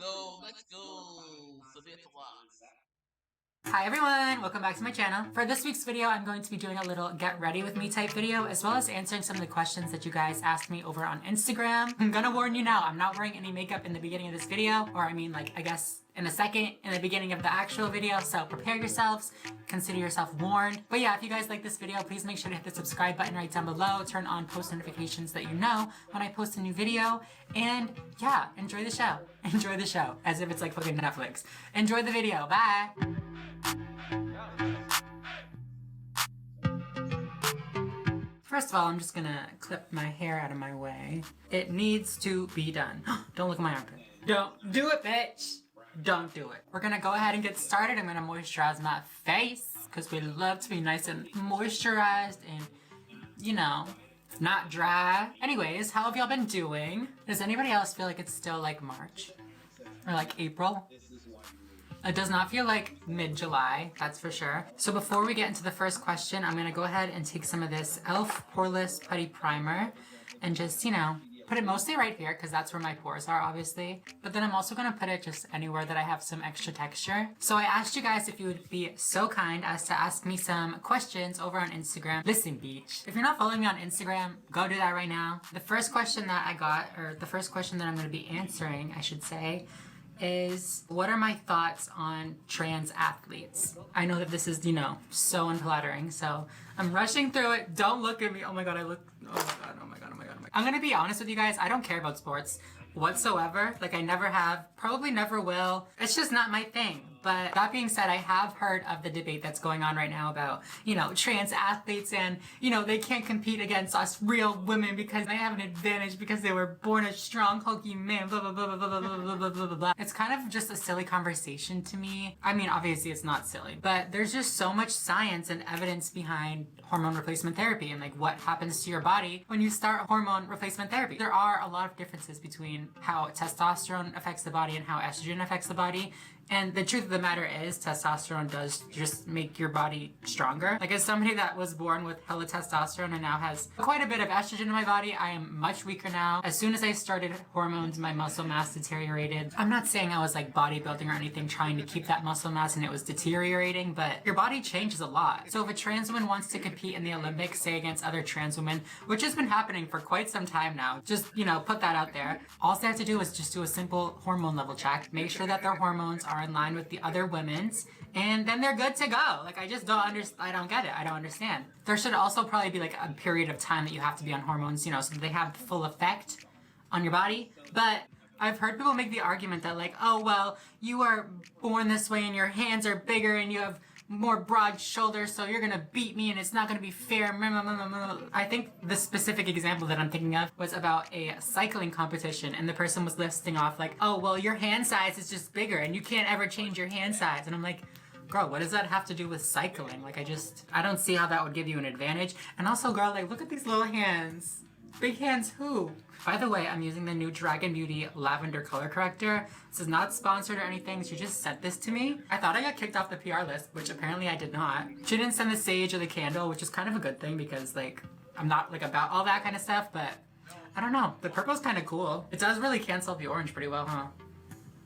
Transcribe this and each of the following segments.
So let's go. Samantha vlogs. Hi everyone, welcome back to my channel. For this week's video, I'm going to be doing a little get ready with me type video, as well as answering some of the questions that you guys asked me over on Instagram. I'm gonna warn you now, I'm not wearing any makeup in the beginning of this video, or I mean like, I guess in a second, in the beginning of the actual video, so prepare yourselves, consider yourself warned. But yeah, if you guys like this video, please make sure to hit the subscribe button right down below, turn on post notifications that you know when I post a new video, and yeah, enjoy the show. Enjoy the show, as if it's like fucking Netflix. Enjoy the video, bye! First of all, I'm just gonna clip my hair out of my way. It needs to be done. Don't look at my armpit. Don't do it, bitch! Don't do it. We're gonna go ahead and get started. I'm gonna moisturize my face, because we love to be nice and moisturized and, you know, not dry. Anyways, how have y'all been doing? Does anybody else feel like it's still like March? Or like April? It does not feel like mid-July, that's for sure. So before we get into the first question, I'm gonna go ahead and take some of this e.l.f. Poreless Putty Primer and just, you know, put it mostly right here because that's where my pores are, obviously. But then I'm also gonna put it just anywhere that I have some extra texture. So I asked you guys if you would be so kind as to ask me some questions over on Instagram. Listen, beach. If you're not following me on Instagram, go do that right now. The first question that I got, or the first question that I'm gonna be answering, I should say, is what are my thoughts on trans athletes? I know that this is, you know, so unflattering, so I'm rushing through it. Don't look at me. Oh my god, I look, oh my god, oh my god, oh my god, oh my god. I'm gonna be honest with you guys, I don't care about sports whatsoever. Like, I never have, probably never will. It's just not my thing. But that being said, I have heard of the debate that's going on right now about, you know, trans athletes and, you know, they can't compete against us real women because they have an advantage because they were born a strong, hulky man, blah, blah, blah, blah, blah, blah, blah, blah, blah, blah, blah. It's kind of just a silly conversation to me. I mean, obviously it's not silly, but there's just so much science and evidence behind hormone replacement therapy and like what happens to your body when you start hormone replacement therapy. There are a lot of differences between how testosterone affects the body and how estrogen affects the body. And the truth of the matter is, testosterone does just make your body stronger. Like, as somebody that was born with hella testosterone and now has quite a bit of estrogen in my body, I am much weaker now. As soon as I started hormones, my muscle mass deteriorated. I'm not saying I was like bodybuilding or anything trying to keep that muscle mass and it was deteriorating, but your body changes a lot. So if a trans woman wants to compete in the Olympics, say against other trans women, which has been happening for quite some time now, just, you know, put that out there. All they have to do is just do a simple hormone level check, make sure that their hormones are in line with the other women's, and then they're good to go. Like, I just don't understand. I don't get it. I don't understand. There should also probably be like a period of time that you have to be on hormones, you know, so that they have full effect on your body. But I've heard people make the argument that like, oh, well, you are born this way and your hands are bigger and you have more broad shoulders, so you're gonna beat me and it's not gonna be fair. I think the specific example that I'm thinking of was about a cycling competition, and the person was listing off like, oh, well, your hand size is just bigger and you can't ever change your hand size. And I'm like, girl, what does that have to do with cycling? Like, I don't see how that would give you an advantage. And also, girl, like, look at these little hands. Big hands who? By the way, I'm using the new Dragon Beauty Lavender Color Corrector. This is not sponsored or anything. She just sent this to me. I thought I got kicked off the PR list, which apparently I did not. She didn't send the sage or the candle, which is kind of a good thing because, like, I'm not, like, about all that kind of stuff, but I don't know. The purple's kind of cool. It does really cancel the orange pretty well, huh?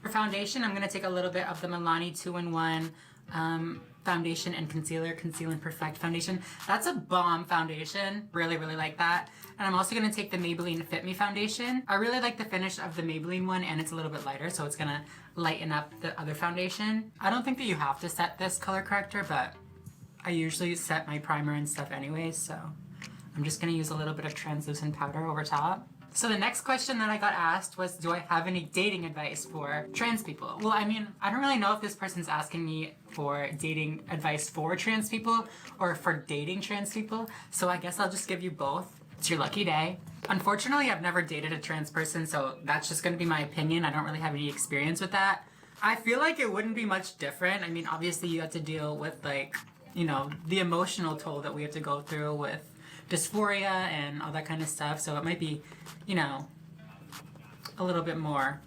For foundation, I'm going to take a little bit of the Milani 2-in-1 foundation and concealer, Conceal and Perfect foundation. That's a bomb foundation. Really, really like that. And I'm also going to take the Maybelline Fit Me foundation. I really like the finish of the Maybelline one, and it's a little bit lighter, so it's going to lighten up the other foundation. I don't think that you have to set this color corrector, but I usually set my primer and stuff anyways, so I'm just going to use a little bit of translucent powder over top. So the next question that I got asked was, do I have any dating advice for trans people? Well, I mean, I don't really know if this person's asking me for dating advice for trans people or for dating trans people, so I guess I'll just give you both. It's your lucky day. Unfortunately, I've never dated a trans person, so that's just gonna be my opinion. I don't really have any experience with that. I feel like it wouldn't be much different. I mean, obviously you have to deal with, like, you know, the emotional toll that we have to go through with dysphoria and all that kind of stuff, so it might be, you know, a little bit more,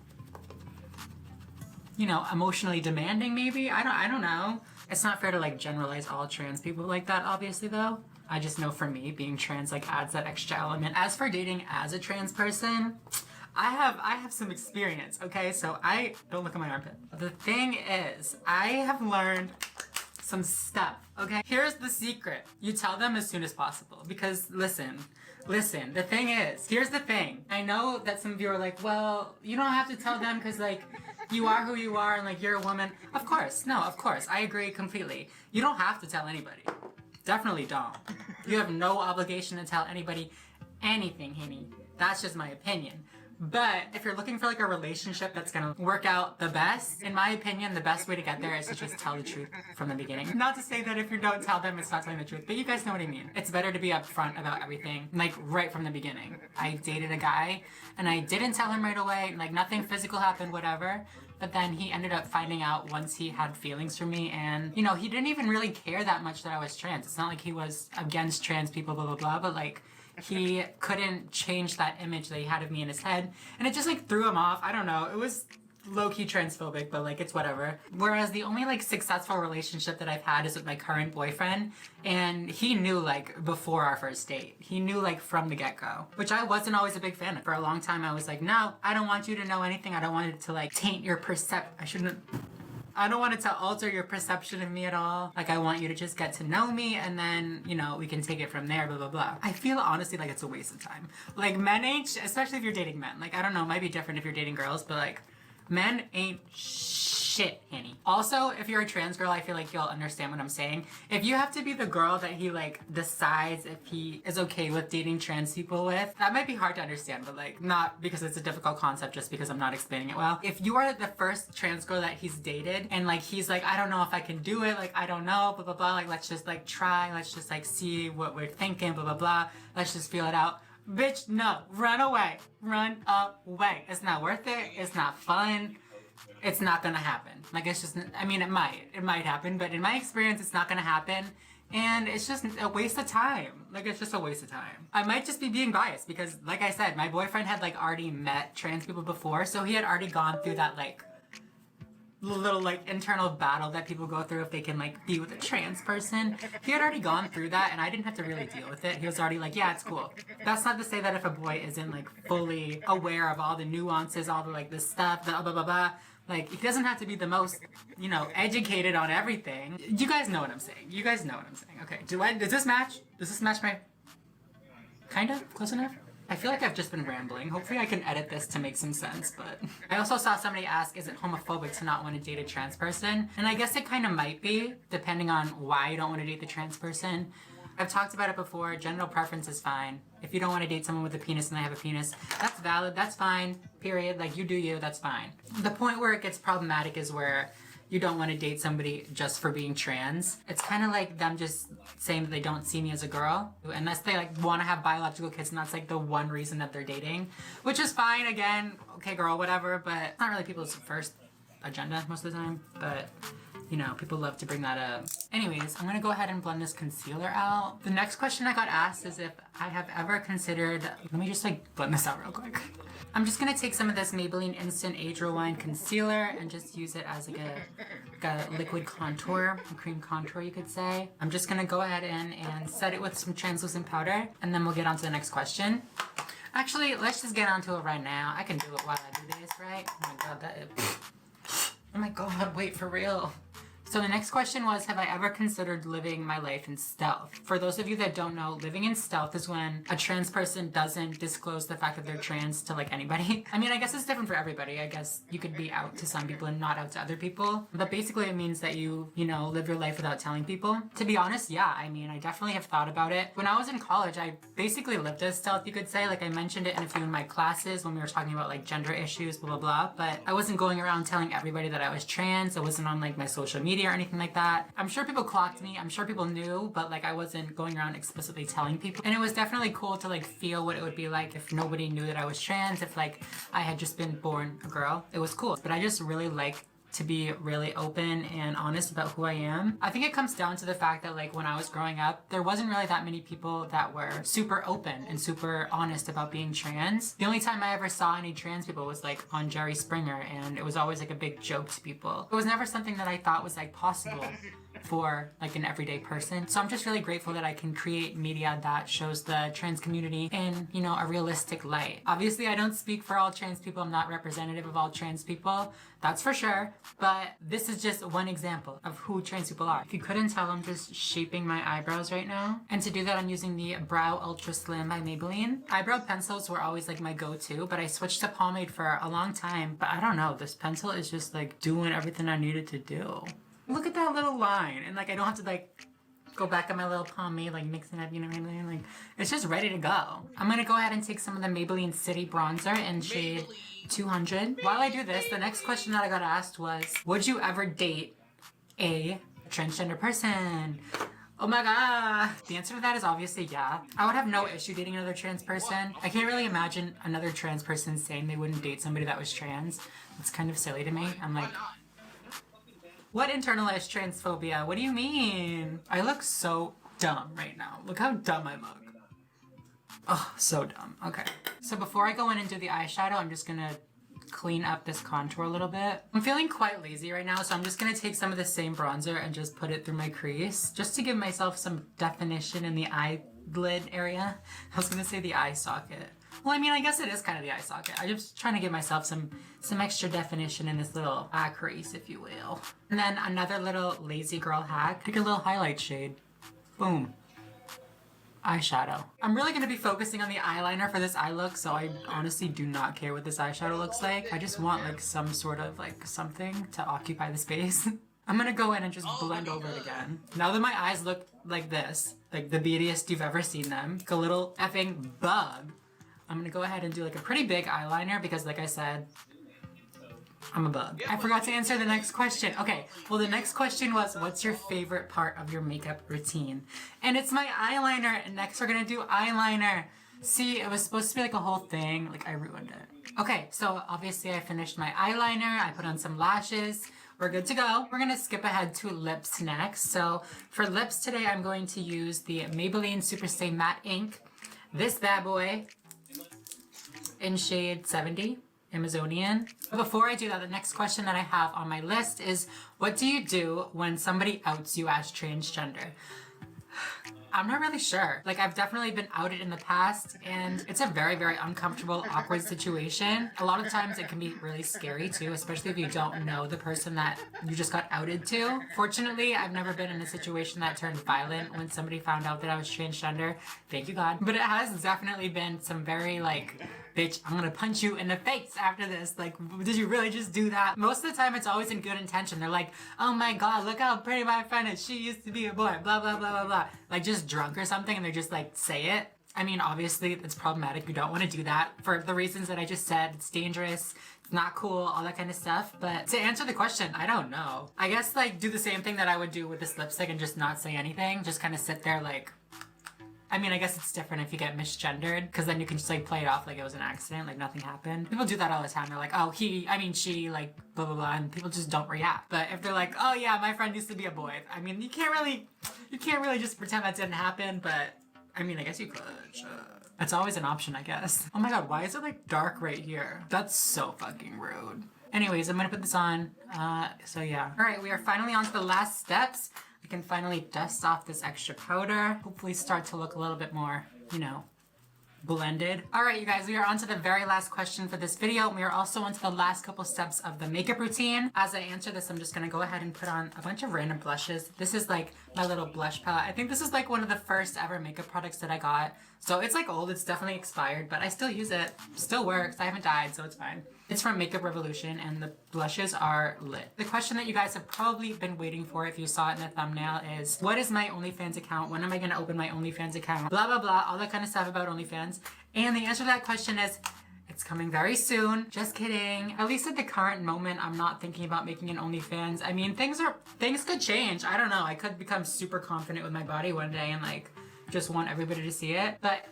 you know, emotionally demanding maybe. I don't know. It's not fair to like generalize all trans people like that, obviously, though. I just know for me, being trans like adds that extra element. As for dating as a trans person, I have some experience, okay? So I don't look at my armpit. The thing is, I have learned some stuff, okay? Here's the secret. You tell them as soon as possible because listen, the thing is, here's the thing. I know that some of you are like, well, you don't have to tell them because like you are who you are and like you're a woman. Of course, no, of course. I agree completely. You don't have to tell anybody. Definitely don't. You have no obligation to tell anybody anything, honey. That's just my opinion. But if you're looking for like a relationship that's gonna work out the best, in my opinion, the best way to get there is to just tell the truth from the beginning. Not to say that if you don't tell them, it's not telling the truth, but you guys know what I mean. It's better to be upfront about everything, like right from the beginning. I dated a guy and I didn't tell him right away, like nothing physical happened, whatever. But then he ended up finding out once he had feelings for me and, you know, he didn't even really care that much that I was trans. It's not like he was against trans people, blah, blah, blah, but like, he couldn't change that image that he had of me in his head. And it just like threw him off. I don't know. It was low-key transphobic, but like it's whatever. Whereas the only like successful relationship that I've had is with my current boyfriend. And he knew like before our first date. He knew like from the get-go. Which I wasn't always a big fan of. For a long time I was like, no, I don't want you to know anything. I don't want it to like taint your I don't want it to alter your perception of me at all. Like, I want you to just get to know me and then, you know, we can take it from there, blah, blah, blah. I feel honestly like it's a waste of time. Like, men ain't, especially if you're dating men. Like, I don't know, it might be different if you're dating girls, but like, men ain't shit, honey. Also, if you're a trans girl, I feel like you'll understand what I'm saying. If you have to be the girl that he like decides if he is okay with dating trans people with, that might be hard to understand, but like not because it's a difficult concept, just because I'm not explaining it well. If you are the first trans girl that he's dated and like he's like, I don't know if I can do it, like I don't know, blah, blah, blah, like let's just like try, let's just like see what we're thinking, blah, blah, blah, let's just feel it out. Bitch, no, run away, run away. It's not worth it, it's not fun. It's not gonna happen. Like, it's just, I mean, it might happen, but in my experience, it's not gonna happen. And it's just a waste of time. Like, it's just a waste of time. I might just be being biased because, like I said, my boyfriend had, like, already met trans people before, so he had already gone through that, like, little, like, internal battle that people go through if they can, like, be with a trans person. He had already gone through that, and I didn't have to really deal with it. He was already like, yeah, it's cool. That's not to say that if a boy isn't, like, fully aware of all the nuances, all the, like, the stuff, the blah, blah, blah, blah. Like, he doesn't have to be the most, you know, educated on everything. You guys know what I'm saying. You guys know what I'm saying. Okay, does this match? Does this match my... Kind of? Close enough? I feel like I've just been rambling. Hopefully I can edit this to make some sense, but... I also saw somebody ask, is it homophobic to not want to date a trans person? And I guess it kind of might be, depending on why you don't want to date the trans person. I've talked about it before. Genital preference is fine. If you don't want to date someone with a penis and they have a penis, that's valid, that's fine, period. Like, you do you, that's fine. The point where it gets problematic is where you don't want to date somebody just for being trans. It's kind of like them just saying that they don't see me as a girl, unless they like want to have biological kids and that's like the one reason that they're dating, which is fine, again, okay girl, whatever, but it's not really people's first agenda most of the time, but... You know, people love to bring that up. Anyways, I'm gonna go ahead and blend this concealer out. The next question I got asked is if I have ever considered... Let me just like blend this out real quick. I'm just gonna take some of this Maybelline Instant Age Rewind Concealer and just use it as like a liquid contour, a cream contour you could say. I'm just gonna go ahead and set it with some translucent powder and then we'll get on to the next question. Actually, let's just get onto it right now. I can do it while I do this, right? Oh my god, oh my god, wait, for real. So the next question was, have I ever considered living my life in stealth? For those of you that don't know, living in stealth is when a trans person doesn't disclose the fact that they're trans to like anybody. I mean, I guess it's different for everybody. I guess you could be out to some people and not out to other people. But basically it means that you know, live your life without telling people. To be honest, yeah, I mean, I definitely have thought about it. When I was in college, I basically lived as stealth, you could say. Like, I mentioned it in a few of my classes when we were talking about like gender issues, blah, blah, blah. But I wasn't going around telling everybody that I was trans. I wasn't on like my social media or anything like that. I'm sure people clocked me, I'm sure people knew, but like I wasn't going around explicitly telling people. And it was definitely cool to like feel what it would be like if nobody knew that I was trans, if like I had just been born a girl. It was cool. But I just really like to be really open and honest about who I am. I think it comes down to the fact that like when I was growing up, there wasn't really that many people that were super open and super honest about being trans. The only time I ever saw any trans people was like on Jerry Springer, and it was always like a big joke to people. It was never something that I thought was like possible for like an everyday person. So I'm just really grateful that I can create media that shows the trans community in, you know, a realistic light. Obviously, I don't speak for all trans people. I'm not representative of all trans people. That's for sure. But this is just one example of who trans people are. If you couldn't tell, I'm just shaping my eyebrows right now. And to do that, I'm using the Brow Ultra Slim by Maybelline. Eyebrow pencils were always like my go-to, but I switched to pomade for a long time. But I don't know, this pencil is just like doing everything I needed to do. Look at that little line. And like, I don't have to like go back on my little pomade, like mixing up, you know what I mean? Like, it's just ready to go. I'm gonna go ahead and take some of the Maybelline City Bronzer in shade 200. While I do this, the next question that I got asked was, would you ever date a transgender person? Oh my god. The answer to that is obviously yeah. I would have no issue dating another trans person. I can't really imagine another trans person saying they wouldn't date somebody that was trans. It's kind of silly to me. I'm like, what internalized transphobia? What do you mean? I look so dumb right now. Look how dumb I look. Oh, so dumb. Okay. So before I go in and do the eyeshadow, I'm just gonna clean up this contour a little bit. I'm feeling quite lazy right now, so I'm just gonna take some of the same bronzer and just put it through my crease, just to give myself some definition in the eyelid area. I was gonna say the eye socket. Well, I mean, I guess it is kind of the eye socket. I'm just trying to give myself some extra definition in this little eye crease, if you will. And then another little lazy girl hack. Pick a little highlight shade. Boom. Eyeshadow. I'm really going to be focusing on the eyeliner for this eye look, so I honestly do not care what this eyeshadow looks like. I just want like some sort of like something to occupy the space. I'm gonna go in and just blend over it again. Now that my eyes look like this, like the beautiest you've ever seen them, like a little effing bug, I'm gonna go ahead and do like a pretty big eyeliner because like I said, I'm a bug. I forgot to answer the next question. Okay, well the next question was, what's your favorite part of your makeup routine? And it's my eyeliner. And next we're gonna do eyeliner. See, it was supposed to be like a whole thing. Like I ruined it. Okay, so obviously I finished my eyeliner. I put on some lashes. We're good to go. We're gonna skip ahead to lips next. So for lips today, I'm going to use the Maybelline Superstay Matte Ink. This bad boy in shade 70, Amazonian. But before I do that, the next question that I have on my list is, what do you do when somebody outs you as transgender? I'm not really sure. Like, I've definitely been outed in the past, and it's a very, very uncomfortable, awkward situation. A lot of times it can be really scary too, especially if you don't know the person that you just got outed to. Fortunately, I've never been in a situation that turned violent when somebody found out that I was transgender. Thank you, God. But it has definitely been some very, like, bitch, I'm gonna punch you in the face after this. Like, did you really just do that? Most of the time, it's always in good intention. They're like, oh my god, look how pretty my friend is. She used to be a boy, blah, blah, blah, blah, blah. Like, just drunk or something, and they just, like, say it. I mean, obviously, it's problematic. You don't want to do that for the reasons that I just said. It's dangerous. It's not cool, all that kind of stuff. But to answer the question, I don't know. I guess, like, do the same thing that I would do with this lipstick and just not say anything. Just kind of sit there, like... I mean, I guess it's different if you get misgendered, because then you can just, like, play it off like it was an accident, like nothing happened. People do that all the time. They're like, oh, she, like, blah, blah, blah, and people just don't react. But if they're like, oh, yeah, my friend used to be a boy, I mean, you can't really just pretend that didn't happen, but, I mean, I guess you could, sure. It's always an option, I guess. Oh my god, why is it, like, dark right here? That's so fucking rude. Anyways, I'm gonna put this on, so yeah. Alright, we are finally on to the last steps. I can finally dust off this extra powder. Hopefully start to look a little bit more, you know, blended. Alright, you guys, we are on to the very last question for this video. We are also on to the last couple steps of the makeup routine. As I answer this, I'm just gonna go ahead and put on a bunch of random blushes. This is like my little blush palette. I think this is like one of the first ever makeup products that I got. So it's like old, it's definitely expired, but I still use it. Still works, I haven't died, so it's fine. It's from Makeup Revolution, and the blushes are lit. The question that you guys have probably been waiting for if you saw it in the thumbnail is, what is my OnlyFans account? When am I gonna open my OnlyFans account? Blah, blah, blah, all that kind of stuff about OnlyFans. And the answer to that question is, it's coming very soon. Just kidding. At least at the current moment, I'm not thinking about making an OnlyFans. I mean, things could change. I don't know. I could become super confident with my body one day and like, just want everybody to see it. But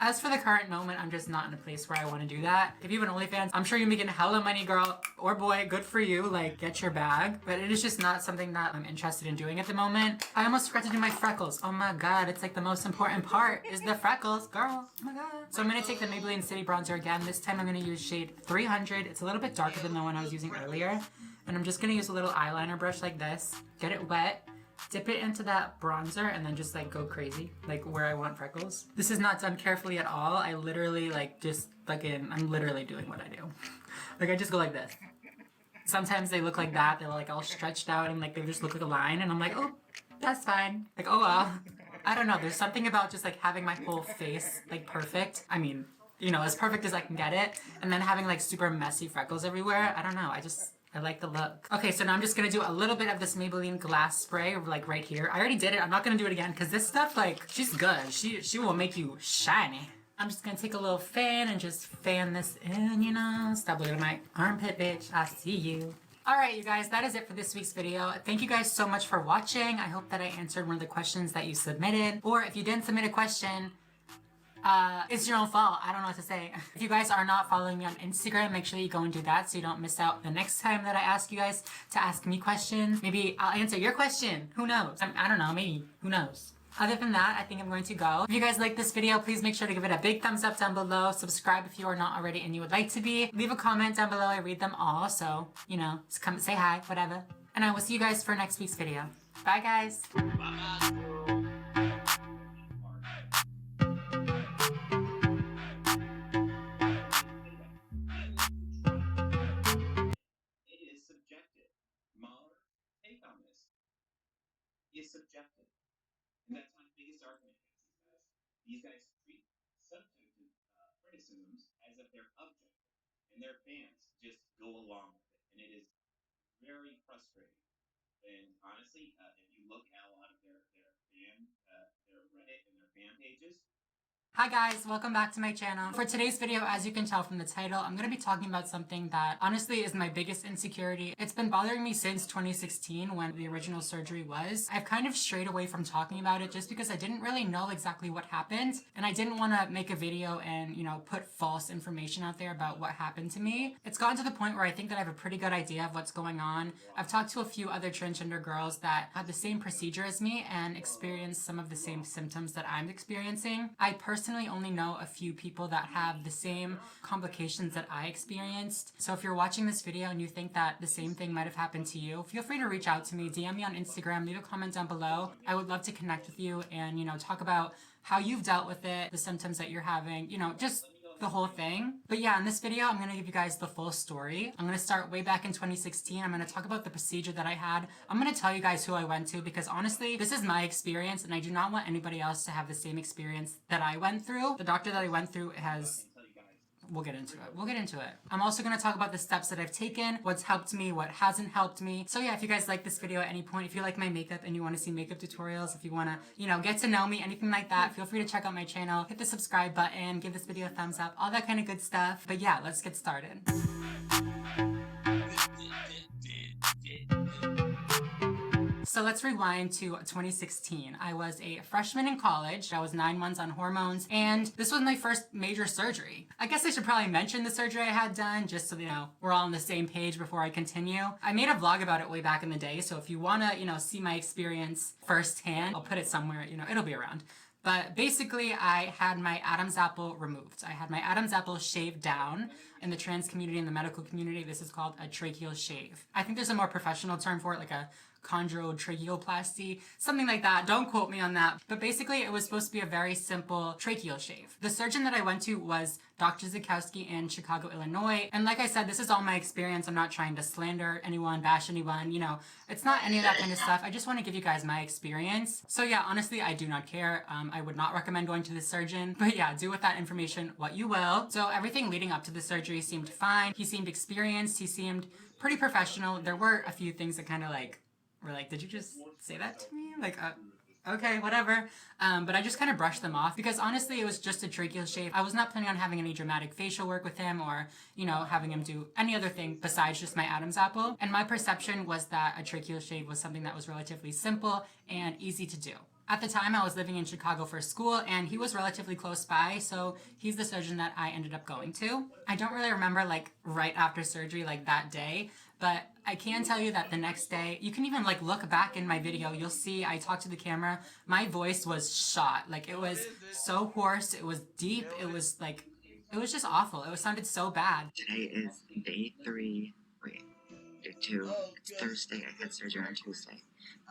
as for the current moment, I'm just not in a place where I want to do that. If you have an OnlyFans, I'm sure you're making hella money, girl or boy. Good for you. Like, get your bag. But it is just not something that I'm interested in doing at the moment. I almost forgot to do my freckles. Oh my god, it's like the most important part is the freckles, girl. Oh my god. So I'm gonna take the Maybelline City Bronzer again. This time I'm gonna use shade 300. It's a little bit darker than the one I was using earlier. And I'm just gonna use a little eyeliner brush like this. Get it wet. dip it into that bronzer and then just like go crazy, like where I want freckles. This is not done carefully at all. I literally like just fucking, I'm literally doing what I do. Like I just go like this. Sometimes they look like that. They're like all stretched out and like they just look like a line and I'm like, oh, that's fine. Like, oh well. I don't know. There's something about just like having my whole face like perfect. I mean, you know, as perfect as I can get it. And then having like super messy freckles everywhere. I don't know. I like the look. Okay, so now I'm just gonna do a little bit of this Maybelline glass spray like right here. I already did it. I'm not gonna do it again because this stuff, like, she's good. She will make you shiny. I'm just gonna take a little fan and just fan this in, you know? Stop looking at my armpit, bitch. I see you. Alright, you guys, that is it for this week's video. Thank you guys so much for watching. I hope that I answered one of the questions that you submitted. Or if you didn't submit a question, it's your own fault. I don't know what to say. If you guys are not following me on Instagram, make sure you go and do that so you don't miss out the next time that I ask you guys to ask me questions. Maybe I'll answer your question. Who knows? I don't know. Maybe. Who knows? Other than that, I think I'm going to go. If you guys like this video, please make sure to give it a big thumbs up down below. Subscribe if you are not already and you would like to be. Leave a comment down below. I read them all. So, you know, just come say hi, whatever. And I will see you guys for next week's video. Bye, guys. Bye. Is subjective. And that's my biggest argument against these guys. These guys treat subjective criticisms as if they're objective, and their fans just go along with it, and it is very frustrating. And honestly, if you look at a lot of their Reddit and their fan pages, hi guys, welcome back to my channel. For today's video, as you can tell from the title, I'm going to be talking about something that honestly is my biggest insecurity. It's been bothering me since 2016 when the original surgery was. I've kind of strayed away from talking about it just because I didn't really know exactly what happened and I didn't want to make a video and, you know, put false information out there about what happened to me. It's gotten to the point where I think that I have a pretty good idea of what's going on. I've talked to a few other transgender girls that had the same procedure as me and experienced some of the same symptoms that I'm experiencing. I personally only know a few people that have the same complications that I experienced. So if you're watching this video and you think that the same thing might have happened to you, feel free to reach out to me, DM me on Instagram, leave a comment down below. I would love to connect with you and, you know, talk about how you've dealt with it, the symptoms that you're having, you know, just the whole thing. But yeah, in this video, I'm gonna give you guys the full story. I'm gonna start way back in 2016. I'm gonna talk about the procedure that I had. I'm gonna tell you guys who I went to because honestly, this is my experience and I do not want anybody else to have the same experience that I went through. The doctor that I went through has... We'll get into it. We'll get into it. I'm also going to talk about the steps that I've taken, what's helped me, what hasn't helped me. So yeah, if you guys like this video at any point, if you like my makeup and you want to see makeup tutorials, if you want to, you know, get to know me, anything like that, feel free to check out my channel, hit the subscribe button, give this video a thumbs up, all that kind of good stuff. But yeah, let's get started. So let's rewind to 2016. I was a freshman in college. I was 9 months on hormones, and this was my first major surgery. I guess I should probably mention the surgery I had done, just so, you know, we're all on the same page before I continue. I made a vlog about it way back in the day, so if you wanna, you know, see my experience firsthand, I'll put it somewhere, you know, it'll be around. But basically, I had my Adam's apple removed. I had my Adam's apple shaved down. In the trans community, in the medical community, this is called a tracheal shave. I think there's a more professional term for it, like a chondrotracheoplasty, something like that. Don't quote me on that. But basically, it was supposed to be a very simple tracheal shave. The surgeon that I went to was Dr. Zukowski in Chicago, Illinois. And like I said, this is all my experience. I'm not trying to slander anyone, bash anyone, you know, it's not any of that kind of stuff. I just want to give you guys my experience. So yeah, honestly, I do not care. I would not recommend going to the surgeon, but yeah, do with that information what you will. So everything leading up to the surgery seemed fine. He seemed experienced. He seemed pretty professional. There were a few things that kind of like, were like, did you just say that to me? Like, okay, whatever. But I just kind of brushed them off because honestly, it was just a tracheal shave. I was not planning on having any dramatic facial work with him or, you know, having him do any other thing besides just my Adam's apple. And my perception was that a tracheal shave was something that was relatively simple and easy to do. At the time, I was living in Chicago for school, and he was relatively close by, so he's the surgeon that I ended up going to. I don't really remember, like, right after surgery, like, that day, but I can tell you that the next day, you can even, like, look back in my video, you'll see I talked to the camera, my voice was shot. Like, it was so hoarse, it was deep, it was, like, it was just awful. It sounded so bad. Today is day 3, wait, day 2, it's Thursday, I had surgery on Tuesday.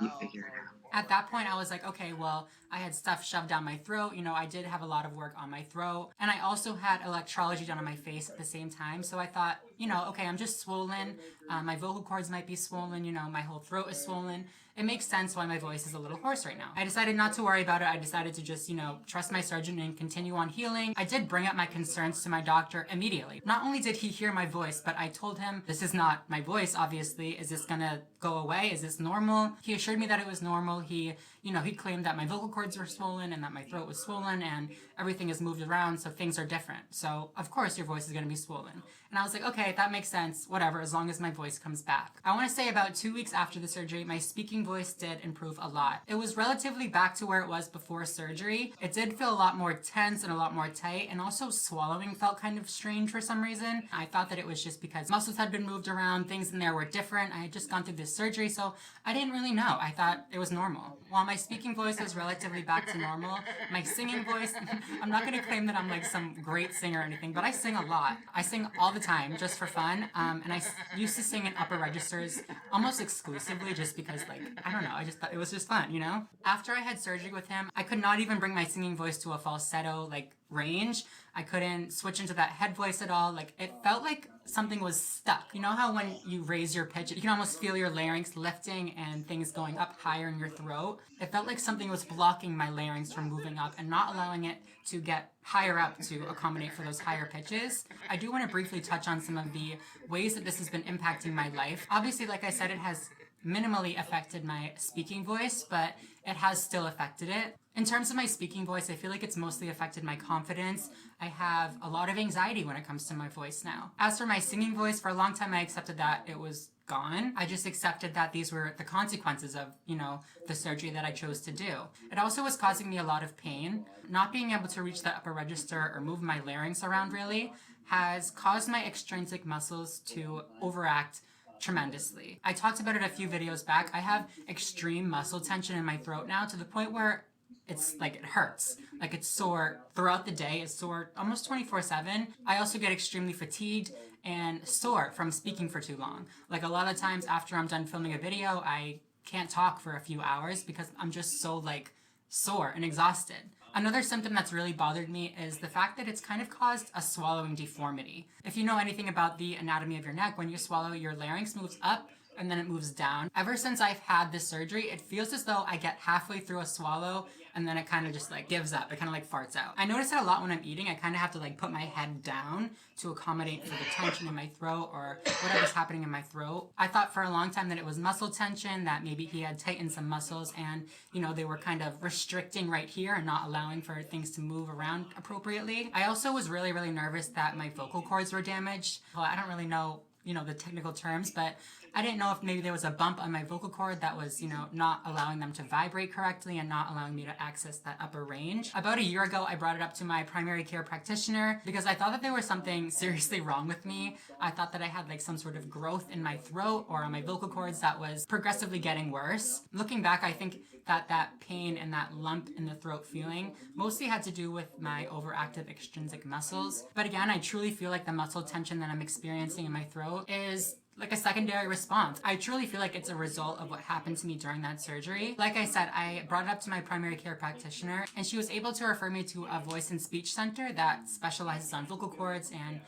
You figure it out. At that point, I was like, okay, well, I had stuff shoved down my throat. You know, I did have a lot of work on my throat. And I also had electrology done on my face at the same time. So I thought, you know, okay, I'm just swollen. My vocal cords might be swollen. You know, my whole throat is swollen. It makes sense why my voice is a little hoarse right now. I decided not to worry about it. I decided to just, you know, trust my surgeon and continue on healing. I did bring up my concerns to my doctor immediately. Not only did he hear my voice, but I told him, this is not my voice, obviously. Is this gonna go away? Is this normal? He assured me that it was normal. He, you know, he claimed that my vocal cords were swollen and that my throat was swollen and everything is moved around, so things are different. So, of course, your voice is gonna be swollen. And I was like, okay, that makes sense, whatever, as long as my voice comes back. I wanna say about 2 weeks after the surgery, my speaking voice did improve a lot. It was relatively back to where it was before surgery. It did feel a lot more tense and a lot more tight, and also swallowing felt kind of strange for some reason. I thought that it was just because muscles had been moved around, things in there were different. I had just gone through this surgery, so I didn't really know. I thought it was normal. While my speaking voice was relatively back to normal, my singing voice, I'm not gonna claim that I'm like some great singer or anything, but I sing a lot. I sing all the time just for fun, and I used to sing in upper registers almost exclusively just because, like, I don't know, I just thought it was just fun, you know? After I had surgery with him, I could not even bring my singing voice to a falsetto, like, range. I couldn't switch into that head voice at all. Like, it felt like something was stuck. You know how when you raise your pitch, you can almost feel your larynx lifting and things going up higher in your throat? It felt like something was blocking my larynx from moving up and not allowing it to get higher up to accommodate for those higher pitches. I do want to briefly touch on some of the ways that this has been impacting my life. Obviously, like I said, it has minimally affected my speaking voice, but it has still affected it. In terms of my speaking voice, I feel like it's mostly affected my confidence. I have a lot of anxiety when it comes to my voice now. As for my singing voice, for a long time I accepted that it was gone. I just accepted that these were the consequences of, you know, the surgery that I chose to do. It also was causing me a lot of pain. Not being able to reach the upper register or move my larynx around really has caused my extrinsic muscles to overact tremendously. I talked about it a few videos back. I have extreme muscle tension in my throat now to the point where it's like it hurts. Like it's sore throughout the day. It's sore almost 24/7. I also get extremely fatigued and sore from speaking for too long. Like a lot of times after I'm done filming a video, I can't talk for a few hours because I'm just so like sore and exhausted. Another symptom that's really bothered me is the fact that it's kind of caused a swallowing deformity. If you know anything about the anatomy of your neck, when you swallow, your larynx moves up and then it moves down. Ever since I've had this surgery, it feels as though I get halfway through a swallow and then it kind of just like gives up. It kind of like farts out. I notice it a lot when I'm eating. I kind of have to like put my head down to accommodate for the tension in my throat or whatever's happening in my throat. I thought for a long time that it was muscle tension, that maybe he had tightened some muscles and, you know, they were kind of restricting right here and not allowing for things to move around appropriately. I also was really, really nervous that my vocal cords were damaged. Well, I don't really know, you know, the technical terms, but I didn't know if maybe there was a bump on my vocal cord that was, you know, not allowing them to vibrate correctly and not allowing me to access that upper range. About a year ago, I brought it up to my primary care practitioner because I thought that there was something seriously wrong with me. I thought that I had like some sort of growth in my throat or on my vocal cords that was progressively getting worse. Looking back, I think that that pain and that lump in the throat feeling mostly had to do with my overactive extrinsic muscles. But again, I truly feel like the muscle tension that I'm experiencing in my throat is like a secondary response. I truly feel like it's a result of what happened to me during that surgery. Like I said, I brought it up to my primary care practitioner and she was able to refer me to a voice and speech center that specializes on vocal cords and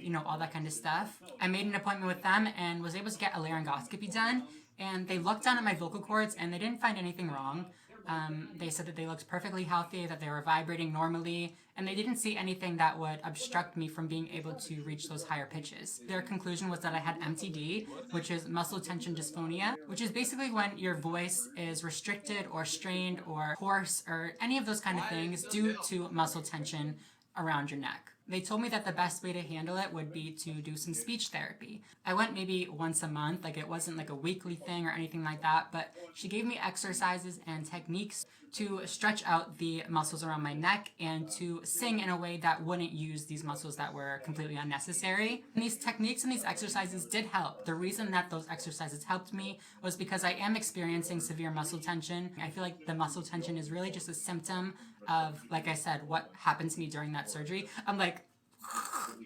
you know, all that kind of stuff. I made an appointment with them and was able to get a laryngoscopy done, and they looked down at my vocal cords and they didn't find anything wrong. They said that they looked perfectly healthy, that they were vibrating normally, and they didn't see anything that would obstruct me from being able to reach those higher pitches. Their conclusion was that I had MTD, which is muscle tension dysphonia, which is basically when your voice is restricted or strained or hoarse or any of those kind of things due to muscle tension around your neck. They told me that the best way to handle it would be to do some speech therapy. I went maybe once a month, like it wasn't like a weekly thing or anything like that, but she gave me exercises and techniques to stretch out the muscles around my neck and to sing in a way that wouldn't use these muscles that were completely unnecessary. And these techniques and these exercises did help. The reason that those exercises helped me was because I am experiencing severe muscle tension. I feel like the muscle tension is really just a symptom of, like I said, what happened to me during that surgery. I'm like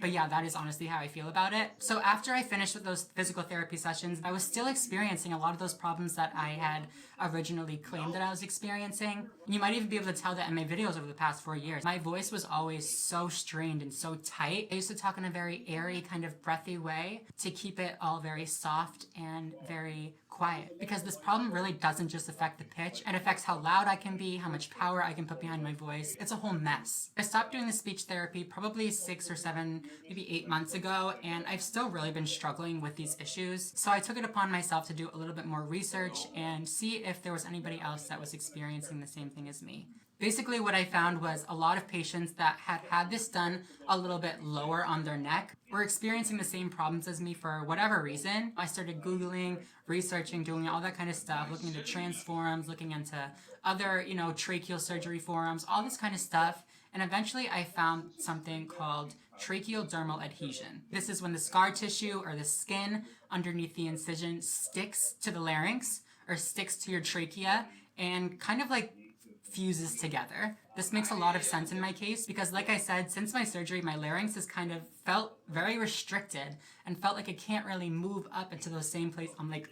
But yeah, that is honestly how I feel about it. So after I finished with those physical therapy sessions, I was still experiencing a lot of those problems that I had originally claimed that I was experiencing. You might even be able to tell that in my videos over the past 4 years. My voice was always so strained and so tight. I used to talk in a very airy, kind of breathy way to keep it all very soft and very quiet, because this problem really doesn't just affect the pitch. It affects how loud I can be, how much power I can put behind my voice. It's a whole mess. I stopped doing the speech therapy probably 6 or 7, maybe 8 months ago, and I've still really been struggling with these issues. So I took it upon myself to do a little bit more research and see if there was anybody else that was experiencing the same thing as me. Basically, what I found was a lot of patients that had had this done a little bit lower on their neck were experiencing the same problems as me for whatever reason. I started Googling, researching, doing all that kind of stuff, looking into trans forums, looking into other, tracheal surgery forums, all this kind of stuff. And eventually I found something called tracheal dermal adhesion. This is when the scar tissue or the skin underneath the incision sticks to the larynx or sticks to your trachea and kind of like fuses together. This makes a lot of sense in my case because, like I said, since my surgery, my larynx has kind of felt very restricted and felt like it can't really move up into those same places. I'm like,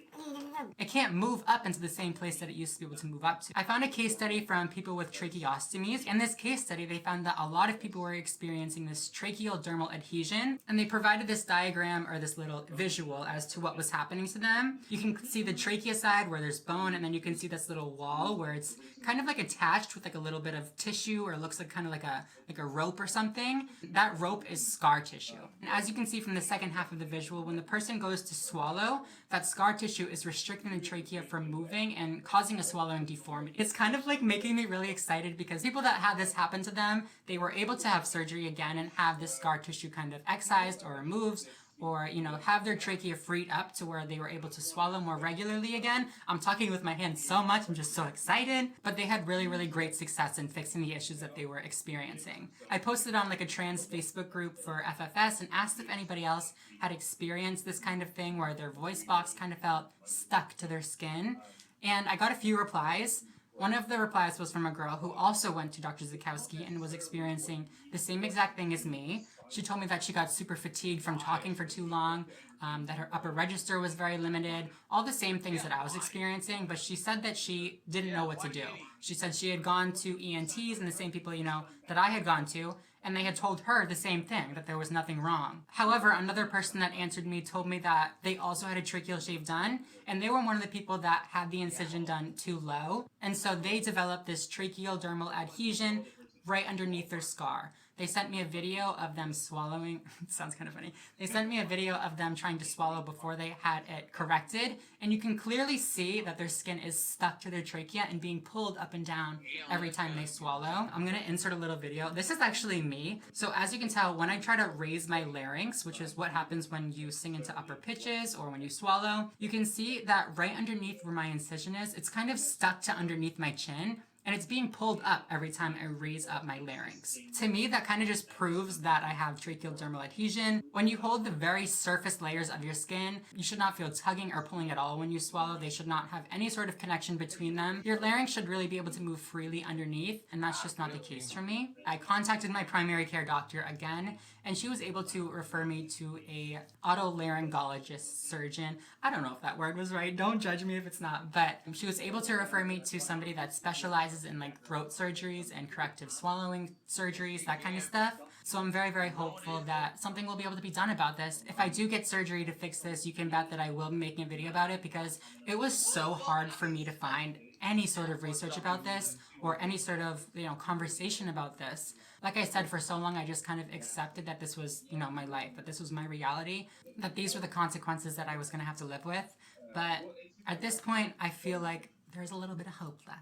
it can't move up into the same place that it used to be able to move up to. I found a case study from people with tracheostomies. In this case study, they found that a lot of people were experiencing this tracheal dermal adhesion, and they provided this diagram or this little visual as to what was happening to them. You can see the trachea side where there's bone, and then you can see this little wall where it's kind of like attached with like a little bit of tissue, or it looks like kind of like a rope or something. That rope is scar tissue. And as you can see from the second half of the visual, when the person goes to swallow, that scar tissue is restricting the trachea from moving and causing a swallowing deformity. It's kind of like making me really excited because people that had this happen to them, they were able to have surgery again and have this scar tissue kind of excised or removed, or have their trachea freed up to where they were able to swallow more regularly again. I'm talking with my hands so much, I'm just so excited. But they had really, really great success in fixing the issues that they were experiencing. I posted on like a trans Facebook group for FFS and asked if anybody else had experienced this kind of thing where their voice box kind of felt stuck to their skin. And I got a few replies. One of the replies was from a girl who also went to Dr. Zukowski and was experiencing the same exact thing as me. She told me that she got super fatigued from talking for too long, that her upper register was very limited, all the same things that I was experiencing, but she said that she didn't know what to do. She said she had gone to ENTs and the same people, that I had gone to, and they had told her the same thing, that there was nothing wrong. However, another person that answered me told me that they also had a tracheal shave done, and they were one of the people that had the incision done too low, and so they developed this tracheal dermal adhesion right underneath their scar. They sent me a video of them swallowing. It sounds kind of funny. They sent me a video of them trying to swallow before they had it corrected, and you can clearly see that their skin is stuck to their trachea and being pulled up and down every time they swallow. I'm gonna insert a little video. This is actually me. So as you can tell, when I try to raise my larynx, which is what happens when you sing into upper pitches or when you swallow, you can see that right underneath where my incision is, it's kind of stuck to underneath my chin, and it's being pulled up every time I raise up my larynx. To me, that kind of just proves that I have tracheal dermal adhesion. When you hold the very surface layers of your skin, you should not feel tugging or pulling at all when you swallow. They should not have any sort of connection between them. Your larynx should really be able to move freely underneath, and that's just not the case for me. I contacted my primary care doctor again, and she was able to refer me to a otolaryngologist surgeon. I don't know if that word was right, don't judge me if it's not, but she was able to refer me to somebody that specializes in like throat surgeries and corrective swallowing surgeries, that kind of stuff. So I'm very, very hopeful that something will be able to be done about this. If I do get surgery to fix this, you can bet that I will be making a video about it, because it was so hard for me to find any sort of research about this or any sort of, conversation about this. Like I said, for so long, I just kind of accepted that this was, my life, that this was my reality, that these were the consequences that I was going to have to live with. But at this point, I feel like there's a little bit of hope left.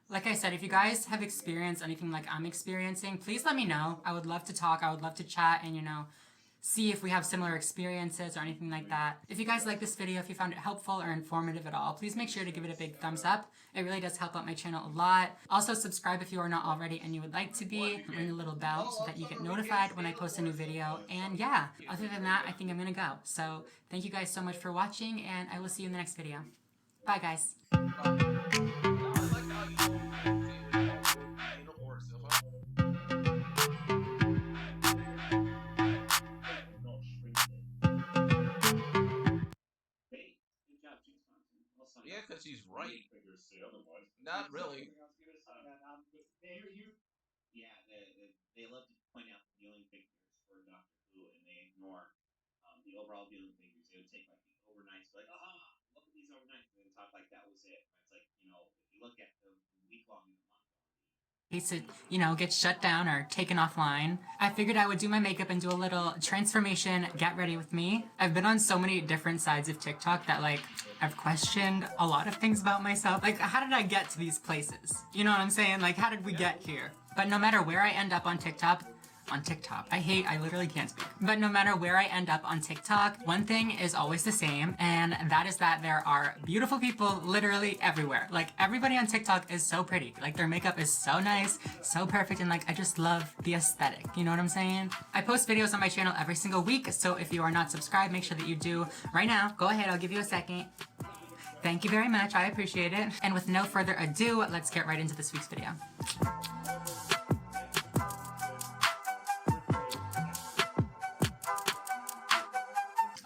Like I said, if you guys have experienced anything like I'm experiencing, please let me know. I would love to talk. I would love to chat and, see if we have similar experiences or anything like that. If you guys like this video, if you found it helpful or informative at all, please make sure to give it a big thumbs up. It really does help out my channel a lot. Also, subscribe if you are not already and you would like to be. Ring the little bell so that you get notified when I post a new video. And yeah, other than that, I think I'm gonna go. So thank you guys so much for watching, and I will see you in the next video. Bye, guys. that she's right. Not really. Yeah, they love to point out the viewing figures for Doctor Who, and they ignore the overall viewing figures. They would take like the overnights, be like, aha, look at these overnights, and then talk like that was it. And it's like, you know, if you look at the week long and the month long, case it, gets shut down or taken offline, I figured I would do my makeup and do a little transformation get ready with me. I've been on so many different sides of TikTok that like I've questioned a lot of things about myself. Like, how did I get to these places? You know what I'm saying? Like, how did we get here? But no matter where I end up on TikTok, I literally can't speak. But no matter where I end up on TikTok, one thing is always the same, and that is that there are beautiful people literally everywhere. Like, everybody on TikTok is so pretty. Like, their makeup is so nice, so perfect, and like, I just love the aesthetic. You know what I'm saying? I post videos on my channel every single week, so if you are not subscribed, make sure that you do right now. Go ahead, I'll give you a second. Thank you very much, I appreciate it. And with no further ado, let's get right into this week's video.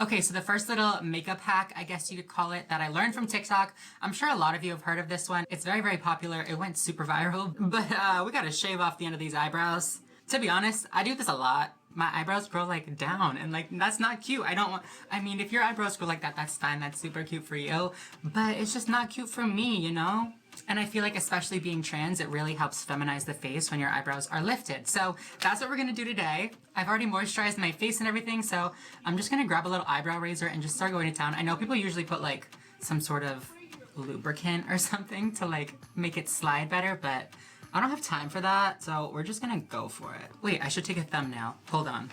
Okay, so the first little makeup hack, I guess you could call it, that I learned from TikTok. I'm sure a lot of you have heard of this one. It's very, very popular. It went super viral, but we gotta shave off the end of these eyebrows. To be honest, I do this a lot. My eyebrows grow like down, and like, that's not cute. I mean, if your eyebrows grow like that, that's fine. That's super cute for you, but it's just not cute for me, you know? And I feel like, especially being trans, it really helps feminize the face when your eyebrows are lifted. So that's what we're gonna do today. I've already moisturized my face and everything, so I'm just gonna grab a little eyebrow razor and just start going to town. I know people usually put like some sort of lubricant or something to like make it slide better, but I don't have time for that, so we're just gonna go for it. Wait, I should take a thumbnail. Hold on.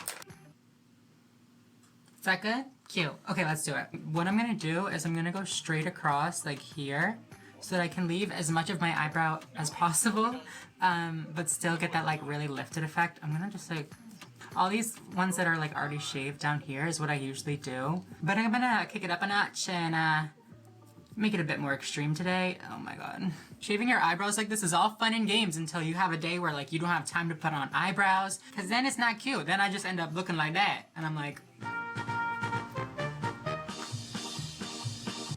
Is that good? Cute. Okay, let's do it. What I'm gonna do is I'm gonna go straight across like here, so that I can leave as much of my eyebrow as possible, but still get that like really lifted effect. I'm gonna just like, all these ones that are like already shaved down here is what I usually do. But I'm gonna kick it up a notch and make it a bit more extreme today. Oh my god. Shaving your eyebrows like this is all fun and games until you have a day where like you don't have time to put on eyebrows, cause then it's not cute. Then I just end up looking like that. And I'm like,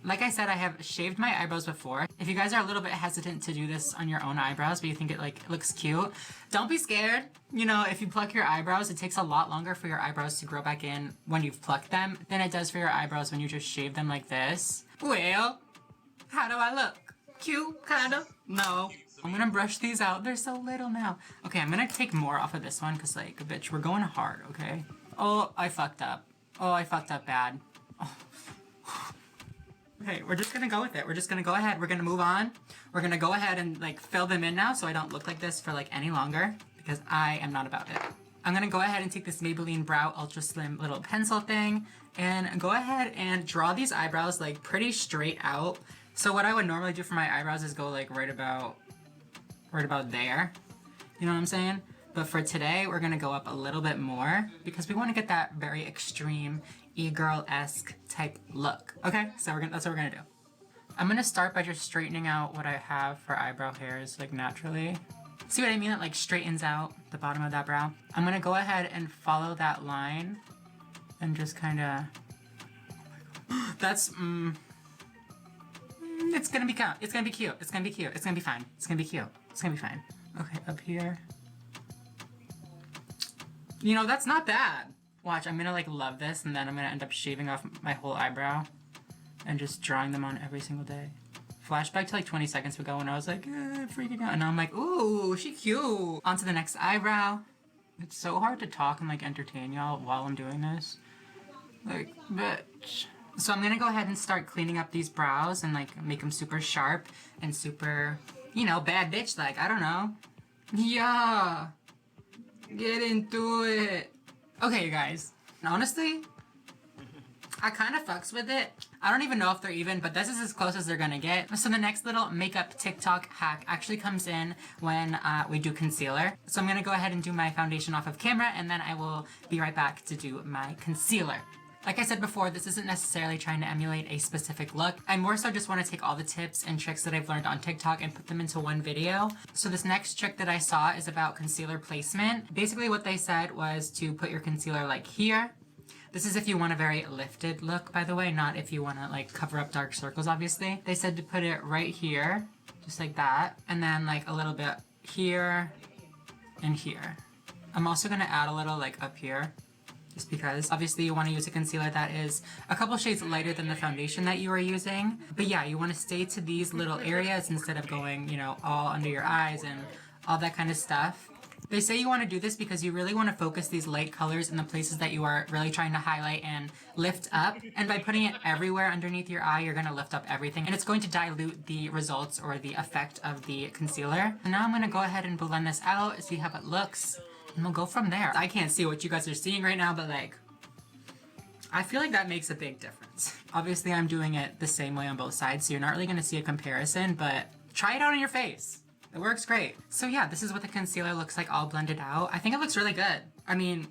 like I said, I have shaved my eyebrows before. If you guys are a little bit hesitant to do this on your own eyebrows, but you think it like looks cute, don't be scared. You know, if you pluck your eyebrows, it takes a lot longer for your eyebrows to grow back in when you've plucked them than it does for your eyebrows when you just shave them like this. Well, how do I look? Cute, kinda? No. I'm gonna brush these out. They're so little now. Okay, I'm gonna take more off of this one because like, bitch, we're going hard, okay? Oh, I fucked up. Oh, I fucked up bad. Oh. Okay, we're just gonna go with it. We're just gonna go ahead. We're gonna move on. We're gonna go ahead and like fill them in now so I don't look like this for like any longer because I am not about it. I'm gonna go ahead and take this Maybelline Brow Ultra Slim little pencil thing and go ahead and draw these eyebrows like pretty straight out. So what I would normally do for my eyebrows is go like right about there. You know what I'm saying? But for today, we're gonna go up a little bit more because we wanna get that very extreme e-girl-esque type look. Okay, so that's what we're gonna do. I'm gonna start by just straightening out what I have for eyebrow hairs, like naturally. See what I mean? It like straightens out the bottom of that brow. I'm gonna go ahead and follow that line and just kinda, that's, it's gonna be cute. It's gonna be cute. It's gonna be cute. It's gonna be fine. It's gonna be cute. It's gonna be fine. Okay, up here. You know, that's not bad. Watch, I'm gonna like love this and then I'm gonna end up shaving off my whole eyebrow and just drawing them on every single day. Flashback to like 20 seconds ago when I was like, freaking out. And now I'm like, ooh, she cute. On to the next eyebrow. It's so hard to talk and like entertain y'all while I'm doing this. Like, bitch. So I'm gonna go ahead and start cleaning up these brows and like make them super sharp and super, you know, bad bitch like, I don't know. Yeah. Get into it. Okay, you guys. Honestly, I kind of fucks with it. I don't even know if they're even, but this is as close as they're gonna get. So the next little makeup TikTok hack actually comes in when we do concealer. So I'm gonna go ahead and do my foundation off of camera and then I will be right back to do my concealer. Like I said before, this isn't necessarily trying to emulate a specific look. I more so just want to take all the tips and tricks that I've learned on TikTok and put them into one video. So this next trick that I saw is about concealer placement. Basically what they said was to put your concealer like here, This is if you want a very lifted look, by the way, not if you want to like cover up dark circles, obviously. They said to put it right here, just like that, and then like a little bit here and here. I'm also gonna add a little like up here, just because obviously you want to use a concealer that is a couple shades lighter than the foundation that you are using. But yeah, you want to stay to these little areas instead of going, you know, all under your eyes and all that kind of stuff. They say you want to do this because you really want to focus these light colors in the places that you are really trying to highlight and lift up. And by putting it everywhere underneath your eye, you're going to lift up everything. And it's going to dilute the results or the effect of the concealer. And now I'm going to go ahead and blend this out, see how it looks. And we'll go from there. I can't see what you guys are seeing right now, but like, I feel like that makes a big difference. Obviously, I'm doing it the same way on both sides, so you're not really going to see a comparison, but try it out on your face. It works great. So yeah, this is what the concealer looks like all blended out. I think it looks really good. I mean,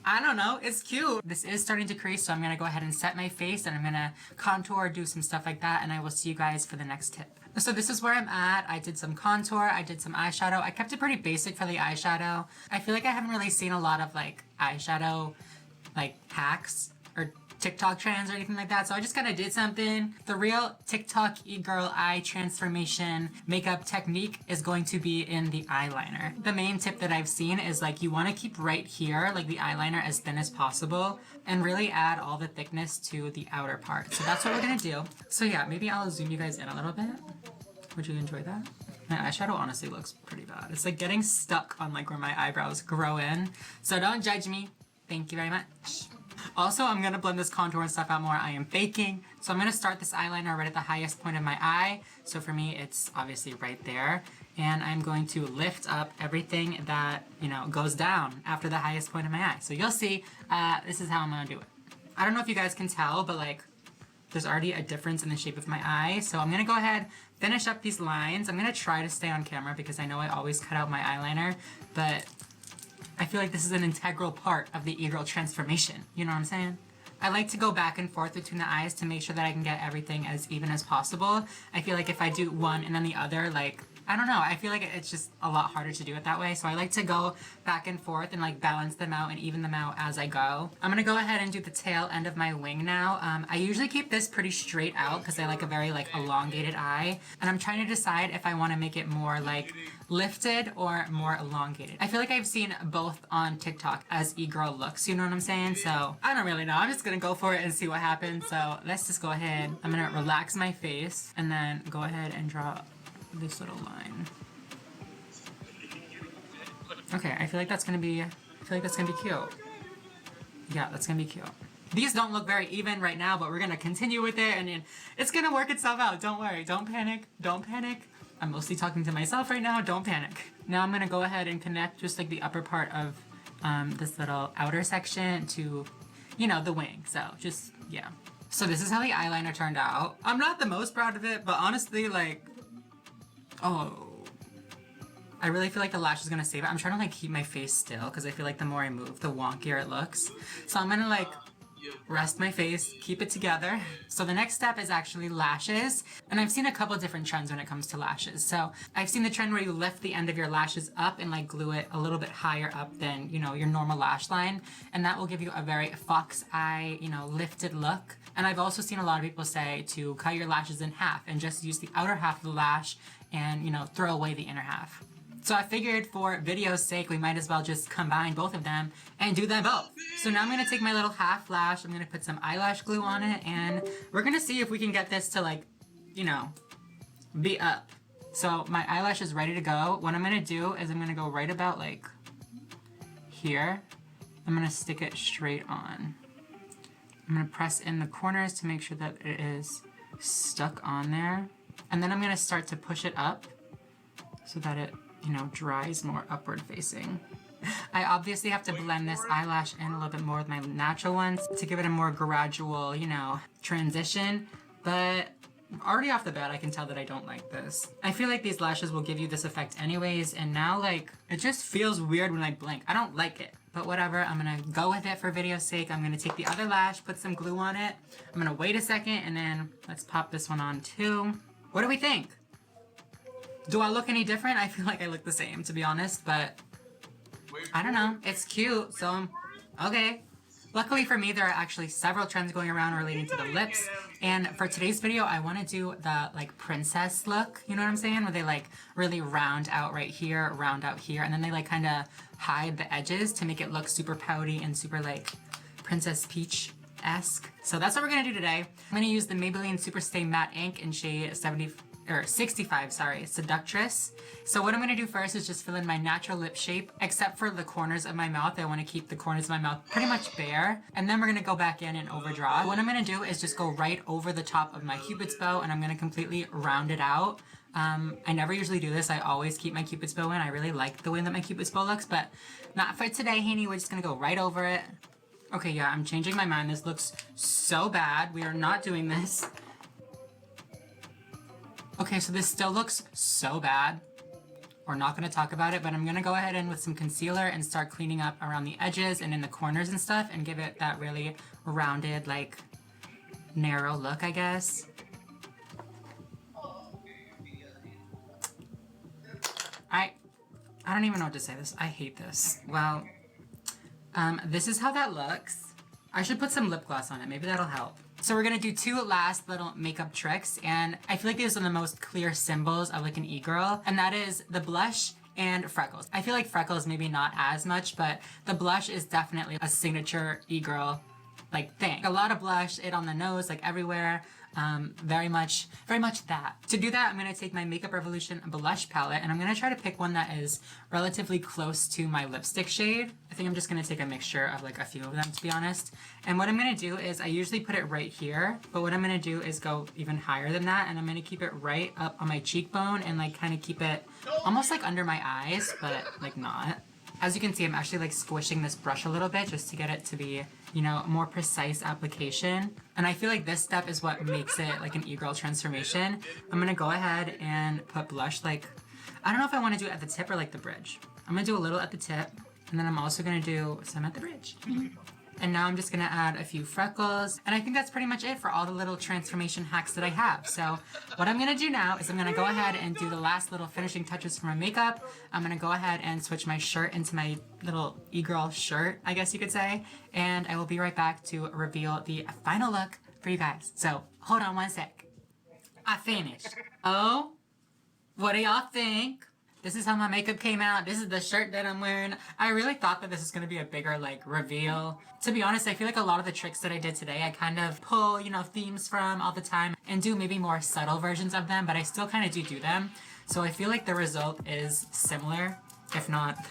I don't know, it's cute. This is starting to crease, so I'm gonna go ahead and set my face and I'm gonna contour, do some stuff like that, and I will see you guys for the next tip. So this is where I'm at. I did some contour, I did some eyeshadow. I kept it pretty basic for the eyeshadow. I feel like I haven't really seen a lot of like eyeshadow like hacks or TikTok trends or anything like that, so I just kind of did something. The real TikTok e-girl eye transformation makeup technique is going to be in the eyeliner. The main tip that I've seen is like you want to keep right here, like the eyeliner as thin as possible, and really add all the thickness to the outer part. So that's what we're gonna do. So yeah, maybe I'll zoom you guys in a little bit. Would you enjoy that? My eyeshadow honestly looks pretty bad. It's like getting stuck on like where my eyebrows grow in. So don't judge me. Thank you very much. Also, I'm gonna blend this contour and stuff out more. I am baking. So I'm gonna start this eyeliner right at the highest point of my eye. So for me, it's obviously right there. And I'm going to lift up everything that, you know, goes down after the highest point of my eye. So you'll see, this is how I'm gonna do it. I don't know if you guys can tell, but like, there's already a difference in the shape of my eye. So I'm gonna go ahead, finish up these lines. I'm gonna try to stay on camera because I know I always cut out my eyeliner, but I feel like this is an integral part of the e-girl transformation. You know what I'm saying? I like to go back and forth between the eyes to make sure that I can get everything as even as possible. I feel like if I do one and then the other, like, I don't know, I feel like it's just a lot harder to do it that way. So I like to go back and forth and like balance them out and even them out as I go. I'm gonna go ahead and do the tail end of my wing now. I usually keep this pretty straight out because I like a very like elongated eye. And I'm trying to decide if I want to make it more like lifted or more elongated. I feel like I've seen both on TikTok as e-girl looks, you know what I'm saying? So I don't really know. I'm just gonna go for it and see what happens. So let's just go ahead. I'm gonna relax my face and then go ahead and draw this little line. Okay, I feel like that's gonna be cute. Yeah, that's gonna be cute. These don't look very even right now, but we're gonna continue with it and it's gonna work itself out. Don't worry, don't panic, don't panic. I'm mostly talking to myself right now, don't panic. Now I'm gonna go ahead and connect just like the upper part of this little outer section to, you know, the wing. So just, yeah. So this is how the eyeliner turned out. I'm not the most proud of it, but honestly, like, oh, I really feel like the lash is gonna save it. I'm trying to like keep my face still because I feel like the more I move, the wonkier it looks. So I'm gonna like rest my face, keep it together. So the next step is actually lashes. And I've seen a couple different trends when it comes to lashes. So I've seen the trend where you lift the end of your lashes up and like glue it a little bit higher up than, you know, your normal lash line. And that will give you a very fox eye, you know, lifted look. And I've also seen a lot of people say to cut your lashes in half and just use the outer half of the lash and, you know, throw away the inner half. So I figured for video's sake, we might as well just combine both of them and do them both. So now I'm gonna take my little half lash, I'm gonna put some eyelash glue on it, and we're gonna see if we can get this to like, you know, be up. So my eyelash is ready to go. What I'm gonna do is I'm gonna go right about like here. I'm gonna stick it straight on. I'm gonna press in the corners to make sure that it is stuck on there. And then I'm gonna start to push it up so that it, you know, dries more upward facing. I obviously have to blend this eyelash in a little bit more with my natural ones to give it a more gradual, you know, transition, but already off the bat I can tell that I don't like this. I feel like these lashes will give you this effect anyways, and now like, it just feels weird when I blink. I don't like it, but whatever, I'm gonna go with it for video's sake. I'm gonna take the other lash, put some glue on it, I'm gonna wait a second, and then let's pop this one on too. What do we think? Do I look any different? I feel like I look the same, to be honest, but I don't know. It's cute, so Okay. Luckily for me, there are actually several trends going around relating to the lips. And for today's video, I want to do the like princess look. You know what I'm saying? Where they like really round out right here, round out here, and then they like kind of hide the edges to make it look super pouty and super like Princess Peach-esque. So that's what we're gonna do today. I'm gonna use the Maybelline Super Stay Matte Ink in shade 65, Seductress. So what I'm gonna do first is just fill in my natural lip shape, except for the corners of my mouth. I wanna keep the corners of my mouth pretty much bare. And then we're gonna go back in and overdraw. What I'm gonna do is just go right over the top of my Cupid's bow, and I'm gonna completely round it out. I never usually do this. I always keep my Cupid's bow in. I really like the way that my Cupid's bow looks, but not for today, Haney. We're just gonna go right over it. Okay, yeah, I'm changing my mind. This looks so bad. We are not doing this. Okay, so this still looks so bad. We're not gonna talk about it, but I'm gonna go ahead and with some concealer and start cleaning up around the edges and in the corners and stuff and give it that really rounded, like, narrow look, I guess. I don't even know what to say this. I hate this. Well, this is how that looks. I should put some lip gloss on it. Maybe that'll help. So we're gonna do two last little makeup tricks, and I feel like these are the most clear symbols of like an e-girl, and that is the blush and freckles. I feel like freckles maybe not as much, but the blush is definitely a signature e-girl like thing. A lot of blush, it on the nose, like everywhere. Very much that. To do that, I'm gonna take my Makeup Revolution blush palette, and I'm gonna try to pick one that is relatively close to my lipstick shade. I think I'm just gonna take a mixture of like a few of them, to be honest. And what I'm gonna do is, I usually put it right here, but what I'm gonna do is go even higher than that, and I'm gonna keep it right up on my cheekbone and like kind of keep it almost like under my eyes, but like not. As you can see, I'm actually like squishing this brush a little bit just to get it to be, you know, more precise application. And I feel like this step is what makes it like an e-girl transformation. I'm gonna go ahead and put blush like, I don't know if I want to do it at the tip or like the bridge. I'm gonna do a little at the tip, and then I'm also gonna do some at the bridge. And now I'm just gonna add a few freckles. And I think that's pretty much it for all the little transformation hacks that I have. So what I'm gonna do now is I'm gonna go ahead and do the last little finishing touches for my makeup. I'm gonna go ahead and switch my shirt into my little e-girl shirt, I guess you could say. And I will be right back to reveal the final look for you guys. So hold on one sec. I finished. Oh, what do y'all think? This is how my makeup came out. This is the shirt that I'm wearing. I really thought that this was gonna be a bigger like reveal. To be honest, I feel like a lot of the tricks that I did today, I kind of pull, you know, themes from all the time and do maybe more subtle versions of them, but I still kind of do them. So I feel like the result is similar, if not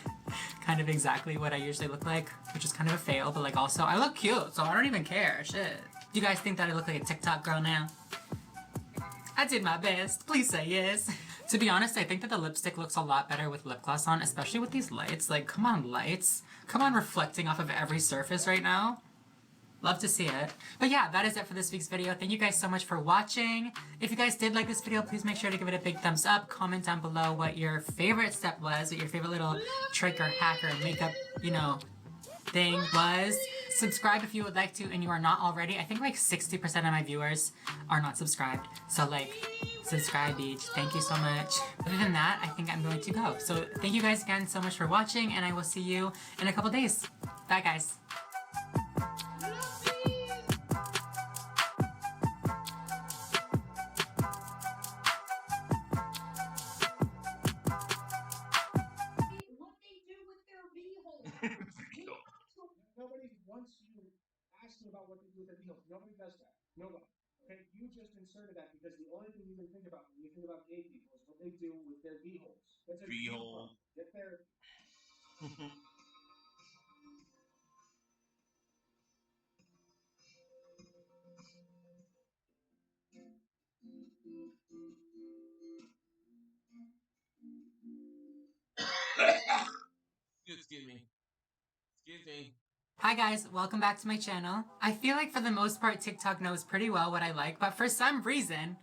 kind of exactly what I usually look like, which is kind of a fail, but like also I look cute, so I don't even care, shit. Do you guys think that I look like a TikTok girl now? I did my best, please say yes. To be honest, I think that the lipstick looks a lot better with lip gloss on, especially with these lights. Like, come on, lights. Come on, reflecting off of every surface right now. Love to see it. But yeah, that is it for this week's video. Thank you guys so much for watching. If you guys did like this video, please make sure to give it a big thumbs up. Comment down below what your favorite step was, what your favorite little trick or hack or makeup, you know, thing was. Subscribe if you would like to and you are not already. I think like 60% of my viewers are not subscribed. So like, subscribe each. Thank you so much. Other than that, I think I'm going to go. So thank you guys again so much for watching, and I will see you in a couple days. Bye guys. Nobody wants you asking about what to do with their beehole. Nobody does that. Nobody. Okay, you just inserted that because the only thing you can think about when you think about gay people is what they do with their beeholes. That's a beehole. Get there. Excuse me. Excuse me. Hi guys, welcome back to my channel. I feel like for the most part TikTok knows pretty well what I like, but for some reason,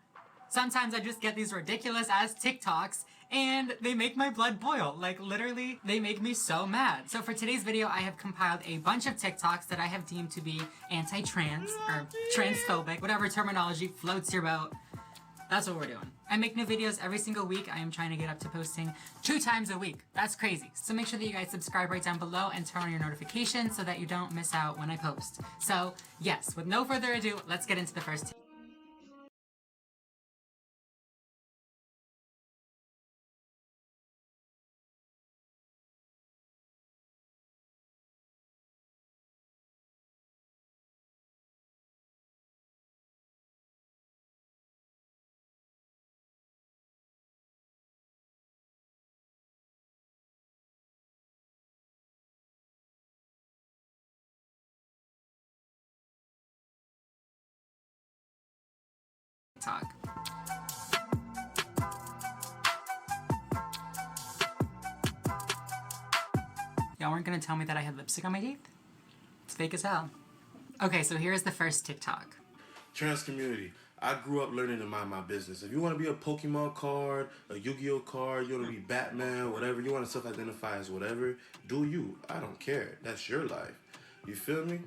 sometimes I just get these ridiculous ass TikToks and they make my blood boil. Like literally, they make me so mad. So for today's video, I have compiled a bunch of TikToks that I have deemed to be anti-trans or transphobic, whatever terminology floats your boat. That's what we're doing. I make new videos every single week. I am trying to get up to posting 2 times a week. That's crazy. So make sure that you guys subscribe right down below and turn on your notifications so that you don't miss out when I post. So yes, with no further ado, let's get into the first TikTok. Y'all weren't gonna tell me that I had lipstick on my teeth? It's fake as hell. Okay, so here's the first TikTok. Trans community. I grew up learning to mind my business. If you want to be a Pokemon card, a Yu-Gi-Oh card, you want to be Batman, whatever, you want to self-identify as whatever, do you. I don't care. That's your life. You feel me?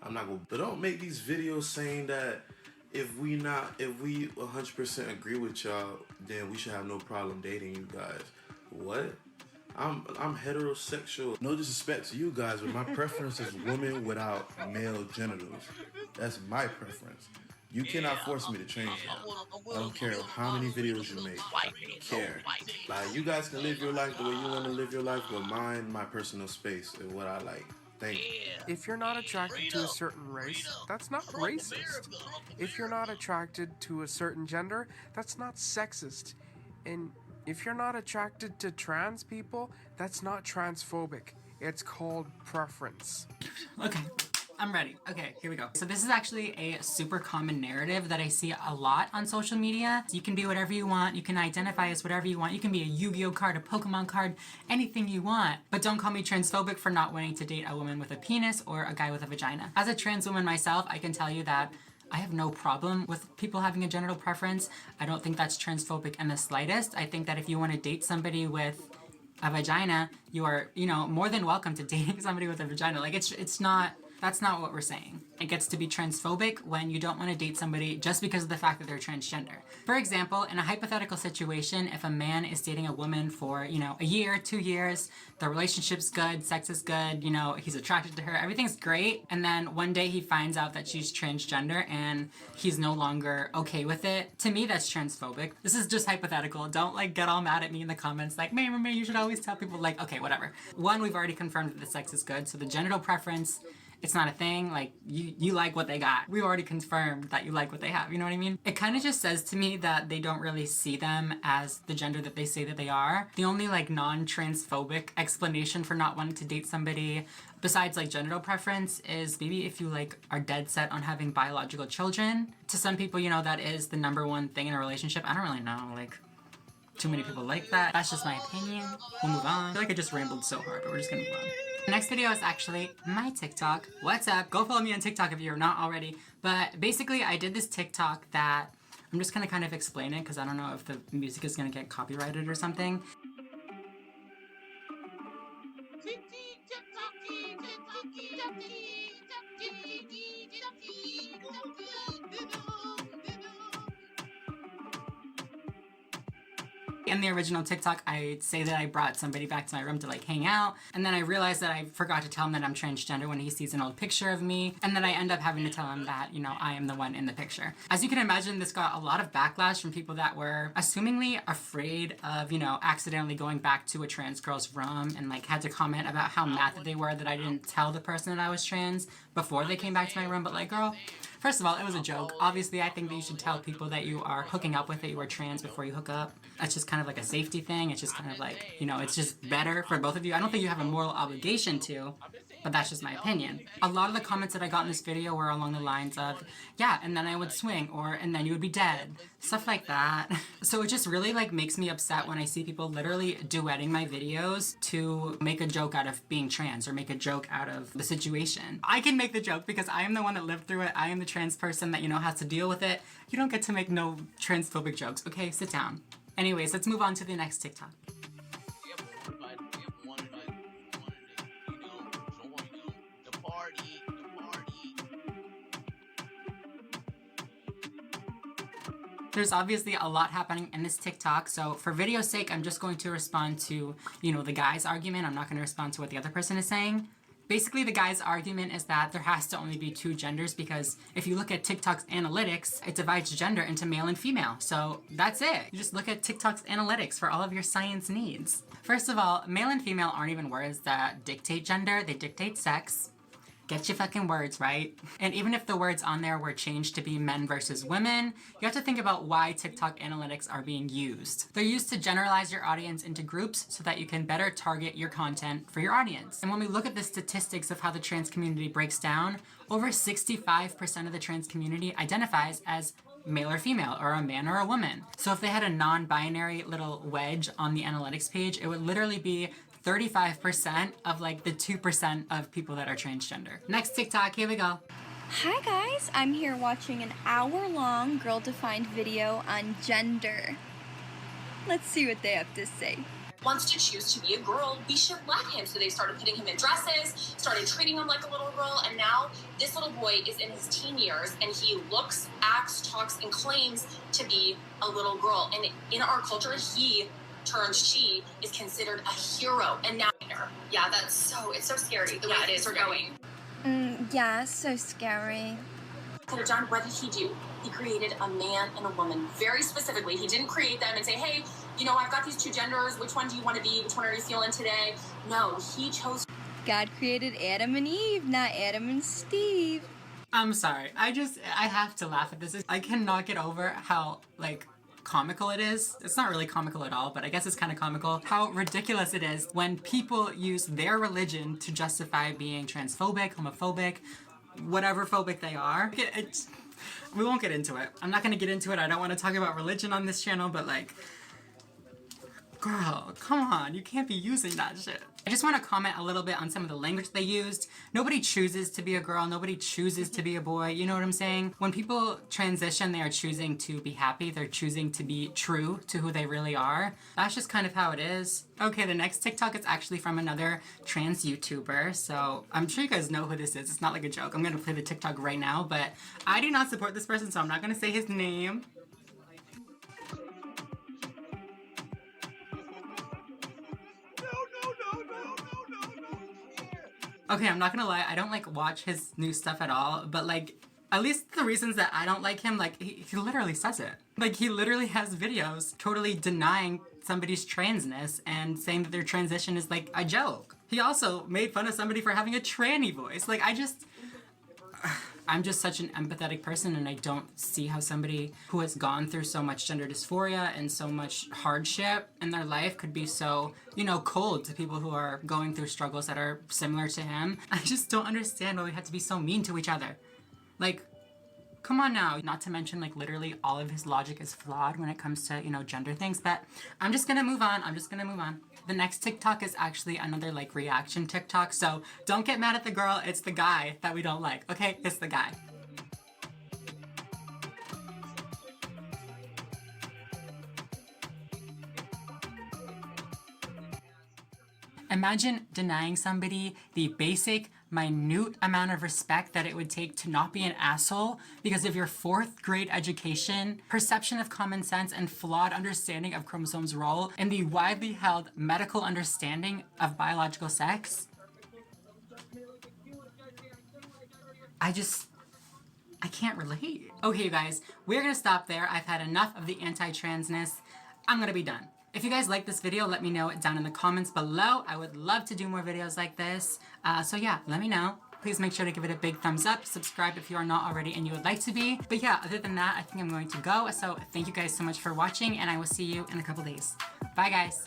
I'm not going to... But don't make these videos saying that if we 100% agree with y'all, then we should have no problem dating you guys. What? I'm heterosexual. No disrespect to you guys, but my preference is women without male genitals. That's my preference. You cannot force me to change that. I don't care how many videos you make. I don't care. Like, you guys can live your life the way you want to live your life, but mine, my personal space, is what I like. Thank you. If you're not attracted to a certain race, that's not racist. If you're not attracted to a certain gender, that's not sexist. And if you're not attracted to trans people, that's not transphobic. It's called preference. Okay, I'm ready. Okay, here we go. So this is actually a super common narrative that I see a lot on social media. You can be whatever you want. You can identify as whatever you want. You can be a Yu-Gi-Oh card, a Pokemon card, anything you want. But don't call me transphobic for not wanting to date a woman with a penis or a guy with a vagina. As a trans woman myself, I can tell you that I have no problem with people having a genital preference. I don't think that's transphobic in the slightest. I think that if you want to date somebody with a vagina, you are, more than welcome to dating somebody with a vagina. Like, it's not, that's not what we're saying. It gets to be transphobic when you don't want to date somebody just because of the fact that they're transgender. For example, in a hypothetical situation, if a man is dating a woman for, a year, 2 years, the relationship's good, sex is good, he's attracted to her, everything's great, and then one day he finds out that she's transgender and he's no longer okay with it, to me that's transphobic. This is just hypothetical. Don't get all mad at me in the comments like, me, you should always tell people, okay, whatever. One, we've already confirmed that the sex is good, so the genital preference, it's not a thing. Like, you like what they got. We've already confirmed that you like what they have, you know what I mean? It kind of just says to me that they don't really see them as the gender that they say that they are. The only non-transphobic explanation for not wanting to date somebody besides genital preference is maybe if you are dead set on having biological children. To some people, that is the #1 thing in a relationship. I don't really know, too many people like that. That's just my opinion. We'll move on. I feel like I just rambled so hard, but we're just gonna move on. The next video is actually my TikTok. What's up? Go follow me on TikTok if you're not already. But basically, I did this TikTok that I'm just gonna kind of explain it because I don't know if the music is gonna get copyrighted or something. In the original TikTok, I say that I brought somebody back to my room to hang out, and then I realized that I forgot to tell him that I'm transgender when he sees an old picture of me, and then I end up having to tell him that, I am the one in the picture. As you can imagine, this got a lot of backlash from people that were assumingly afraid of, accidentally going back to a trans girl's room and had to comment about how mad that they were that I didn't tell the person that I was trans before they came back to my room. But girl, first of all, it was a joke. Obviously, I think that you should tell people that you are hooking up with, that you are trans before you hook up. That's just kind of a safety thing. It's just kind of it's just better for both of you. I don't think you have a moral obligation to, but that's just my opinion. A lot of the comments that I got in this video were along the lines of, yeah, and then I would swing, or, and then you would be dead. Stuff like that. So it just really makes me upset when I see people literally duetting my videos to make a joke out of being trans or make a joke out of the situation. I can make the joke because I am the one that lived through it. I am the trans person that, has to deal with it. You don't get to make no transphobic jokes. Okay, sit down. Anyways, let's move on to the next TikTok. There's obviously a lot happening in this TikTok, so for video's sake, I'm just going to respond to, the guy's argument. I'm not going to respond to what the other person is saying. Basically, the guy's argument is that there has to only be two genders because if you look at TikTok's analytics, it divides gender into male and female. So that's it. You just look at TikTok's analytics for all of your science needs. First of all, male and female aren't even words that dictate gender, they dictate sex. Get your fucking words right. And even if the words on there were changed to be men versus women, you have to think about why TikTok analytics are being used. They're used to generalize your audience into groups so that you can better target your content for your audience. And when we look at the statistics of how the trans community breaks down, over 65% of the trans community identifies as male or female, or a man or a woman. So if they had a non-binary little wedge on the analytics page, it would literally be 35% of like the 2% of people that are transgender. Next TikTok, here we go. Hi guys, I'm here watching an hour-long girl-defined video on gender. Let's see what they have to say. Wants to choose to be a girl, we should let him. So they started putting him in dresses, started treating him like a little girl, and now this little boy is in his teen years and he looks, acts, talks, and claims to be a little girl. And in our culture, he she is considered a hero. And now, yeah, it's so scary the way things are going. Yeah, so scary. So John, what did he do? He created a man and a woman very specifically. He didn't create them and say, hey, I've got these two genders. Which one do you want to be? Which one are you feeling today? No, he chose. God created Adam and Eve, not Adam and Steve. I'm sorry. I have to laugh at this. I cannot get over how, comical it is. It's not really comical at all, but I guess it's kind of comical how ridiculous it is when people use their religion to justify being transphobic, homophobic, whatever phobic they are. We won't get into it. I'm not going to get into it. I don't want to talk about religion on this channel, but girl, come on, you can't be using that shit. I just want to comment a little bit on some of the language they used. Nobody chooses to be a girl, nobody chooses to be a boy, you know what I'm saying? When people transition, they are choosing to be happy, they're choosing to be true to who they really are. That's just kind of how it is. Okay, the next TikTok is actually from another trans YouTuber, so I'm sure you guys know who this is. It's not like a joke. I'm gonna play the TikTok right now, but I do not support this person, so I'm not gonna say his name. Okay, I'm not gonna lie, I don't watch his new stuff at all, but at least the reasons that I don't like him, he literally says it. He literally has videos totally denying somebody's transness and saying that their transition is a joke. He also made fun of somebody for having a tranny voice. I'm just such an empathetic person, and I don't see how somebody who has gone through so much gender dysphoria and so much hardship in their life could be so, cold to people who are going through struggles that are similar to him. I just don't understand why we have to be so mean to each other. Come on now. Not to mention, literally all of his logic is flawed when it comes to, gender things, but I'm just gonna move on. The next TikTok is actually another, reaction TikTok, so don't get mad at the girl. It's the guy that we don't like, okay? It's the guy. Imagine denying somebody the basic, minute amount of respect that it would take to not be an asshole because of your 4th grade education, perception of common sense, and flawed understanding of chromosomes' role in the widely held medical understanding of biological sex. I can't relate. Okay, you guys, we're gonna stop there. I've had enough of the anti-transness. I'm gonna be done. If you guys like this video, let me know down in the comments below. I would love to do more videos like this. So yeah, let me know. Please make sure to give it a big thumbs up. Subscribe if you are not already and you would like to be. But yeah, other than that, I think I'm going to go. So thank you guys so much for watching, and I will see you in a couple days. Bye, guys.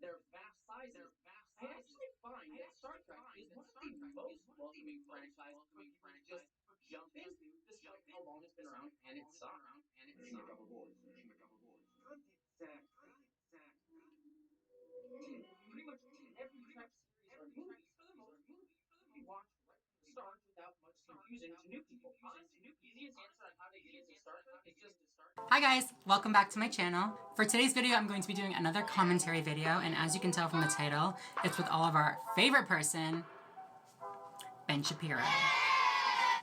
Their vast sizes. I actually find that Star Trek is one of the most welcoming franchises for people to just jump into, despite how long it's been around, and it sucks. Pretty much every Trek series or movie, for the most part, can be watched right from the start without much confusing to new people. Honestly, the easiest answer on how to get into Star Trek is just Hi guys, welcome back to my channel. For today's video, I'm going to be doing another commentary video, and as you can tell from the title, it's with all of our favorite person, Ben Shapiro.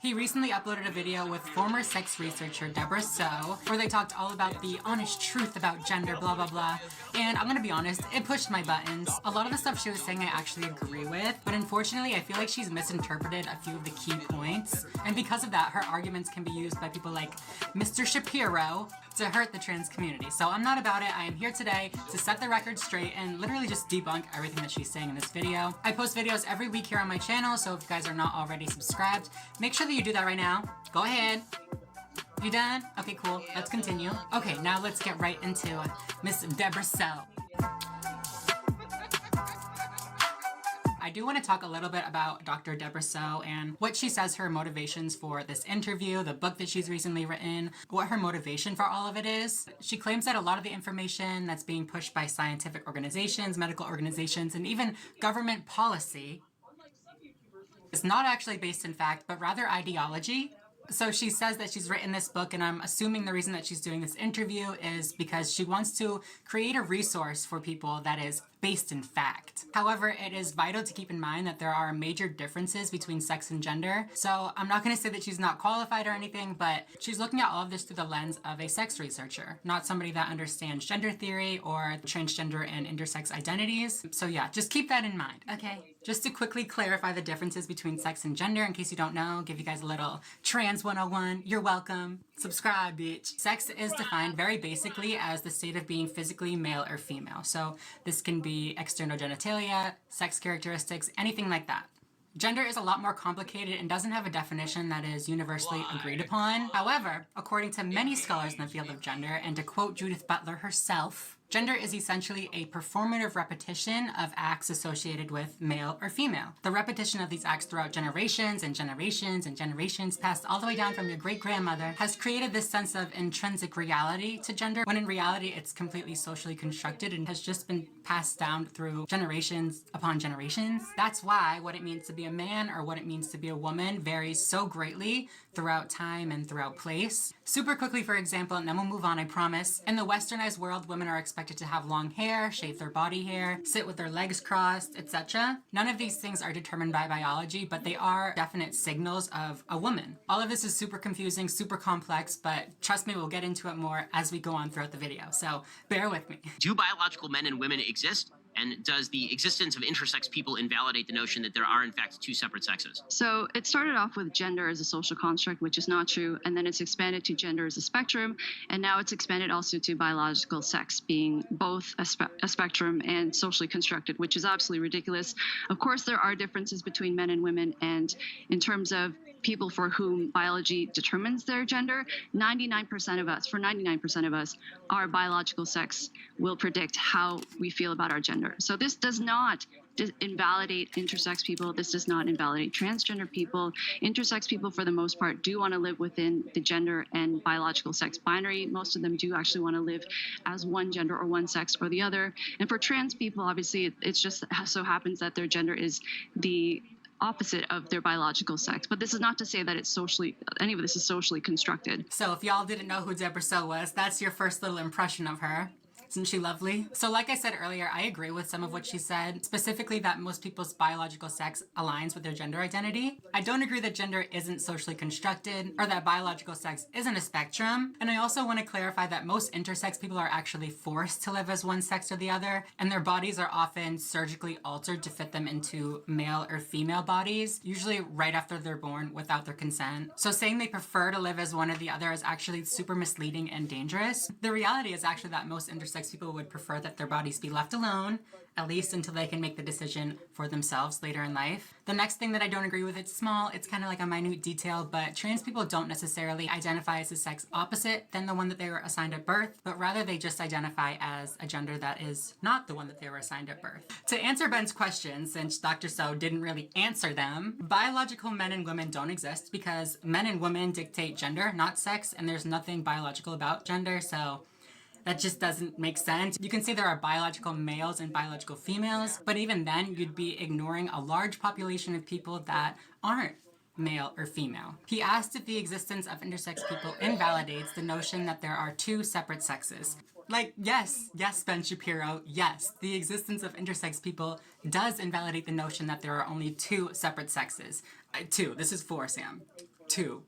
He recently uploaded a video with former sex researcher Deborah Soh, where they talked all about the honest truth about gender, blah blah blah. And I'm gonna be honest, it pushed my buttons. A lot of the stuff she was saying I actually agree with, but unfortunately I feel like she's misinterpreted a few of the key points. And because of that, her arguments can be used by people like Mr. Shapiro to hurt the trans community. So I'm not about it. I am here today to set the record straight and literally just debunk everything that she's saying in this video. I post videos every week here on my channel, so if you guys are not already subscribed, make sure that you do that right now. Go ahead. You done? Okay, cool. Let's continue. Okay, now let's get right into Miss Deborah Soh. I do want to talk a little bit about Dr. Deborah Soh and what she says her motivations for this interview, the book that she's recently written, what her motivation for all of it is. She claims that a lot of the information that's being pushed by scientific organizations, medical organizations, and even government policy is not actually based in fact, but rather ideology. So she says that she's written this book, and I'm assuming the reason that she's doing this interview is because she wants to create a resource for people that is based in fact. However, it is vital to keep in mind that there are major differences between sex and gender. So I'm not going to say that she's not qualified or anything, but she's looking at all of this through the lens of a sex researcher, not somebody that understands gender theory or transgender and intersex identities. So yeah, just keep that in mind, okay? Just to quickly clarify the differences between sex and gender, in case you don't know, give you guys a little trans 101. You're welcome. Subscribe, bitch. Sex is defined very basically as the state of being physically male or female. So this can be external genitalia, sex characteristics, anything like that. Gender is a lot more complicated and doesn't have a definition that is universally agreed upon. However, according to many scholars in the field of gender, and to quote Judith Butler herself, gender is essentially a performative repetition of acts associated with male or female. The repetition of these acts throughout generations and generations and generations, passed all the way down from your great-grandmother, has created this sense of intrinsic reality to gender, when in reality it's completely socially constructed and has just been passed down through generations upon generations. That's why what it means to be a man or what it means to be a woman varies so greatly throughout time and throughout place. Super quickly, for example, and then we'll move on, I promise. In the westernized world, women are expected to have long hair, shave their body hair, sit with their legs crossed, etc. None of these things are determined by biology, but they are definite signals of a woman. All of this is super confusing, super complex, but trust me, we'll get into it more as we go on throughout the video, so bear with me. Do biological men and women exist? And does the existence of intersex people invalidate the notion that there are, in fact, two separate sexes? So it started off with gender as a social construct, which is not true, and then it's expanded to gender as a spectrum, and now it's expanded also to biological sex being both a spectrum and socially constructed, which is absolutely ridiculous. Of course, there are differences between men and women, and in terms of people for whom biology determines their gender, 99% of us, our biological sex will predict how we feel about our gender. So this does not invalidate intersex people. This does not invalidate transgender people. Intersex people, for the most part, do want to live within the gender and biological sex binary. Most of them do actually want to live as one gender or one sex or the other. And for trans people, obviously, it's just so happens that their gender is the opposite of their biological sex. But this is not to say that it's any of this is socially constructed. So if y'all didn't know who Deborah Soh was, that's your first little impression of her. Isn't she lovely? So like I said earlier, I agree with some of what she said, specifically that most people's biological sex aligns with their gender identity. I don't agree that gender isn't socially constructed or that biological sex isn't a spectrum. And I also want to clarify that most intersex people are actually forced to live as one sex or the other, and their bodies are often surgically altered to fit them into male or female bodies, usually right after they're born without their consent. So saying they prefer to live as one or the other is actually super misleading and dangerous. The reality is actually that most intersex people would prefer that their bodies be left alone, at least until they can make the decision for themselves later in life. The next thing that I don't agree with, it's small, it's kind of like a minute detail, but trans people don't necessarily identify as a sex opposite than the one that they were assigned at birth, but rather they just identify as a gender that is not the one that they were assigned at birth. To answer Ben's question, since Dr. Soh didn't really answer them, biological men and women don't exist because men and women dictate gender, not sex, and there's nothing biological about gender, so that just doesn't make sense. You can say there are biological males and biological females, but even then you'd be ignoring a large population of people that aren't male or female. He asked if the existence of intersex people invalidates the notion that there are two separate sexes. Like, yes, Ben Shapiro, yes, the existence of intersex people does invalidate the notion that there are only two separate sexes. Two, this is four, Sam. Two.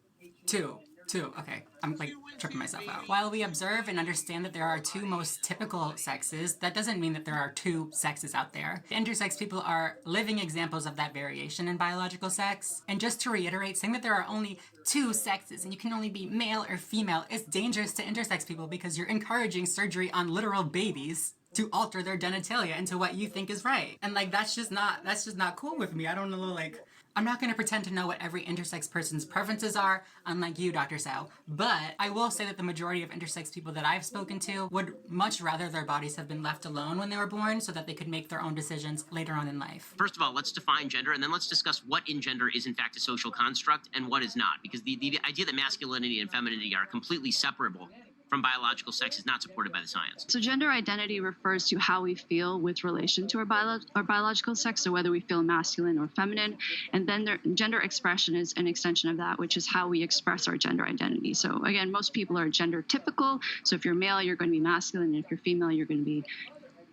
Okay, I'm like tripping myself out. While we observe and understand that there are two most typical sexes, that doesn't mean that there are two sexes out there. Intersex people are living examples of that variation in biological sex. And just to reiterate, saying that there are only two sexes and you can only be male or female is dangerous to intersex people because you're encouraging surgery on literal babies to alter their genitalia into what you think is right. And like that's just not cool with me. I don't know, like I'm not going to pretend to know what every intersex person's preferences are, unlike you, Dr. Sao, but I will say that the majority of intersex people that I've spoken to would much rather their bodies have been left alone when they were born so that they could make their own decisions later on in life. First of all, let's define gender, and then let's discuss what in gender is in fact a social construct and what is not, because the idea that masculinity and femininity are completely separable from biological sex is not supported by the science. So gender identity refers to how we feel with relation to our biological sex, so whether we feel masculine or feminine, and then gender expression is an extension of that, which is how we express our gender identity. So again, most people are gender typical, so if you're male, you're going to be masculine, and if you're female, you're going to be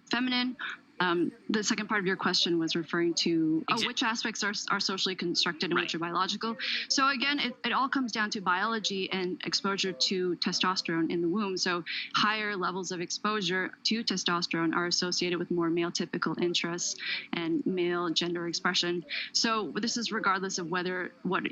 feminine. The second part of your question was referring to which aspects are socially constructed and which are biological. So again, it all comes down to biology and exposure to testosterone in the womb. So higher levels of exposure to testosterone are associated with more male typical interests and male gender expression. So this is regardless of what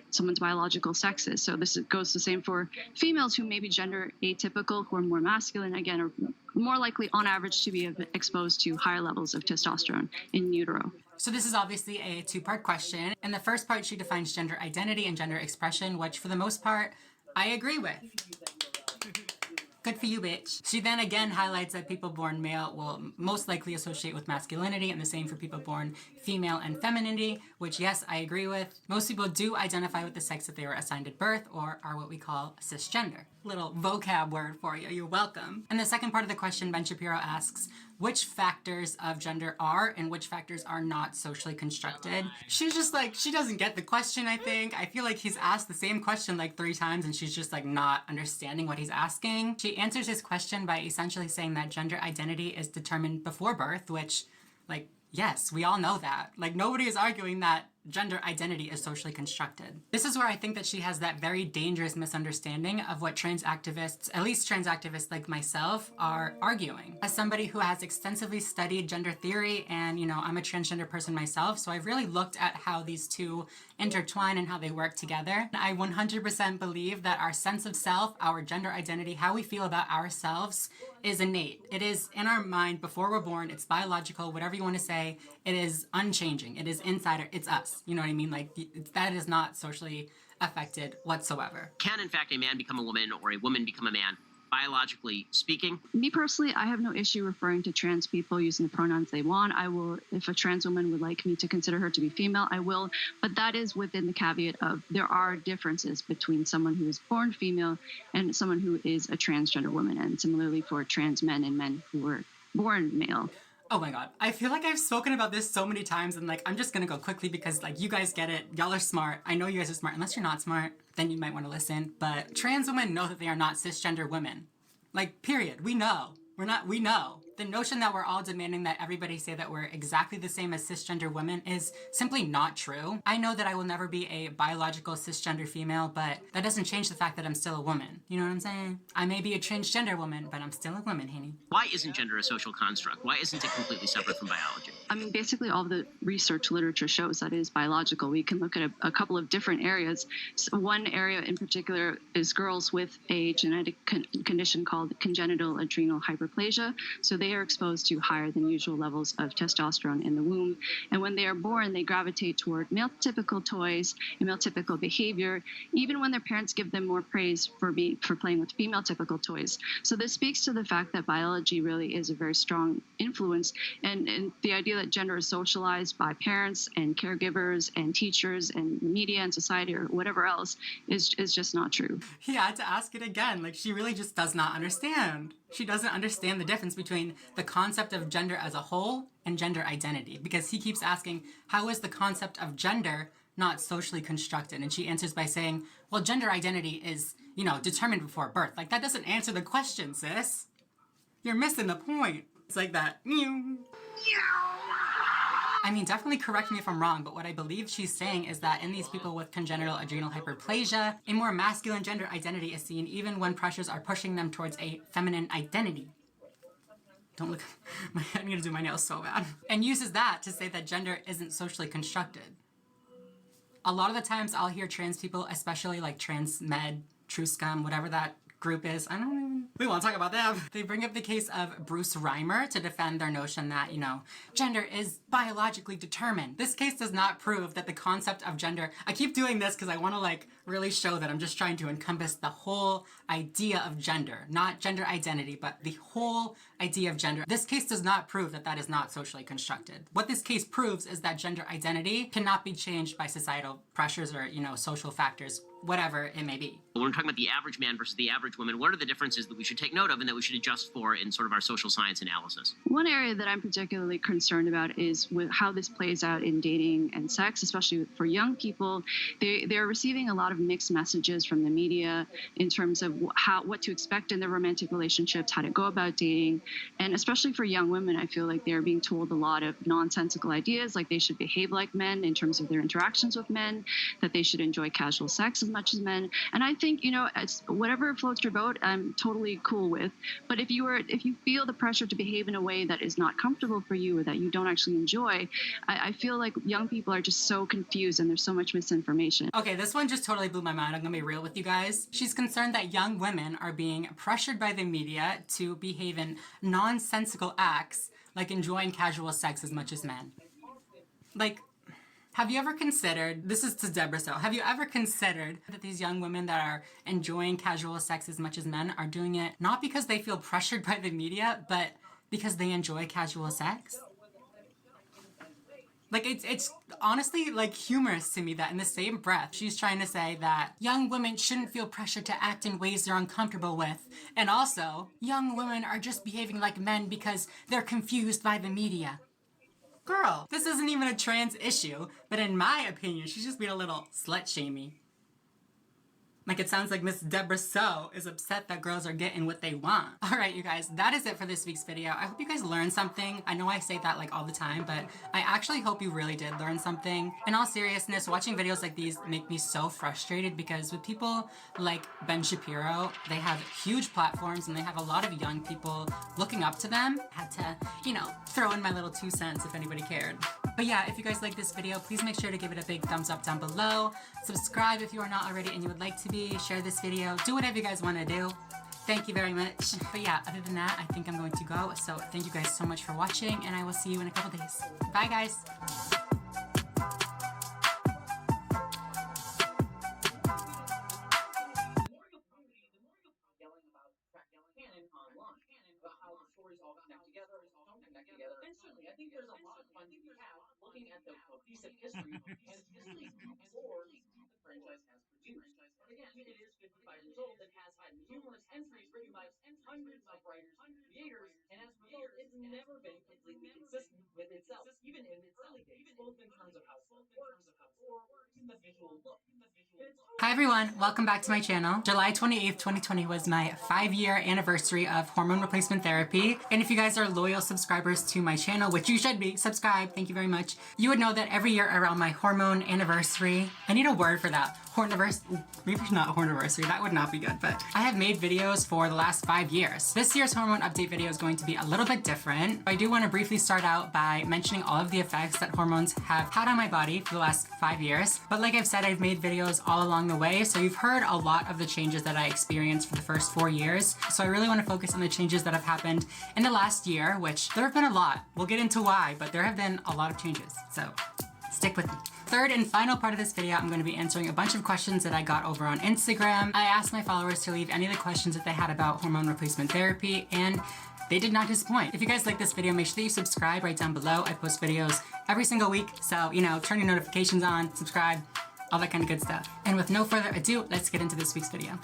someone's biological sex is. So this goes the same for females who may be gender atypical, who are more masculine, again, are more likely on average to be exposed to higher levels of testosterone in utero. So this is obviously a two-part question. In the first part, she defines gender identity and gender expression, which for the most part, I agree with. Good for you, bitch. She then again highlights that people born male will most likely associate with masculinity, and the same for people born female and femininity, which yes, I agree with. Most people do identify with the sex that they were assigned at birth or are what we call cisgender. Little vocab word for you, you're welcome. In the second part of the question, Ben Shapiro asks, which factors of gender are and which factors are not socially constructed? She's just like, she doesn't get the question, I think. I feel like he's asked the same question like 3 times and she's just like not understanding what he's asking. She answers his question by essentially saying that gender identity is determined before birth, which, like, yes, we all know that. Like, nobody is arguing that gender identity is socially constructed. This is where I think that she has that very dangerous misunderstanding of what trans activists, at least trans activists like myself, are arguing. As somebody who has extensively studied gender theory and, you know, I'm a transgender person myself, so I've really looked at how these two intertwine and how they work together. I 100% believe that our sense of self, our gender identity, how we feel about ourselves is innate. It is in our mind before we're born. It's biological, whatever you want to say. It is unchanging. It is inside. It's us. You know what I mean? Like, that is not socially affected whatsoever. Can, in fact, a man become a woman or a woman become a man, biologically speaking? Me personally, I have no issue referring to trans people using the pronouns they want. I will, if a trans woman would like me to consider her to be female, I will. But that is within the caveat of there are differences between someone who is born female and someone who is a transgender woman, and similarly for trans men and men who were born male. Oh my god. I feel like I've spoken about this so many times and like I'm just gonna go quickly because like you guys get it. Y'all are smart. I know you guys are smart. Unless you're not smart, then you might want to listen. But trans women know that they are not cisgender women. Like, period. We know. We know. The notion that we're all demanding that everybody say that we're exactly the same as cisgender women is simply not true. I know that I will never be a biological cisgender female, but that doesn't change the fact that I'm still a woman. You know what I'm saying? I may be a transgender woman, but I'm still a woman, honey. Why isn't gender a social construct? Why isn't it completely separate from biology? I mean, basically all the research literature shows that it is biological. We can look at a couple of different areas. So one area in particular is girls with a genetic condition called congenital adrenal hyperplasia. So they are exposed to higher than usual levels of testosterone in the womb. And when they are born, they gravitate toward male typical toys and male typical behavior, even when their parents give them more praise for playing with female typical toys. So this speaks to the fact that biology really is a very strong influence, and the idea that gender is socialized by parents and caregivers and teachers and media and society or whatever else is just not true. He had to ask it again. Like, she really just does not understand. She doesn't understand the difference between the concept of gender as a whole and gender identity, because he keeps asking, how is the concept of gender not socially constructed? And she answers by saying, well, gender identity is, determined before birth. Like, that doesn't answer the question, sis. You're missing the point. It's like that. I mean, definitely correct me if I'm wrong, but what I believe she's saying is that in these people with congenital adrenal hyperplasia, a more masculine gender identity is seen even when pressures are pushing them towards a feminine identity. Don't look, I need to do my nails so bad. And uses that to say that gender isn't socially constructed. A lot of the times I'll hear trans people, especially like trans med, true scum, whatever that group is, we won't talk about them. They bring up the case of Bruce Reimer to defend their notion that, gender is biologically determined. This case does not prove that the concept of gender, I keep doing this because I want to like really show that I'm just trying to encompass the whole idea of gender, not gender identity, but the whole idea of gender. This case does not prove that that is not socially constructed. What this case proves is that gender identity cannot be changed by societal pressures or, social factors, whatever it may be. When we're talking about the average man versus the average woman, what are the differences that we should take note of and that we should adjust for in sort of our social science analysis? One area that I'm particularly concerned about is with how this plays out in dating and sex, especially for young people. They're receiving a lot of mixed messages from the media in terms of what to expect in their romantic relationships, how to go about dating. And especially for young women, I feel like they're being told a lot of nonsensical ideas, like they should behave like men in terms of their interactions with men, that they should enjoy casual sex as much as men. And I think, it's whatever floats your boat, I'm totally cool with. But if you feel the pressure to behave in a way that is not comfortable for you or that you don't actually enjoy, I feel like young people are just so confused and there's so much misinformation. Okay, this one just totally blew my mind. I'm gonna be real with you guys. She's concerned that young women are being pressured by the media to behave in nonsensical acts like enjoying casual sex as much as men. Like, have you ever considered, this is to Deborah So, have you ever considered that these young women that are enjoying casual sex as much as men are doing it not because they feel pressured by the media, but because they enjoy casual sex? Like, it's honestly like humorous to me that in the same breath, she's trying to say that young women shouldn't feel pressured to act in ways they're uncomfortable with. And also, young women are just behaving like men because they're confused by the media. Girl, this isn't even a trans issue, but in my opinion, she's just being a little slut-shamey. Like, it sounds like Miss Deborah So is upset that girls are getting what they want. All right, you guys, that is it for this week's video. I hope you guys learned something. I know I say that like all the time, but I actually hope you really did learn something. In all seriousness, watching videos like these make me so frustrated because with people like Ben Shapiro, they have huge platforms and they have a lot of young people looking up to them. Had to, throw in my little 2 cents if anybody cared. But yeah, if you guys like this video, please make sure to give it a big thumbs up down below. Subscribe if you are not already and you would like to be. Share this video. Do whatever you guys want to do. Thank you very much. But yeah, other than that, I think I'm going to go. So thank you guys so much for watching, and I will see you in a couple days. Bye, guys. How the stories all connect together, don't connect together. And certainly, I think there's a lot of fun to have looking at the cohesive history and really explore what the franchise has produced. But again, it is 55 years old and has had numerous entries written by hundreds of writers and creators, and as a result, it's never been completely consistent with itself, even in its early days, both in terms of how stuff works or even the visual look. Hi everyone, welcome back to my channel. July 28th, 2020 was my 5-year anniversary of hormone replacement therapy. And if you guys are loyal subscribers to my channel, which you should be, subscribe, thank you very much. You would know that every year around my hormone anniversary, I need a word for that. Horniversary, maybe not horniversary, that would not be good, but I have made videos for the last 5 years. This year's hormone update video is going to be a little bit different. I do want to briefly start out by mentioning all of the effects that hormones have had on my body for the last 5 years. But like I've said, I've made videos all along the way, so you've heard a lot of the changes that I experienced for the first 4 years. So I really want to focus on the changes that have happened in the last year, which there have been a lot. We'll get into why, but there have been a lot of changes. So stick with me. Third and final part of this video, I'm going to be answering a bunch of questions that I got over on Instagram. I asked my followers to leave any of the questions that they had about hormone replacement therapy, and they did not disappoint. If you guys like this video, make sure that you subscribe right down below. I post videos every single week, so, turn your notifications on, subscribe, all that kind of good stuff. And with no further ado, let's get into this week's video.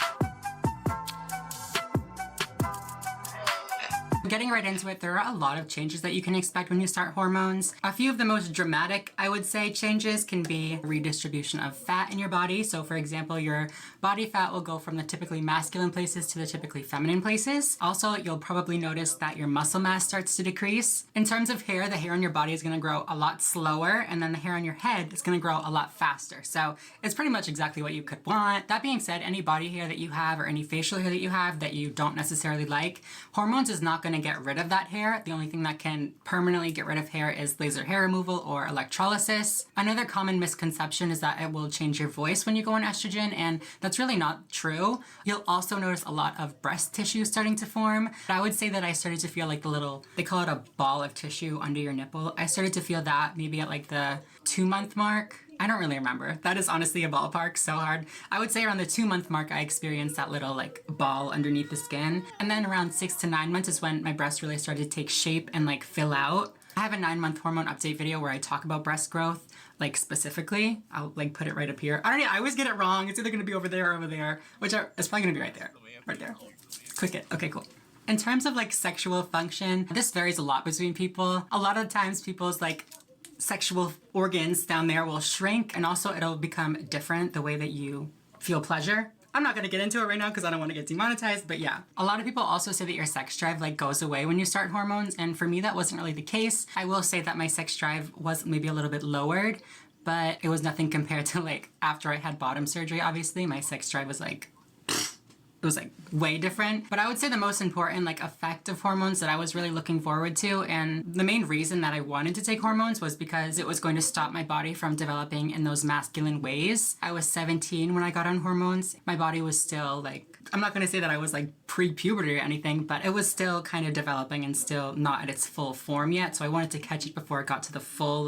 getting right into it, there are a lot of changes that you can expect when you start hormones. A few of the most dramatic, I would say, changes can be redistribution of fat in your body. So for example, your body fat will go from the typically masculine places to the typically feminine places. Also, you'll probably notice that your muscle mass starts to decrease. In terms of hair, the hair on your body is going to grow a lot slower, and then the hair on your head is going to grow a lot faster. So it's pretty much exactly what you could want. That being said, any body hair that you have or any facial hair that you have that you don't necessarily like, hormones is not going to get rid of that hair. The only thing that can permanently get rid of hair is laser hair removal or electrolysis. Another common misconception is that it will change your voice when you go on estrogen, and that's really not true. You'll also notice a lot of breast tissue starting to form. I would say that I started to feel like the little, they call it a ball of tissue under your nipple. I started to feel that maybe at like the 2-month mark. I don't really remember. That is honestly a ballpark, so hard. I would say around the 2-month mark, I experienced that little like ball underneath the skin. And then around 6 to 9 months is when my breast really started to take shape and like fill out. I have a 9-month hormone update video where I talk about breast growth, like specifically. I'll like put it right up here. I don't know, I always get it wrong. It's either gonna be over there or over there, which it's probably gonna be right there. Right there. Click it. Okay, cool. In terms of like sexual function, this varies a lot between people. A lot of times people's like sexual organs down there will shrink, and also it'll become different the way that you feel pleasure. I'm not gonna get into it right now because I don't want to get demonetized, but yeah. A lot of people also say that your sex drive like goes away when you start hormones, and for me that wasn't really the case. I will say that my sex drive was maybe a little bit lowered, but it was nothing compared to like after I had bottom surgery. Obviously my sex drive was like, it was like way different. But I would say the most important like effect of hormones that I was really looking forward to, and the main reason that I wanted to take hormones, was because it was going to stop my body from developing in those masculine ways. I was 17 when I got on hormones. My body was still like, I'm not gonna say that I was like pre-puberty or anything, but it was still kind of developing and still not at its full form yet. So I wanted to catch it before it got to the full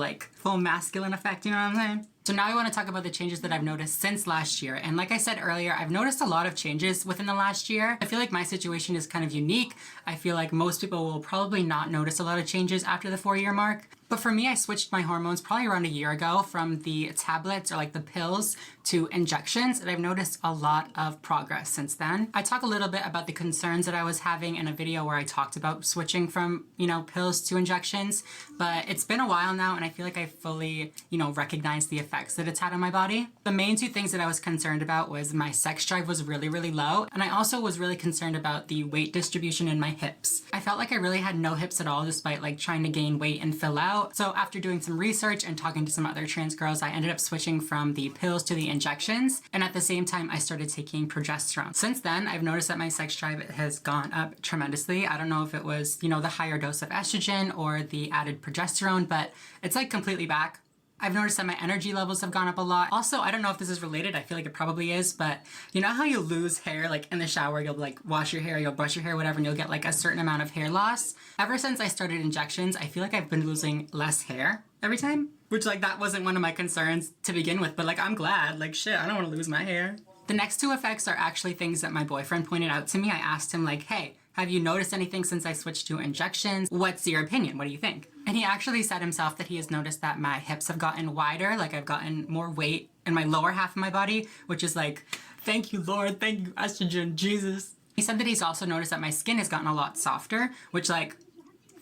masculine effect, you know what I'm saying? So now I want to talk about the changes that I've noticed since last year. And like I said earlier, I've noticed a lot of changes within the last year. I feel like my situation is kind of unique. I feel like most people will probably not notice a lot of changes after the 4-year mark. But for me, I switched my hormones probably around a year ago from the tablets or like the pills to injections, and I've noticed a lot of progress since then. I talk a little bit about the concerns that I was having in a video where I talked about switching from, pills to injections, but it's been a while now and I feel like I fully, recognize the effects that it's had on my body. The main 2 things that I was concerned about was my sex drive was really, really low, and I also was really concerned about the weight distribution in my hips. I felt like I really had no hips at all despite like trying to gain weight and fill out. So after doing some research and talking to some other trans girls, I ended up switching from the pills to the injections, and at the same time I started taking progesterone. Since then, I've noticed that my sex drive has gone up tremendously. I don't know if it was, the higher dose of estrogen or the added progesterone, but it's like completely back. I've noticed that my energy levels have gone up a lot. Also, I don't know if this is related, I feel like it probably is, but you know how you lose hair like in the shower, you'll like wash your hair, you'll brush your hair, whatever, and you'll get like a certain amount of hair loss? Ever since I started injections, I feel like I've been losing less hair every time, which like that wasn't one of my concerns to begin with, but like I'm glad, like shit, I don't want to lose my hair. The next 2 effects are actually things that my boyfriend pointed out to me. I asked him like, hey, have you noticed anything since I switched to injections? What's your opinion? What do you think? And he actually said himself that he has noticed that my hips have gotten wider, like I've gotten more weight in my lower half of my body, which is like, thank you, Lord, thank you, estrogen, Jesus. He said that he's also noticed that my skin has gotten a lot softer, which like,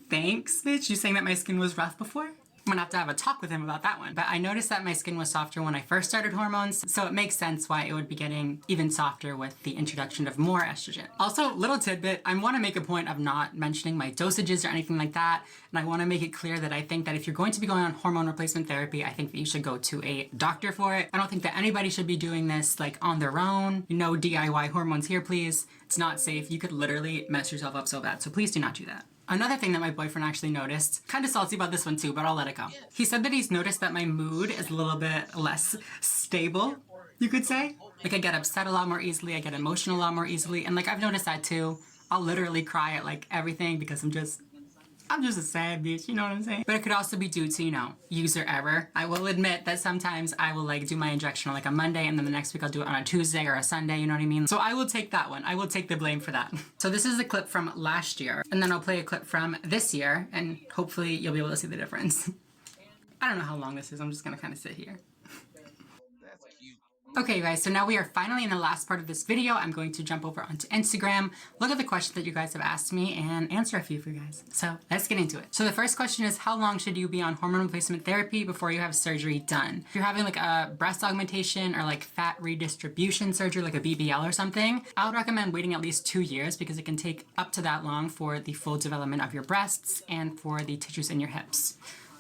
thanks, bitch, you saying that my skin was rough before? I'm gonna have to have a talk with him about that one. But I noticed that my skin was softer when I first started hormones, so it makes sense why it would be getting even softer with the introduction of more estrogen. Also, little tidbit, I wanna make a point of not mentioning my dosages or anything like that, and I wanna make it clear that I think that if you're going to be going on hormone replacement therapy, I think that you should go to a doctor for it. I don't think that anybody should be doing this like on their own. No DIY hormones here, please. It's not safe. You could literally mess yourself up so bad, so please do not do that. Another thing that my boyfriend actually noticed, kind of salty about this one too, but I'll let it go. He said that he's noticed that my mood is a little bit less stable, you could say. Like I get upset a lot more easily, I get emotional a lot more easily, and like I've noticed that too. I'll literally cry at like everything because I'm just a sad bitch, you know what I'm saying? But it could also be due to, user error. I will admit that sometimes I will like do my injection on like a Monday and then the next week I'll do it on a Tuesday or a Sunday, you know what I mean? So I will take that one. I will take the blame for that. So this is a clip from last year, and then I'll play a clip from this year, and hopefully you'll be able to see the difference. I don't know how long this is, I'm just gonna kind of sit here. That's cute. Okay, you guys, so now we are finally in the last part of this video. I'm going to jump over onto Instagram, look at the questions that you guys have asked me, and answer a few for you guys. So let's get into it. So the first question is, how long should you be on hormone replacement therapy before you have surgery done? If you're having like a breast augmentation or like fat redistribution surgery, like a BBL or something, I would recommend waiting at least 2 years because it can take up to that long for the full development of your breasts and for the tissues in your hips.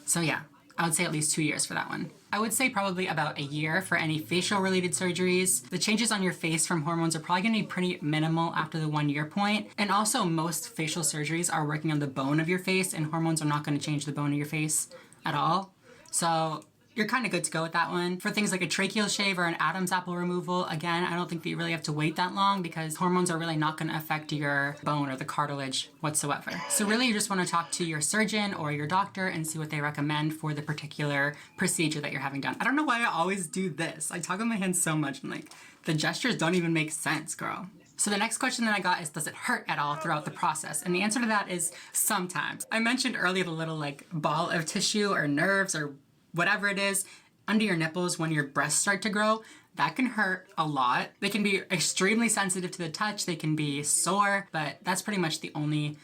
So yeah, I would say at least 2 years for that one. I would say probably about a year for any facial related surgeries. The changes on your face from hormones are probably gonna be pretty minimal after the 1 year point. And also most facial surgeries are working on the bone of your face, and hormones are not gonna change the bone of your face at all. So you're kind of good to go with that one. For things like a tracheal shave or an Adam's apple removal, again, I don't think that you really have to wait that long because hormones are really not going to affect your bone or the cartilage whatsoever. So really you just want to talk to your surgeon or your doctor and see what they recommend for the particular procedure that you're having done. I don't know why I always do this. I talk with my hands so much and like the gestures don't even make sense, girl. So the next question that I got is, does it hurt at all throughout the process? And the answer to that is sometimes. I mentioned earlier the little like ball of tissue or nerves or whatever it is under your nipples when your breasts start to grow. That can hurt a lot. They can be extremely sensitive to the touch. They can be sore, but that's pretty much the only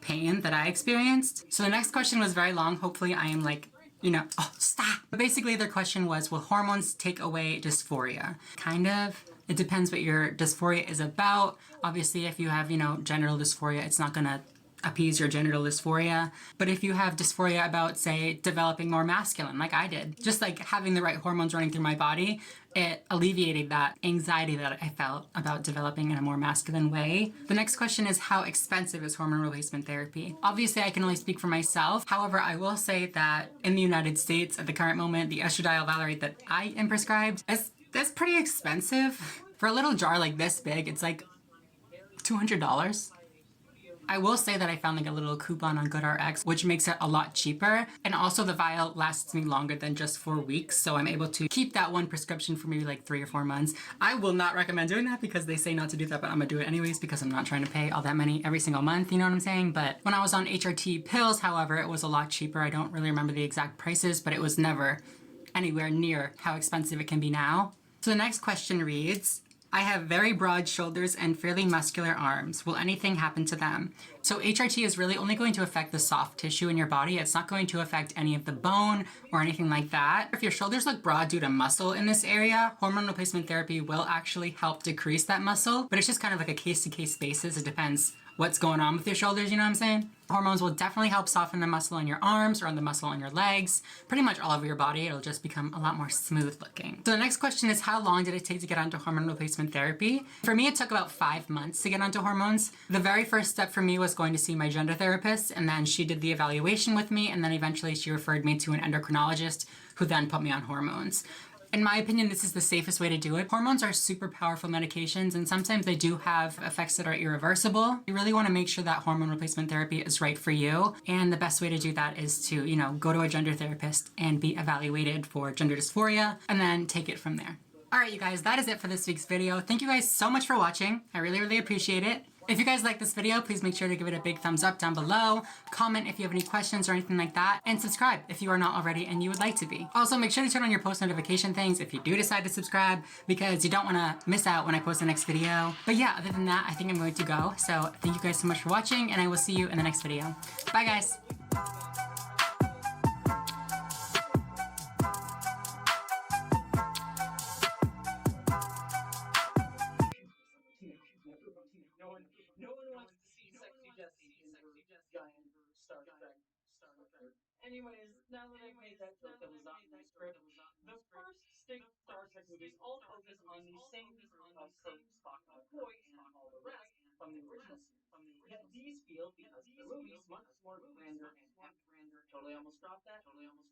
pain that I experienced. So the next question was very long. Hopefully I am like, you know, oh, stop. But basically their question was, will hormones take away dysphoria? Kind of. It depends what your dysphoria is about. Obviously, if you have, you know, genital dysphoria, it's not gonna appease your genital dysphoria. But if you have dysphoria about, say, developing more masculine, like I did, just like having the right hormones running through my body, it alleviated that anxiety that I felt about developing in a more masculine way. The next question is, how expensive is hormone replacement therapy? Obviously, I can only speak for myself. However, I will say that in the United States at the current moment, the estradiol valerate that I am prescribed is that's pretty expensive. For a little jar like this big, it's like $200. I will say that I found like a little coupon on GoodRx, which makes it a lot cheaper. And also the vial lasts me longer than just 4 weeks. So I'm able to keep that one prescription for maybe like 3 or 4 months. I will not recommend doing that because they say not to do that, but I'm gonna do it anyways because I'm not trying to pay all that money every single month, you know what I'm saying? But when I was on HRT pills, however, it was a lot cheaper. I don't really remember the exact prices, but it was never anywhere near how expensive it can be now. So the next question reads, I have very broad shoulders and fairly muscular arms. Will anything happen to them? So HRT is really only going to affect the soft tissue in your body. It's not going to affect any of the bone or anything like that. If your shoulders look broad due to muscle in this area, hormone replacement therapy will actually help decrease that muscle, but it's just kind of like a case-to-case basis. It depends what's going on with your shoulders, you know what I'm saying? Hormones will definitely help soften the muscle in your arms or on the muscle on your legs, pretty much all over your body. It'll just become a lot more smooth looking. So the next question is, how long did it take to get onto hormone replacement therapy? For me, it took about 5 months to get onto hormones. The very first step for me was going to see my gender therapist, and then she did the evaluation with me, and then eventually she referred me to an endocrinologist who then put me on hormones. In my opinion, this is the safest way to do it. Hormones are super powerful medications, and sometimes they do have effects that are irreversible. You really want to make sure that hormone replacement therapy is right for you. And the best way to do that is to, you know, go to a gender therapist and be evaluated for gender dysphoria, and then take it from there. All right, you guys, that is it for this week's video. Thank you guys so much for watching. I really, really appreciate it. If you guys like this video, please make sure to give it a big thumbs up down below, comment if you have any questions or anything like that, and subscribe if you are not already and you would like to be. Also, make sure to turn on your post notification things if you do decide to subscribe, because you don't want to miss out when I post the next video. But yeah, other than that, I think I'm going to go. So thank you guys so much for watching, and I will see you in the next video. Bye, guys. No one wants to see sexy Jessie in her giant Star Trek sweatshirt. Anyways, now that I've made that joke that was not in my script, the first six Star Trek movies all focus on the same crew of Kirk, Spock, McCoy, and all the rest from the original series. Yet these feel, because of the movies, much more grander and epic. Totally almost dropped that, but moving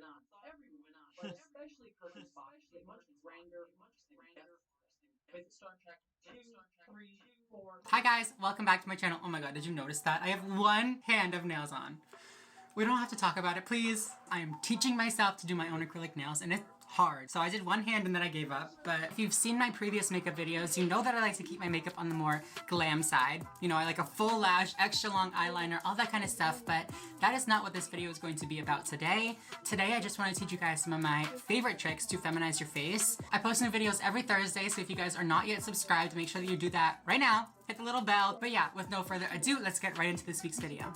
on. Everyone, but especially Kirk and Spock, get much grander arcs and depth with Star Trek 2, 3, 4. Hi guys, welcome back to my channel. Oh my god, did you notice that? I have one hand of nails on. We don't have to talk about it, please. I am teaching myself to do my own acrylic nails, and it's hard. So I did one hand and then I gave up. But if you've seen my previous makeup videos, you know that I like to keep my makeup on the more glam side. You know, I like a full lash, extra long eyeliner, all that kind of stuff, but that is not what this video is going to be about today. Today, I just want to teach you guys some of my favorite tricks to feminize your face. I post new videos every Thursday, so if you guys are not yet subscribed, make sure that you do that right now. Hit the little bell. But yeah, with no further ado, let's get right into this week's video.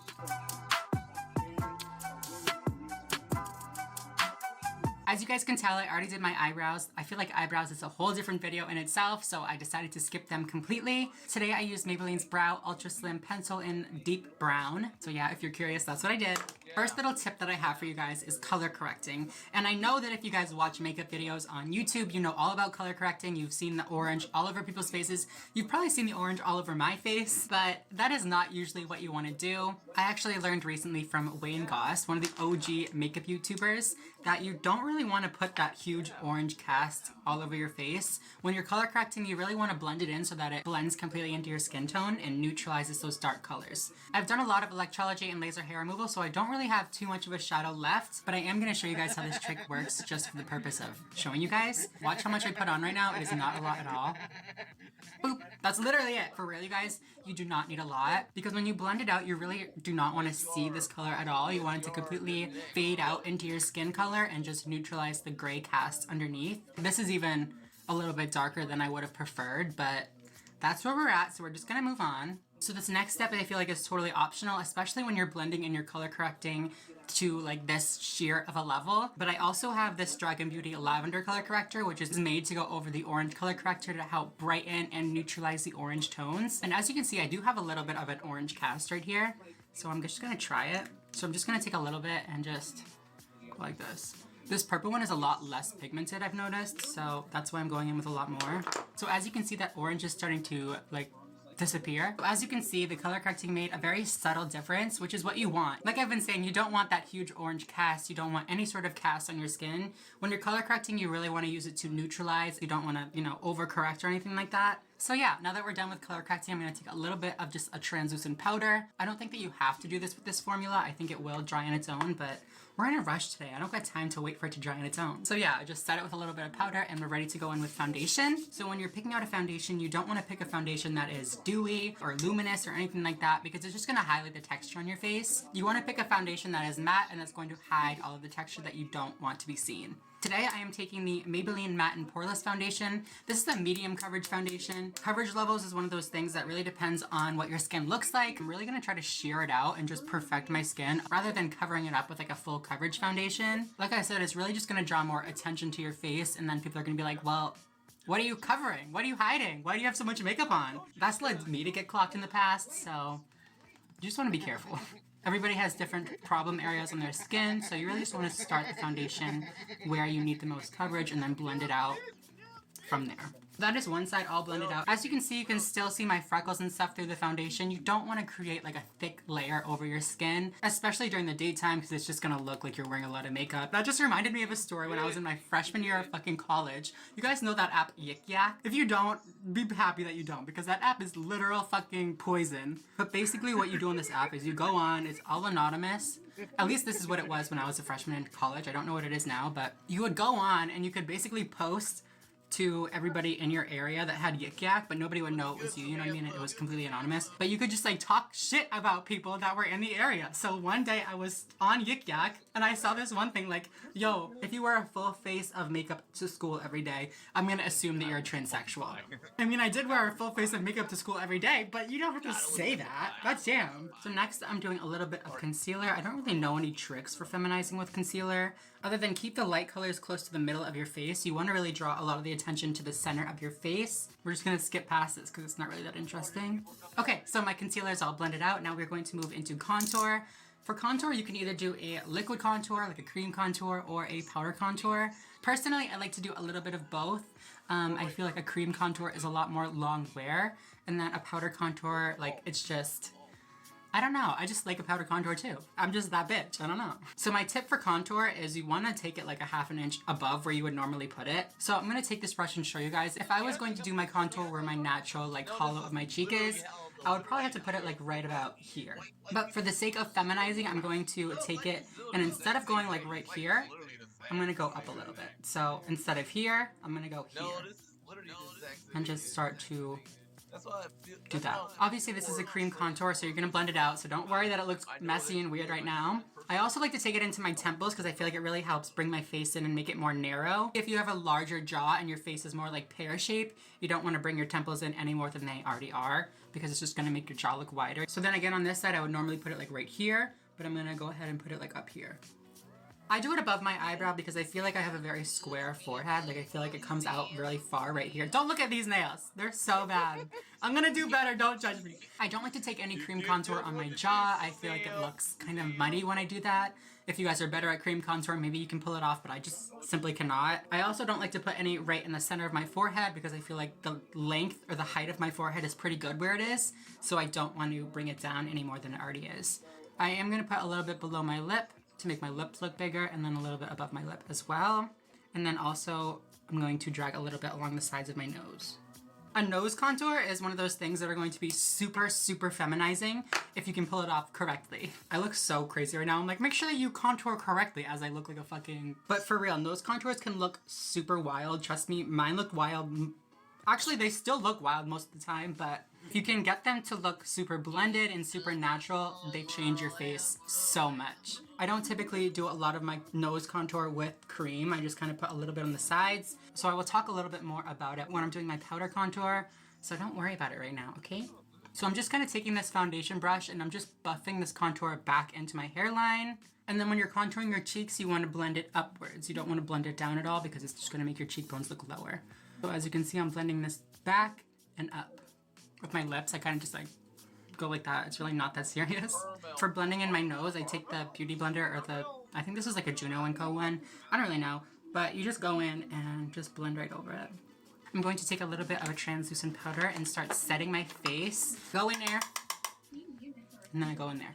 As you guys can tell, I already did my eyebrows. I feel like eyebrows is a whole different video in itself, so I decided to skip them completely. Today I used Maybelline's Brow Ultra Slim Pencil in Deep Brown. So yeah, if you're curious, that's what I did. First little tip that I have for you guys is color correcting. And I know that if you guys watch makeup videos on YouTube, you know all about color correcting. You've seen the orange all over people's faces. You've probably seen the orange all over my face, but that is not usually what you want to do. I actually learned recently from Wayne Goss, one of the OG makeup YouTubers, that you don't really want to put that huge orange cast all over your face. When you're color correcting, you really want to blend it in so that it blends completely into your skin tone and neutralizes those dark colors. I've done a lot of electrology and laser hair removal, so I don't really have too much of a shadow left, but I am going to show you guys how this trick works just for the purpose of showing you guys. Watch how much I put on right now. It is not a lot at all. Boop. That's literally it. For real, you guys, you do not need a lot, because when you blend it out, you really do not want to see this color at all. You want it to completely fade out into your skin color and just neutralize the gray cast underneath. This is even a little bit darker than I would have preferred, but that's where we're at, so we're just gonna move on. So this next step I feel like is totally optional, especially when you're blending and you're color correcting to like this sheer of a level. But I also have this Dragon Beauty Lavender color corrector, which is made to go over the orange color corrector to help brighten and neutralize the orange tones. And as you can see, I do have a little bit of an orange cast right here, so I'm just gonna try it. So I'm just gonna take a little bit and just go like this. This purple one is a lot less pigmented, I've noticed, so that's why I'm going in with a lot more. So as you can see, that orange is starting to like disappear. As you can see, the color correcting made a very subtle difference, which is what you want. Like I've been saying, you don't want that huge orange cast. You don't want any sort of cast on your skin. When you're color correcting, you really want to use it to neutralize. You don't want to, you know, overcorrect or anything like that. So yeah, now that we're done with color correcting, I'm going to take a little bit of just a translucent powder. I don't think that you have to do this with this formula. I think it will dry on its own, but we're in a rush today. I don't got time to wait for it to dry on its own. So yeah, I just set it with a little bit of powder and we're ready to go in with foundation. So when you're picking out a foundation, you don't want to pick a foundation that is dewy or luminous or anything like that, because it's just going to highlight the texture on your face. You want to pick a foundation that is matte and that's going to hide all of the texture that you don't want to be seen. Today I am taking the Maybelline Matte and Poreless Foundation. This is a medium coverage foundation. Coverage levels is one of those things that really depends on what your skin looks like. I'm really going to try to sheer it out and just perfect my skin rather than covering it up with like a full coverage foundation. Like I said, it's really just going to draw more attention to your face, and then people are going to be like, well, what are you covering? What are you hiding? Why do you have so much makeup on? That's led me to get clocked in the past, so you just want to be careful. Everybody has different problem areas on their skin, so you really just want to start the foundation where you need the most coverage and then blend it out from there. That is one side all blended out. As you can see, you can still see my freckles and stuff through the foundation. You don't want to create like a thick layer over your skin, especially during the daytime, because it's just gonna look like you're wearing a lot of makeup. That just reminded me of a story when I was in my freshman year of fucking college. You guys know that app Yik Yak? If you don't, be happy that you don't, because that app is literal fucking poison. But basically what you do on this app is you go on, it's all anonymous. At least this is what it was when I was a freshman in college. I don't know what it is now, but you would go on and you could basically post to everybody in your area that had Yik Yak, but nobody would know it was you, you know what I mean? It was completely anonymous. But you could just like talk shit about people that were in the area. So one day I was on Yik Yak and I saw this one thing like, yo, if you wear a full face of makeup to school every day, I'm gonna assume that you're a transsexual. I mean, I did wear a full face of makeup to school every day, but you don't have to say that. God damn. So next I'm doing a little bit of concealer. I don't really know any tricks for feminizing with concealer, other than keep the light colors close to the middle of your face. You want to really draw a lot of the attention to the center of your face. We're just gonna skip past this because it's not really that interesting. Okay, so my concealer is all blended out. Now we're going to move into contour. For contour, you can either do a liquid contour, like a cream contour, or a powder contour. Personally, I like to do a little bit of both. I feel like a cream contour is a lot more long wear, and then a powder contour, like it's just, I don't know, I just like a powder contour too. I'm just that bitch, I don't know. So my tip for contour is you want to take it like a ½ an inch above where you would normally put it. So I'm going to take this brush and show you guys. If I was going to do my contour where my natural like hollow of my cheek is, I would probably have to put it like right about here. But for the sake of feminizing, I'm going to take it, and instead of going like right here, I'm gonna go up a little bit. So instead of here, I'm gonna go here. No, this is literally the exact same and just thing. start to That's why I feel, do that. Obviously this is a cream contour, so you're gonna blend it out, so don't worry that it looks messy and weird right now. I also like to take it into my temples because I feel like it really helps bring my face in and make it more narrow. If you have a larger jaw and your face is more like pear shape, you don't want to bring your temples in any more than they already are because it's just gonna make your jaw look wider. So then again on this side I would normally put it like right here, but I'm gonna go ahead and put it like up here. I do it above my eyebrow because I feel like I have a very square forehead. Like I feel like it comes out really far right here. Don't look at these nails. They're so bad. I'm gonna do better, don't judge me. I don't like to take any cream contour on my jaw. I feel like it looks kind of muddy when I do that. If you guys are better at cream contour, maybe you can pull it off, but I just simply cannot. I also don't like to put any right in the center of my forehead because I feel like the length or the height of my forehead is pretty good where it is, so I don't want to bring it down any more than it already is. I am gonna put a little bit below my lip to make my lips look bigger, and then a little bit above my lip as well. And then also, I'm going to drag a little bit along the sides of my nose. A nose contour is one of those things that are going to be super, super feminizing if you can pull it off correctly. I look so crazy right now. I'm like, make sure that you contour correctly as I look like a fucking... But for real, nose contours can look super wild. Trust me, mine looked wild. Actually, they still look wild most of the time, but if you can get them to look super blended and super natural, they change your face so much. I don't typically do a lot of my nose contour with cream. I just kind of put a little bit on the sides. So I will talk a little bit more about it when I'm doing my powder contour. So don't worry about it right now, okay? So I'm just kind of taking this foundation brush and I'm just buffing this contour back into my hairline. And then when you're contouring your cheeks, you want to blend it upwards. You don't want to blend it down at all because it's just going to make your cheekbones look lower. So as you can see, I'm blending this back and up. With my lips, I kind of just like go like that. It's really not that serious. For blending in my nose, I take the Beauty Blender or the, I think this is like a Juno & Co. one. I don't really know, but you just go in and just blend right over it. I'm going to take a little bit of a translucent powder and start setting my face. Go in there, and then I go in there.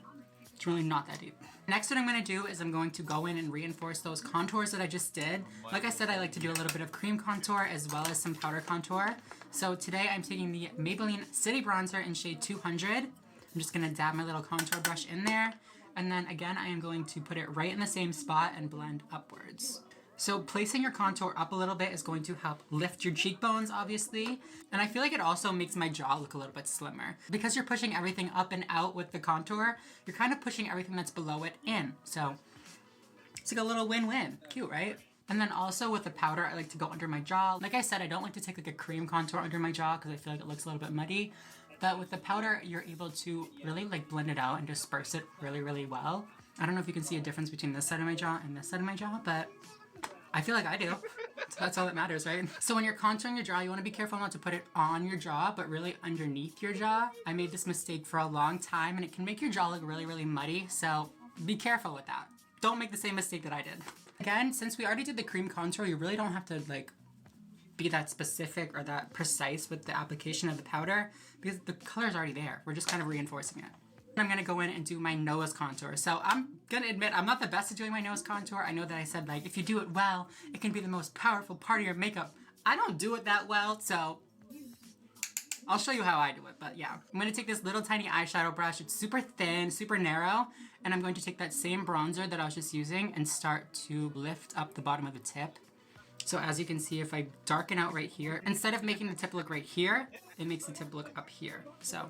It's really not that deep. Next, what I'm going to do is I'm going to go in and reinforce those contours that I just did. Like I said, I like to do a little bit of cream contour as well as some powder contour. So today I'm taking the Maybelline City Bronzer in shade 200. I'm just going to dab my little contour brush in there. And then again, I am going to put it right in the same spot and blend upwards. So placing your contour up a little bit is going to help lift your cheekbones, obviously. And I feel like it also makes my jaw look a little bit slimmer. Because you're pushing everything up and out with the contour, you're kind of pushing everything that's below it in. So it's like a little win-win. Cute, right? And then also with the powder, I like to go under my jaw. Like I said, I don't like to take like a cream contour under my jaw because I feel like it looks a little bit muddy. But with the powder, you're able to really like blend it out and disperse it really, really well. I don't know if you can see a difference between this side of my jaw and this side of my jaw, but I feel like I do. So that's all that matters, right? So when you're contouring your jaw, you want to be careful not to put it on your jaw, but really underneath your jaw. I made this mistake for a long time and it can make your jaw look really, really muddy. So be careful with that. Don't make the same mistake that I did. Again, since we already did the cream contour, you really don't have to like be that specific or that precise with the application of the powder because the color's already there. We're just kind of reinforcing it. I'm gonna go in and do my nose contour. So I'm gonna admit I'm not the best at doing my nose contour. I know that I said like if you do it well, it can be the most powerful part of your makeup. I don't do it that well, so I'll show you how I do it, but yeah. I'm gonna take this little tiny eyeshadow brush. It's super thin, super narrow, and I'm going to take that same bronzer that I was just using and start to lift up the bottom of the tip. So as you can see, if I darken out right here, instead of making the tip look right here, it makes the tip look up here. So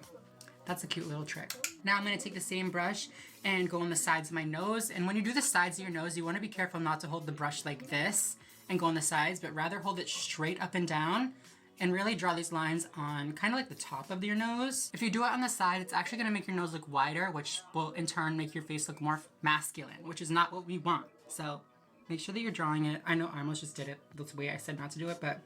that's a cute little trick. Now I'm gonna take the same brush and go on the sides of my nose. And when you do the sides of your nose, you wanna be careful not to hold the brush like this and go on the sides, but rather hold it straight up and down and really draw these lines on kind of like the top of your nose. If you do it on the side, it's actually gonna make your nose look wider, which will in turn make your face look more masculine, which is not what we want. So make sure that you're drawing it. I know I almost just did it the way I said not to do it, but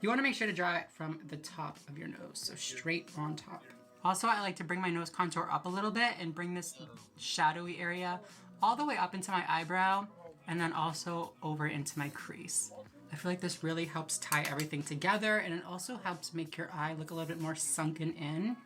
you wanna make sure to draw it from the top of your nose, so straight on top. Also, I like to bring my nose contour up a little bit and bring this shadowy area all the way up into my eyebrow and then also over into my crease. I feel like this really helps tie everything together and it also helps make your eye look a little bit more sunken in,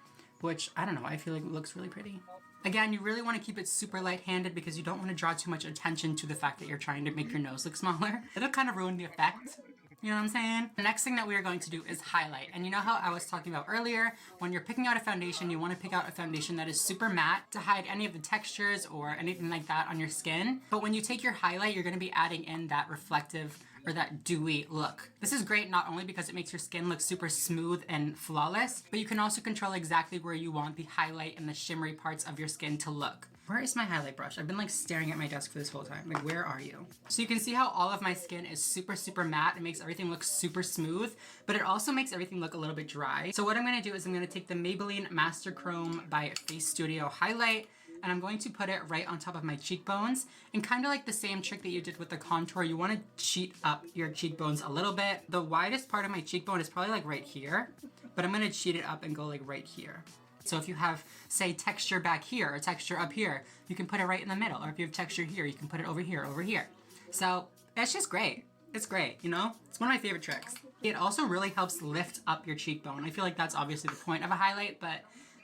which, I don't know, I feel like it looks really pretty. Again, you really want to keep it super light-handed because you don't want to draw too much attention to the fact that you're trying to make your nose look smaller. It'll kind of ruin the effect. You know what I'm saying? The next thing that we are going to do is highlight. And you know how I was talking about earlier, when you're picking out a foundation, you want to pick out a foundation that is super matte to hide any of the textures or anything like that on your skin. But when you take your highlight, you're going to be adding in that reflective or that dewy look. This is great not only because it makes your skin look super smooth and flawless, but you can also control exactly where you want the highlight and the shimmery parts of your skin to look. Where is my highlight brush? I've been like staring at my desk for this whole time. Like, where are you? So you can see how all of my skin is super, super matte. It makes everything look super smooth, but it also makes everything look a little bit dry. So what I'm gonna do is I'm gonna take the Maybelline Master Chrome by Face Studio highlight, and I'm going to put it right on top of my cheekbones. And kind of like the same trick that you did with the contour, you want to cheat up your cheekbones a little bit. The widest part of my cheekbone is probably like right here, but I'm going to cheat it up and go like right here. So if you have, say, texture back here or texture up here, you can put it right in the middle. Or if you have texture here, you can put it over here, over here. So it's just great. It's great, you know? It's one of my favorite tricks. It also really helps lift up your cheekbone. I feel like that's obviously the point of a highlight, but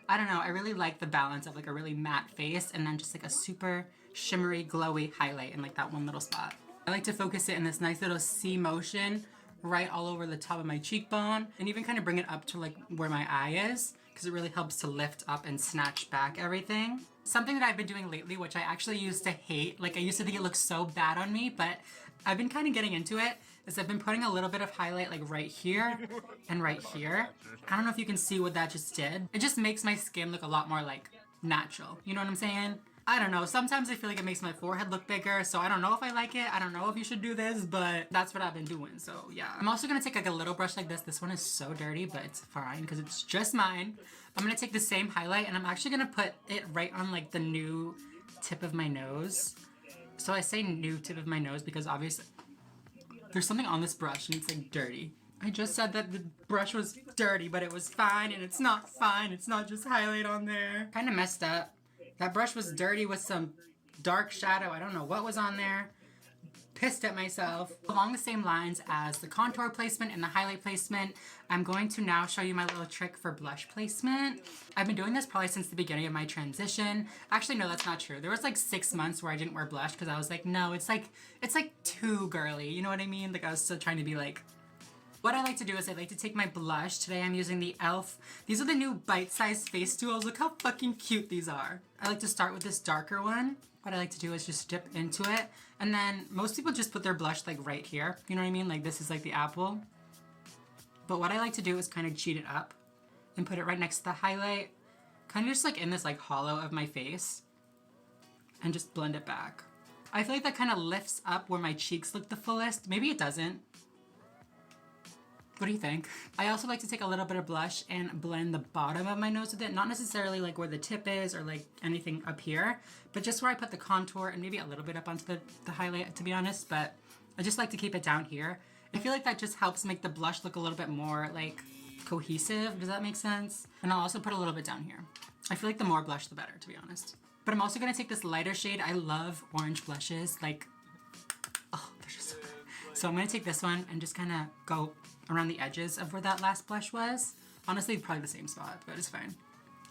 I don't know, I really like the balance of like a really matte face and then just like a super shimmery, glowy highlight in like that one little spot. I like to focus it in this nice little C motion right all over the top of my cheekbone and even kind of bring it up to like where my eye is because it really helps to lift up and snatch back everything. Something that I've been doing lately, which I actually used to hate, like I used to think it looked so bad on me, but I've been kind of getting into it, is I've been putting a little bit of highlight like right here and right here. I don't know if you can see what that just did. It just makes my skin look a lot more like natural. You know what I'm saying? I don't know. Sometimes I feel like it makes my forehead look bigger, so I don't know if I like it. I don't know if you should do this, but that's what I've been doing, so yeah. I'm also gonna take like a little brush like this. This one is so dirty, but it's fine because it's just mine. I'm gonna take the same highlight and I'm actually gonna put it right on like the new tip of my nose. So I say new tip of my nose because obviously there's something on this brush and it's like dirty. I just said that the brush was dirty, but it was fine, and it's not fine. It's not just highlight on there. Kind of messed up. That brush was dirty with some dark shadow. I don't know what was on there. Pissed at myself. Along the same lines as the contour placement and the highlight placement, I'm going to now show you my little trick for blush placement. I've been doing this probably since the beginning of my transition. Actually, no, that's not true. There was like 6 months where I didn't wear blush because I was like, no, it's like too girly. You know what I mean? Like I was still trying to be like, what I like to do is I like to take my blush. Today I'm using the e.l.f. These are the new bite-sized face tools. Look how fucking cute these are. I like to start with this darker one. What I like to do is just dip into it. And then most people just put their blush like right here. You know what I mean? Like this is like the apple. But what I like to do is kind of cheat it up and put it right next to the highlight. Kind of just like in this like hollow of my face. And just blend it back. I feel like that kind of lifts up where my cheeks look the fullest. Maybe it doesn't. What do you think? I also like to take a little bit of blush and blend the bottom of my nose with it. Not necessarily like where the tip is or like anything up here, but just where I put the contour and maybe a little bit up onto the highlight, to be honest, but I just like to keep it down here. I feel like that just helps make the blush look a little bit more like cohesive. Does that make sense? And I'll also put a little bit down here. I feel like the more blush, the better, to be honest. But I'm also gonna take this lighter shade. I love orange blushes. Like, oh, they're just so good. So I'm gonna take this one and just kind of go around the edges of where that last blush was. Honestly, probably the same spot, but it's fine.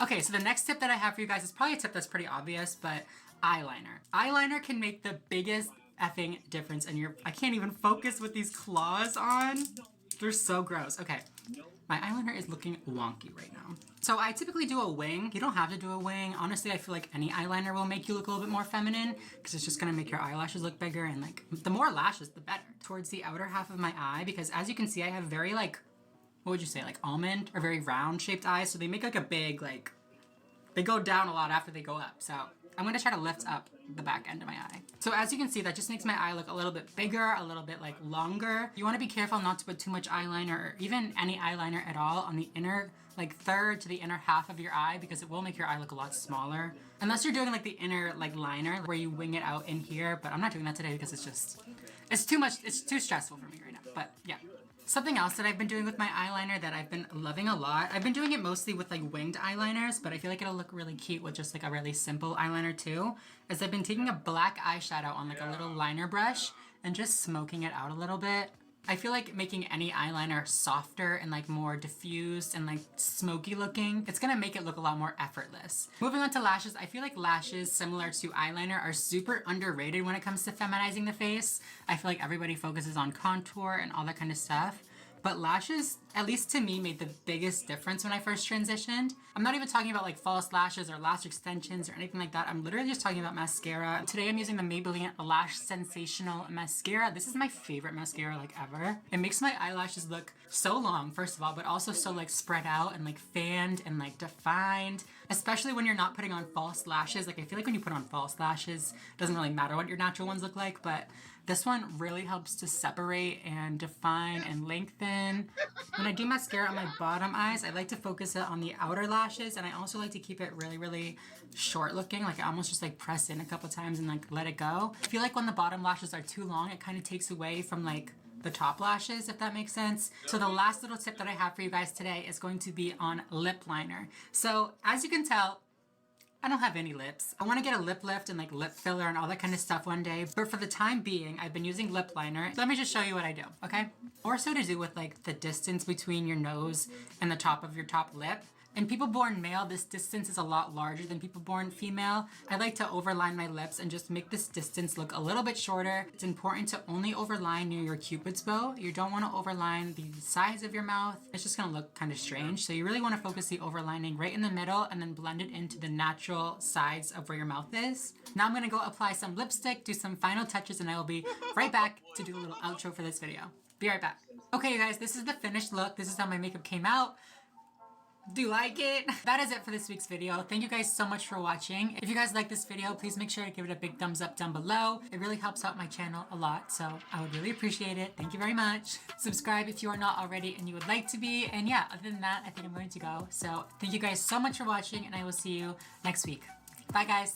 Okay, so the next tip that I have for you guys is probably a tip that's pretty obvious, but eyeliner. Eyeliner can make the biggest effing difference in your... I can't even focus with these claws on. They're so gross. Okay, my eyeliner is looking wonky right now. So I typically do a wing. You don't have to do a wing. Honestly, I feel like any eyeliner will make you look a little bit more feminine because it's just gonna make your eyelashes look bigger, and like the more lashes, the better. Towards the outer half of my eye, because as you can see, I have very like, what would you say, like almond or very round shaped eyes. So they make like a big, like, they go down a lot after they go up. So I'm gonna try to lift up the back end of my eye. So as you can see, that just makes my eye look a little bit bigger, a little bit like longer. You wanna be careful not to put too much eyeliner or even any eyeliner at all on the inner like third to the inner half of your eye because it will make your eye look a lot smaller. Unless you're doing like the inner like liner where you wing it out in here, but I'm not doing that today because it's too much, it's too stressful for me right now, but yeah. Something else that I've been doing with my eyeliner that I've been loving a lot, I've been doing it mostly with like winged eyeliners, but I feel like it'll look really cute with just like a really simple eyeliner too, is I've been taking a black eyeshadow on like a little liner brush and just smoking it out a little bit. I feel like making any eyeliner softer and like more diffused and like smoky looking, it's gonna make it look a lot more effortless. Moving on to lashes, I feel like lashes, similar to eyeliner, are super underrated when it comes to feminizing the face. I feel like everybody focuses on contour and all that kind of stuff. But lashes, at least to me, made the biggest difference when I first transitioned. I'm not even talking about like false lashes or lash extensions or anything like that. I'm literally just talking about mascara. Today I'm using the Maybelline Lash Sensational Mascara. This is my favorite mascara like ever. It makes my eyelashes look so long, first of all, but also so like spread out and like fanned and like defined. Especially when you're not putting on false lashes. Like I feel like when you put on false lashes, it doesn't really matter what your natural ones look like, but this one really helps to separate and define and lengthen. When I do mascara on my bottom eyes, I like to focus it on the outer lashes, and I also like to keep it really, really short looking. Like I almost just like press in a couple times and like let it go. I feel like when the bottom lashes are too long, it kind of takes away from like the top lashes, if that makes sense. So the last little tip that I have for you guys today is going to be on lip liner. So as you can tell, I don't have any lips. I want to get a lip lift and like lip filler and all that kind of stuff one day, but for the time being, I've been using lip liner. So let me just show you what I do, okay? More so to do with like the distance between your nose and the top of your top lip. In people born male, this distance is a lot larger than people born female. I like to overline my lips and just make this distance look a little bit shorter. It's important to only overline near your cupid's bow. You don't want to overline the sides of your mouth. It's just gonna look kind of strange. So you really want to focus the overlining right in the middle and then blend it into the natural sides of where your mouth is. Now I'm gonna go apply some lipstick, do some final touches, and I will be right back to do a little outro for this video. Be right back. Okay, you guys, this is the finished look. This is how my makeup came out. Do you like it? That is it for this week's video. Thank you guys so much for watching. If you guys like this video, please make sure to give it a big thumbs up down below. It really helps out my channel a lot, so I would really appreciate it. Thank you very much. Subscribe if you are not already and you would like to be. And yeah, other than that, I think I'm going to go. So thank you guys so much for watching, and I will see you next week. Bye, guys.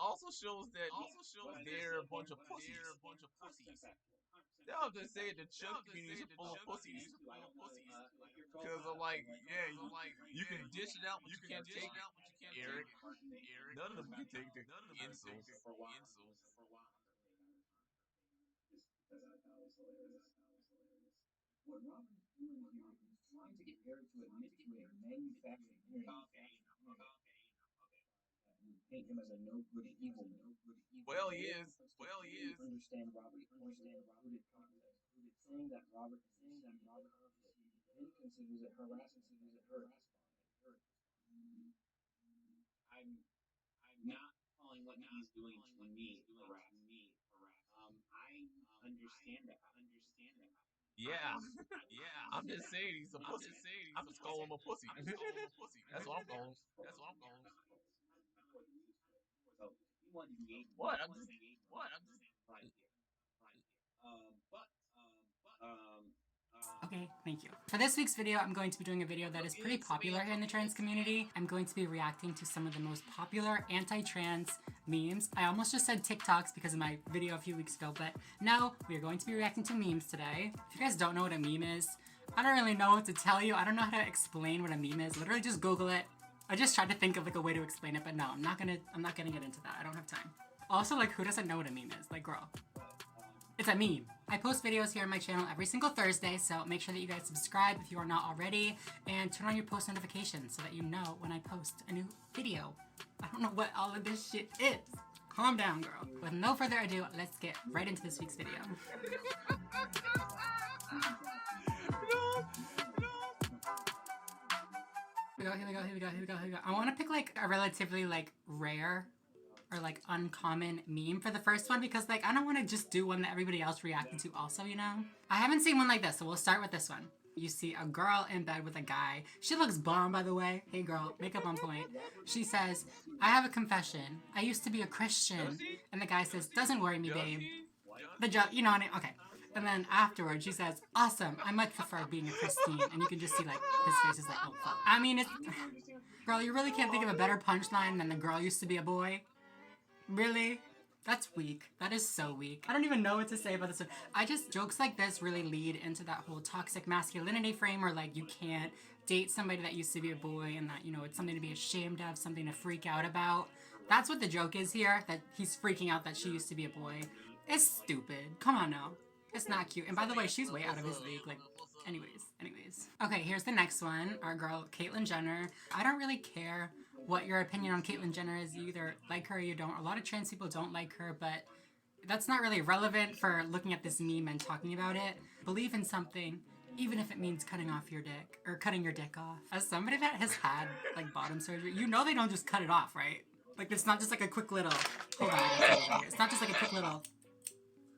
Also shows that they're a bunch of pussies. They'll just say the chub community is full of pussies. Because I'm like, yeah, you can dish it out, but you can't take it. Eric, none of them can take the insults. Just because I thought it was hilarious. What Robert is doing here is trying to get Eric to admit to a manufactured internet and paint him as a no good evil man. Well, he Eric is. wants to fully understand Robert's point in the included context, saying that Robert has received conflict, then considers it harassment and hurt. I'm not calling what he's doing to me harassment. I understand that. Yeah. I'm just saying he's a pussy. I'm just calling him a pussy. That's what I'm calling him. So if you want to engage with What? me, I'm just. right here. Okay, thank you. For this week's video, I'm going to be doing a video that is pretty popular here in the trans community. I'm going to be reacting to some of the most popular anti-trans memes. I almost just said TikToks because of my video a few weeks ago, but no, we are going to be reacting to memes today. If you guys don't know what a meme is, I don't really know what to tell you. I don't know how to explain what a meme is. Literally just Google it. I just tried to think of like a way to explain it, but no, I'm not gonna get into that. I don't have time. Also, like, who doesn't know what a meme is? Like, girl. It's a meme. I post videos here on my channel every single Thursday, so make sure that you guys subscribe if you are not already, and turn on your post notifications so that you know when I post a new video. I don't know what all of this shit is. Calm down, girl. With no further ado, let's get right into this week's video. Here we go. I want to pick like a relatively like rare or like uncommon meme for the first one because like I don't want to just do one that everybody else reacted to also, you know? I haven't seen one like this, so we'll start with this one. You see a girl in bed with a guy. She looks bomb, by the way. Hey girl, makeup on point. She says, I have a confession. I used to be a Christian. And the guy says, doesn't worry me, babe. The joke, you know what I mean? Okay. And then afterwards, she says, awesome, I much prefer being a Christine. And you can just see like, his face is like, oh fuck. I mean, it's, girl, you really can't think of a better punchline than the girl used to be a boy? Really? That's weak. That is so weak. I don't even know what to say about this one. Jokes like this really lead into that whole toxic masculinity frame where like you can't date somebody that used to be a boy and that, you know, it's something to be ashamed of, something to freak out about. That's what the joke is here, that he's freaking out that she used to be a boy. It's stupid. Come on now. It's not cute. And by the way, she's way out of his league. Like, anyways. Okay, here's the next one. Our girl, Caitlyn Jenner. I don't really care what your opinion on Caitlyn Jenner is. You either like her or you don't. A lot of trans people don't like her, but that's not really relevant for looking at this meme and talking about it. Believe in something, even if it means cutting off your dick, or cutting your dick off. As somebody that has had, like, bottom surgery, you know they don't just cut it off, right? Like, it's not just like a quick little, hold on, I gotta over here. It's not just like a quick little,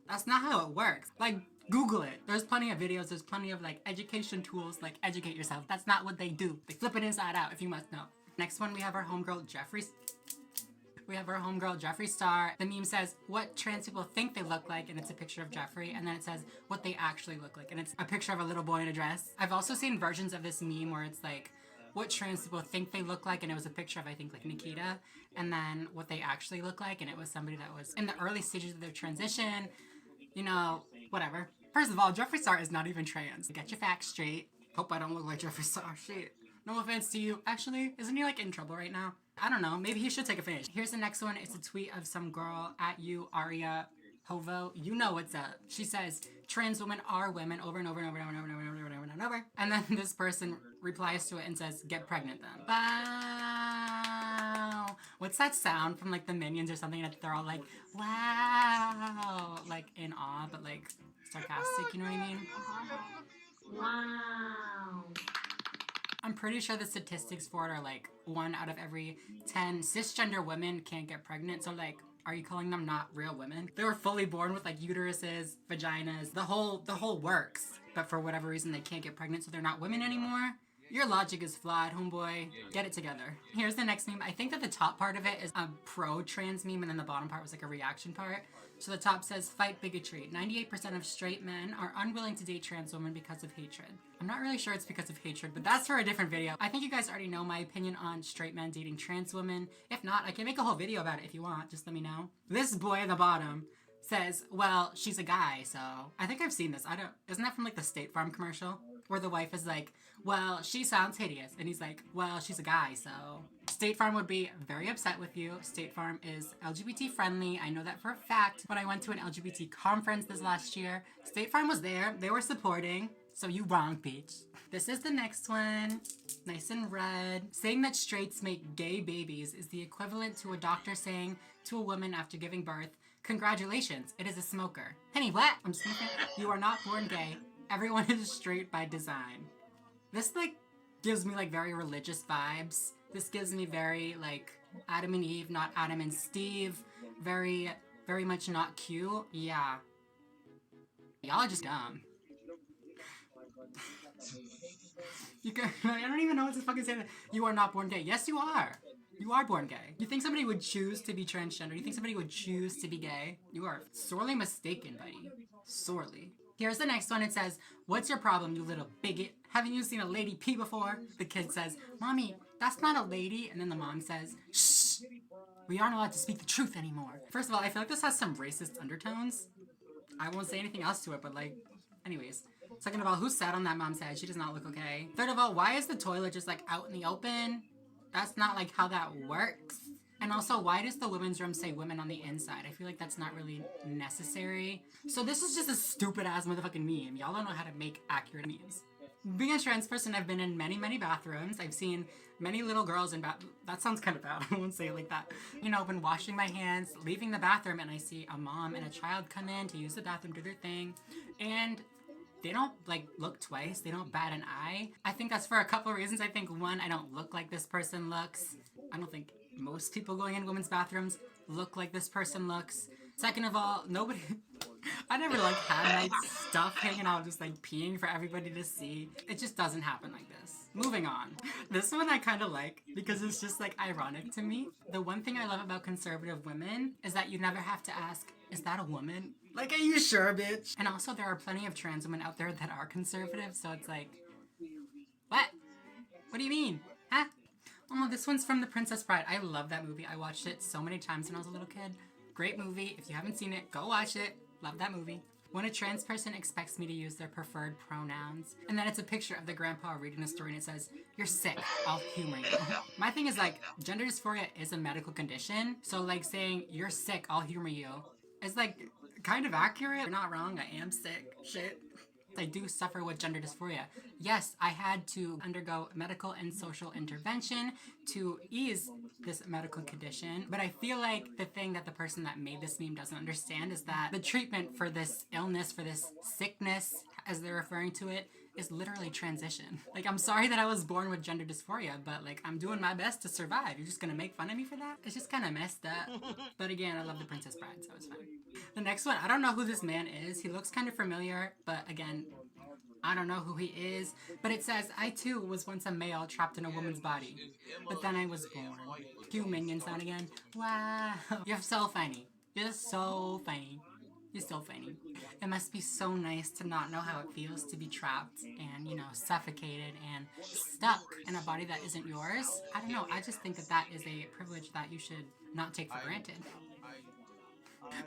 that's not how it works. Like, Google it. There's plenty of videos, there's plenty of, like, education tools, like, educate yourself. That's not what they do. They flip it inside out, if you must know. Next one, we have our homegirl, Jeffree Star. The meme says, what trans people think they look like, and it's a picture of Jeffree, and then it says, what they actually look like, and it's a picture of a little boy in a dress. I've also seen versions of this meme where it's like, what trans people think they look like, and it was a picture of, I think, like Nikita, and then what they actually look like, and it was somebody that was in the early stages of their transition, you know, whatever. First of all, Jeffree Star is not even trans. Get your facts straight. Hope I don't look like Jeffree Star. Shit. No offense to you. Actually, isn't he like in trouble right now? I don't know. Maybe he should take a finish. Here's the next one. It's a tweet of some girl at you, Aria Hovo. You know what's up. She says, trans women are women over and over and over and over and over and over and over and over. And then this person replies to it and says, get pregnant then. Wow. What's that sound from like the Minions or something that they're all like, wow, like in awe, but like sarcastic, you know what I mean? Wow. I'm pretty sure the statistics for it are like 1 out of every 10 cisgender women can't get pregnant. So like, are you calling them not real women? They were fully born with like uteruses, vaginas, the whole works. But for whatever reason they can't get pregnant, so they're not women anymore. Your logic is flawed, homeboy. Get it together. Here's the next meme. I think that the top part of it is a pro-trans meme, and then the bottom part was like a reaction part. So the top says, fight bigotry. 98% of straight men are unwilling to date trans women because of hatred. I'm not really sure it's because of hatred, but that's for a different video. I think you guys already know my opinion on straight men dating trans women. If not, I can make a whole video about it if you want. Just let me know. This boy at the bottom says, well, she's a guy, so... I think I've seen this. Isn't that from like the State Farm commercial? Where the wife is like, well, she sounds hideous. And he's like, well, she's a guy, so... State Farm would be very upset with you. State Farm is LGBT friendly. I know that for a fact. When I went to an LGBT conference this last year, State Farm was there. They were supporting. So you wrong, bitch. This is the next one. Nice and red. Saying that straights make gay babies is the equivalent to a doctor saying to a woman after giving birth, congratulations, it is a smoker. Penny, what? I'm smoking. You are not born gay. Everyone is straight by design. This, like, gives me, like, very religious vibes. This gives me very, like, Adam and Eve, not Adam and Steve. Very, very much not cute. Yeah. Y'all are just dumb. I don't even know what to fucking say. You are not born gay. Yes, you are. You are born gay. You think somebody would choose to be transgender? You think somebody would choose to be gay? You are sorely mistaken, buddy. Sorely. Here's the next one. It says, what's your problem, you little bigot? Haven't you seen a lady pee before? The kid says, Mommy, that's not a lady. And then the mom says, shh, we aren't allowed to speak the truth anymore. First of all, I feel like this has some racist undertones. I won't say anything else to it, but like, anyways. Second of all, who sat on that mom's head? She does not look okay. Third of all, why is the toilet just like out in the open? That's not like how that works. And also, why does the women's room say women on the inside? I feel like that's not really necessary. So this is just a stupid ass motherfucking meme. Y'all don't know how to make accurate memes. Being a trans person, I've been in many, many bathrooms. I've seen many little girls in that sounds kind of bad. I won't say it like that. You know, been washing my hands, leaving the bathroom, and I see a mom and a child come in to use the bathroom, do their thing, and they don't, like, look twice. They don't bat an eye. I think that's for a couple of reasons. I think, one, I don't look like this person looks. I don't think most people going in women's bathrooms look like this person looks. Second of all, nobody... I never, like, had my stuff hanging out just, like, peeing for everybody to see. It just doesn't happen like this. Moving on. This one I kind of like because it's just, like, ironic to me. The one thing I love about conservative women is that you never have to ask, is that a woman? Like, are you sure, bitch? And also, there are plenty of trans women out there that are conservative, so it's like, what? What do you mean? Huh? Oh, this one's from The Princess Bride. I love that movie. I watched it so many times when I was a little kid. Great movie. If you haven't seen it, go watch it. Love that movie. When a trans person expects me to use their preferred pronouns, and then it's a picture of the grandpa reading a story and it says, "You're sick, I'll humor you." My thing is like, gender dysphoria is a medical condition, so like saying, "You're sick, I'll humor you," is like kind of accurate. You're not wrong, I am sick. Shit. I do suffer with gender dysphoria. Yes, I had to undergo medical and social intervention to ease this medical condition, but I feel like the thing that the person that made this meme doesn't understand is that the treatment for this illness, for this sickness, as they're referring to it, is literally transition. Like, I'm sorry that I was born with gender dysphoria, but like, I'm doing my best to survive. You're just gonna make fun of me for that? It's just kind of messed up. But again, I love The Princess Bride, so it's fine. The next one, I don't know who this man is. He looks kind of familiar, but again, I don't know who he is. But it says, "I too was once a male trapped in a woman's body, but then I was born." Cue minion sound again. Wow. You're so funny. You're so funny. You're so funny. It must be so nice to not know how it feels to be trapped and, you know, suffocated and stuck in a body that isn't yours. I don't know. I just think that that is a privilege that you should not take for granted.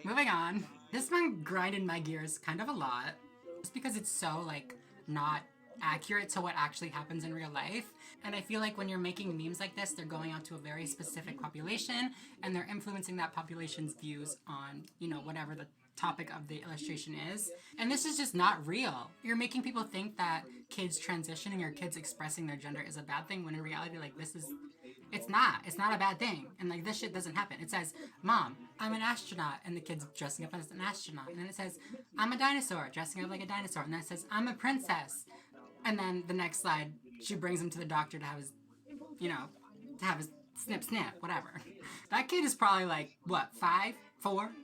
Moving on. This one grinded my gears kind of a lot. Just because it's so, like, not accurate to what actually happens in real life. And I feel like when you're making memes like this, they're going out to a very specific population and they're influencing that population's views on, you know, whatever the topic of the illustration is. And this is just not real. You're making people think that kids transitioning or kids expressing their gender is a bad thing when in reality, like, this is it's not. It's not a bad thing. And like this shit doesn't happen. It says, "Mom, I'm an astronaut," and the kid's dressing up as an astronaut. And then it says, "I'm a dinosaur," dressing up like a dinosaur. And then it says, "I'm a princess." And then the next slide, she brings him to the doctor to have his, you know, to have his snip snip, whatever. That kid is probably like, what, 5, 4,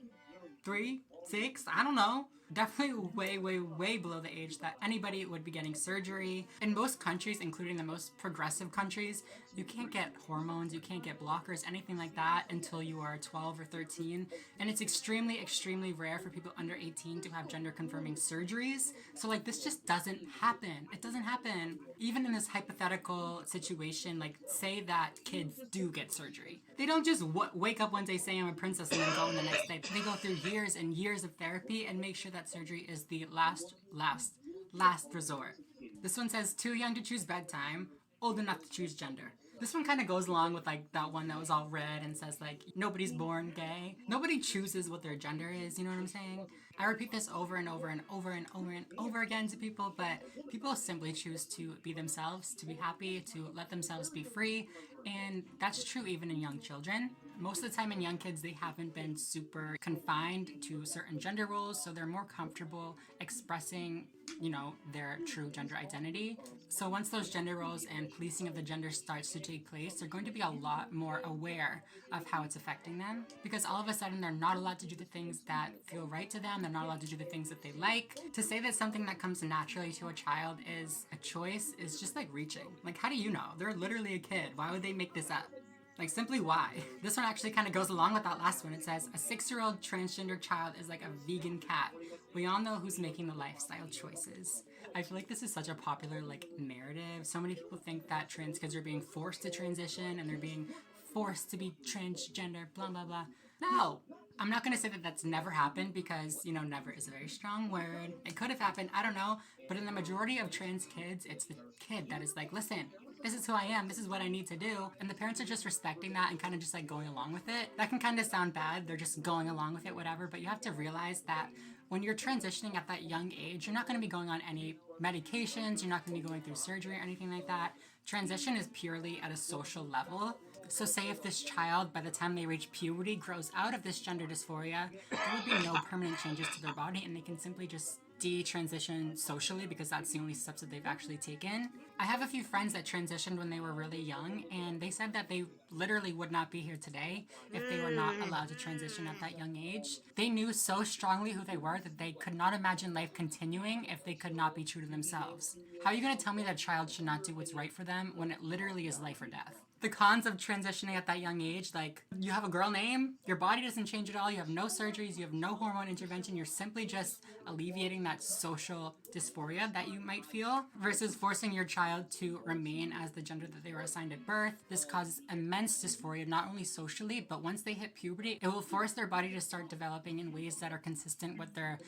3, 6? I don't know. Definitely way, way, way below the age that anybody would be getting surgery. In most countries, including the most progressive countries, you can't get hormones, you can't get blockers, anything like that until you are 12 or 13. And it's extremely, extremely rare for people under 18 to have gender confirming surgeries. So like this just doesn't happen. It doesn't happen. Even in this hypothetical situation, like say that kids do get surgery. They don't just wake up one day saying I'm a princess and then go in the next day. They go through years and years of therapy and make sure that surgery is the last resort. This one says, "Too young to choose bedtime, old enough to choose gender." This one kind of goes along with like that one that was all red and says like, "Nobody's born gay." Nobody chooses what their gender is, you know what I'm saying? I repeat this over and over and over and over and over again to people, but people simply choose to be themselves, to be happy, to let themselves be free, and that's true even in young children. Most of the time in young kids, they haven't been super confined to certain gender roles, so they're more comfortable expressing, you know, their true gender identity. So once those gender roles and policing of the gender starts to take place, they're going to be a lot more aware of how it's affecting them. Because all of a sudden, they're not allowed to do the things that feel right to them. They're not allowed to do the things that they like. To say that something that comes naturally to a child is a choice is just like reaching. Like, how do you know? They're literally a kid. Why would they make this up? Like, simply why? This one actually kind of goes along with that last one. It says, "A 6-year-old transgender child is like a vegan cat. We all know who's making the lifestyle choices." I feel like this is such a popular, like, narrative. So many people think that trans kids are being forced to transition and they're being forced to be transgender, blah, blah, blah. No! I'm not gonna say that that's never happened because, you know, never is a very strong word. It could have happened, I don't know. But in the majority of trans kids, it's the kid that is like, "Listen, this is who I am, this is what I need to do," and the parents are just respecting that and kind of just like going along with it. That can kind of sound bad, they're just going along with it, whatever, but you have to realize that when you're transitioning at that young age, you're not going to be going on any medications, you're not going to be going through surgery or anything like that. Transition is purely at a social level. So say if this child, by the time they reach puberty, grows out of this gender dysphoria, there would be no permanent changes to their body and they can simply just de-transition socially because that's the only steps that they've actually taken. I have a few friends that transitioned when they were really young and they said that they literally would not be here today if they were not allowed to transition at that young age. They knew so strongly who they were that they could not imagine life continuing if they could not be true to themselves. How are you going to tell me that a child should not do what's right for them when it literally is life or death? The cons of transitioning at that young age, like, you have a girl name, your body doesn't change at all, you have no surgeries, you have no hormone intervention, you're simply just alleviating that social dysphoria that you might feel, versus forcing your child to remain as the gender that they were assigned at birth. This causes immense dysphoria, not only socially, but once they hit puberty, it will force their body to start developing in ways that are consistent with their,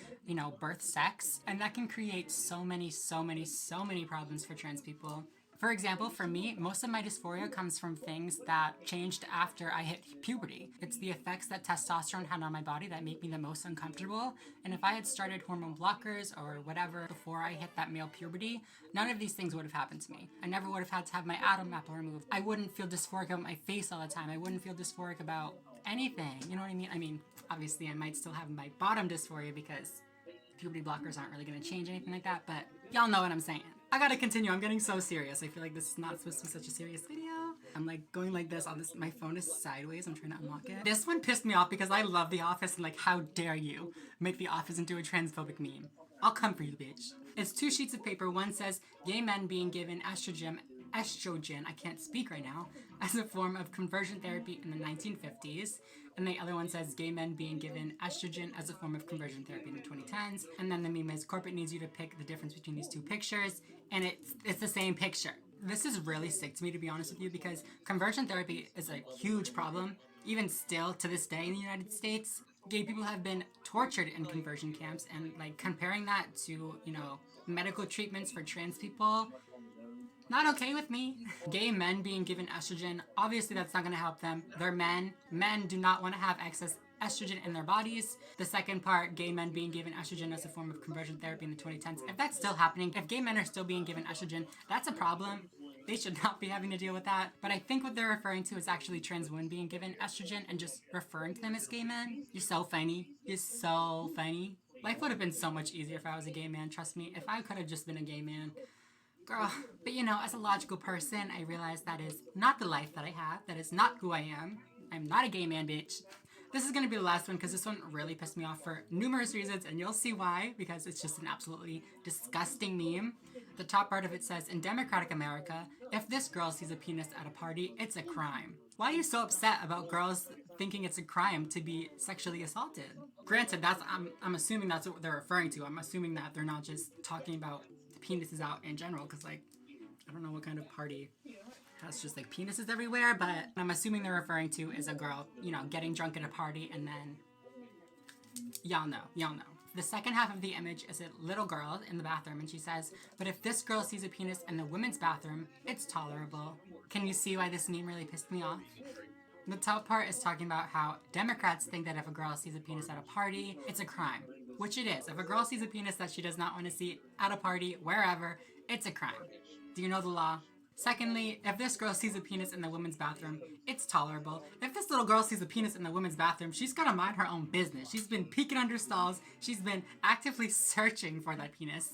birth sex, and that can create so many problems for trans people. For example, for me, most of my dysphoria comes from things that changed after I hit puberty. It's the effects that testosterone had on my body that make me the most uncomfortable. And if I had started hormone blockers or whatever before I hit that male puberty, none of these things would have happened to me. I never would have had to have my Adam apple removed. I wouldn't feel dysphoric about my face all the time. I wouldn't feel dysphoric about anything. You know what I mean? I mean, obviously I might still have my bottom dysphoria because puberty blockers aren't really gonna change anything like that, but y'all know what I'm saying. I gotta continue. I'm getting so serious. I feel like this is not supposed to be such a serious video. I'm like going like this on this. My phone is sideways. I'm trying to unlock it. This one pissed me off because I love The Office and like, how dare you make The Office into a transphobic meme? I'll come for you, bitch. It's 2 sheets of paper. One says gay men being given estrogen, I can't speak right now, as a form of conversion therapy in the 1950s. And the other one says gay men being given estrogen as a form of conversion therapy in the 2010s. And then the meme is corporate needs you to pick the difference between these 2 pictures, and it's the same picture. This is really sick to me, to be honest with you, because conversion therapy is a huge problem. Even still to this day in the United States, gay people have been tortured in conversion camps, and like comparing that to, medical treatments for trans people, not okay with me. Gay men being given estrogen, obviously that's not gonna help them. They're men. Men do not want to have excess estrogen in their bodies. The second part, gay men being given estrogen as a form of conversion therapy in the 2010s. If that's still happening, if gay men are still being given estrogen, that's a problem. They should not be having to deal with that. But I think what they're referring to is actually trans women being given estrogen and just referring to them as gay men. You're so funny. You're so funny. Life would have been so much easier if I was a gay man, trust me. If I could have just been a gay man. Girl, but as a logical person, I realize that is not the life that I have. That is not who I am. I'm not a gay man, bitch. This is gonna be the last one because this one really pissed me off for numerous reasons, and you'll see why, because it's just an absolutely disgusting meme. The top part of it says, in democratic America, if this girl sees a penis at a party, it's a crime. Why are you so upset about girls thinking it's a crime to be sexually assaulted? Granted, I'm assuming that's what they're referring to. I'm assuming that they're not just talking about penises out in general, because like, I don't know what kind of party has just like penises everywhere, but I'm assuming they're referring to is a girl, getting drunk at a party, and then y'all know. The second half of the image is a little girl in the bathroom, and she says, but if this girl sees a penis in the women's bathroom, it's tolerable. Can you see why this meme really pissed me off? The top part is talking about how Democrats think that if a girl sees a penis at a party, it's a crime. Which it is. If a girl sees a penis that she does not want to see at a party, wherever, it's a crime. Do you know the law? Secondly, if this girl sees a penis in the women's bathroom, it's tolerable. If this little girl sees a penis in the women's bathroom, she's gotta mind her own business. She's been peeking under stalls. She's been actively searching for that penis.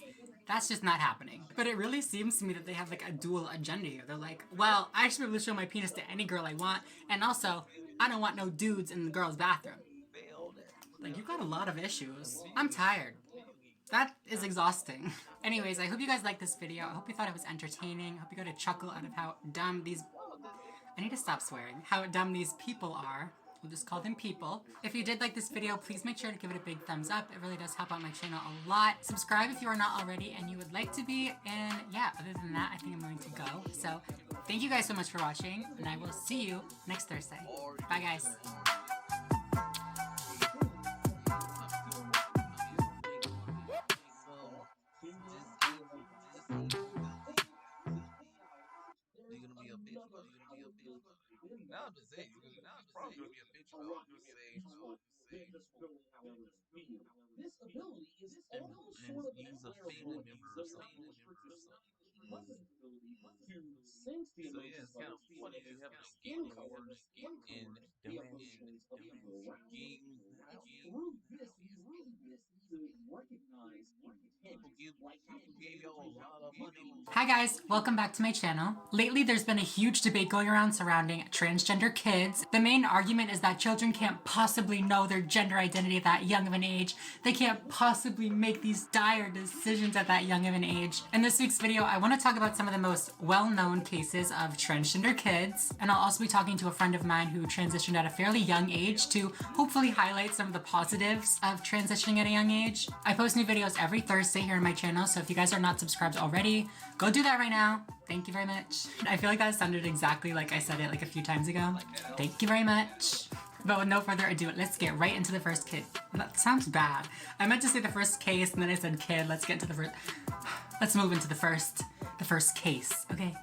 That's just not happening. But it really seems to me that they have like a dual agenda here. They're like, well, I should be able to show my penis to any girl I want, and also, I don't want no dudes in the girl's bathroom. Like, you got a lot of issues. I'm tired. That is exhausting. Anyways, I hope you guys liked this video. I hope you thought it was entertaining. I hope you got a chuckle out of how dumb these... I need to stop swearing. How dumb these people are. We'll just call them people. If you did like this video, please make sure to give it a big thumbs up. It really does help out my channel a lot. Subscribe if you are not already and you would like to be. And yeah, other than that, I think I'm going to go. So thank you guys so much for watching, and I will see you next Thursday. Bye, guys. You're gonna be a bitch about it. Now I'm just saying, he's probably gonna be a bitch about it. Just saying, and he's a family member or something. So yeah, it's kind of funny to have the skateboards and dumbass freaking Rowling. People gave y'all a lot of money. Hi guys, welcome back to my channel. Lately there's been a huge debate going around surrounding transgender kids. The main argument is that children can't possibly know their gender identity at that young of an age. They can't possibly make these dire decisions at that young of an age. In this week's video, I want to talk about some of the most well-known cases of transgender kids, and I'll also be talking to a friend of mine who transitioned at a fairly young age to hopefully highlight some of the positives of transitioning at a young age. I post new videos every Thursday here on my channel, so if you guys are not subscribed already, go do that right now. Thank you very much. I feel like that sounded exactly like I said it like a few times ago. Thank you very much. But with no further ado, let's get right into the first kid. That sounds bad. I meant to say the first case and then I said kid. Let's get to the first. Let's move into the first case. Okay.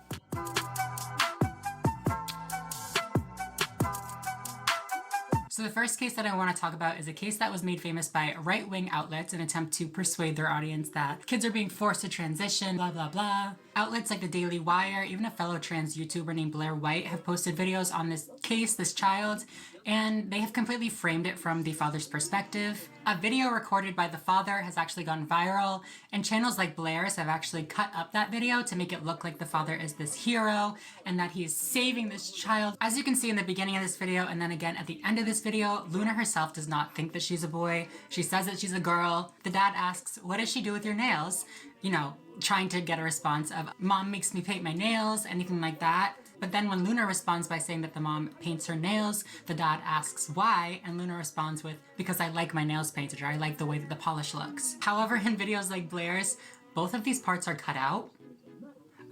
So the first case that I want to talk about is a case that was made famous by right-wing outlets in an attempt to persuade their audience that kids are being forced to transition, blah, blah, blah. Outlets like the Daily Wire, even a fellow trans YouTuber named Blaire White have posted videos on this case, this child, and they have completely framed it from the father's perspective. A video recorded by the father has actually gone viral, and channels like Blaire's have actually cut up that video to make it look like the father is this hero and that he's saving this child. As you can see in the beginning of this video and then again at the end of this video, Luna herself does not think that she's a boy. She says that she's a girl. The dad asks, "What does she do with your nails?" You know, trying to get a response of, "Mom makes me paint my nails," anything like that. But then when Luna responds by saying that the mom paints her nails, the dad asks why, and Luna responds with, "Because I like my nails painted," or "I like the way that the polish looks." However, in videos like Blaire's, both of these parts are cut out.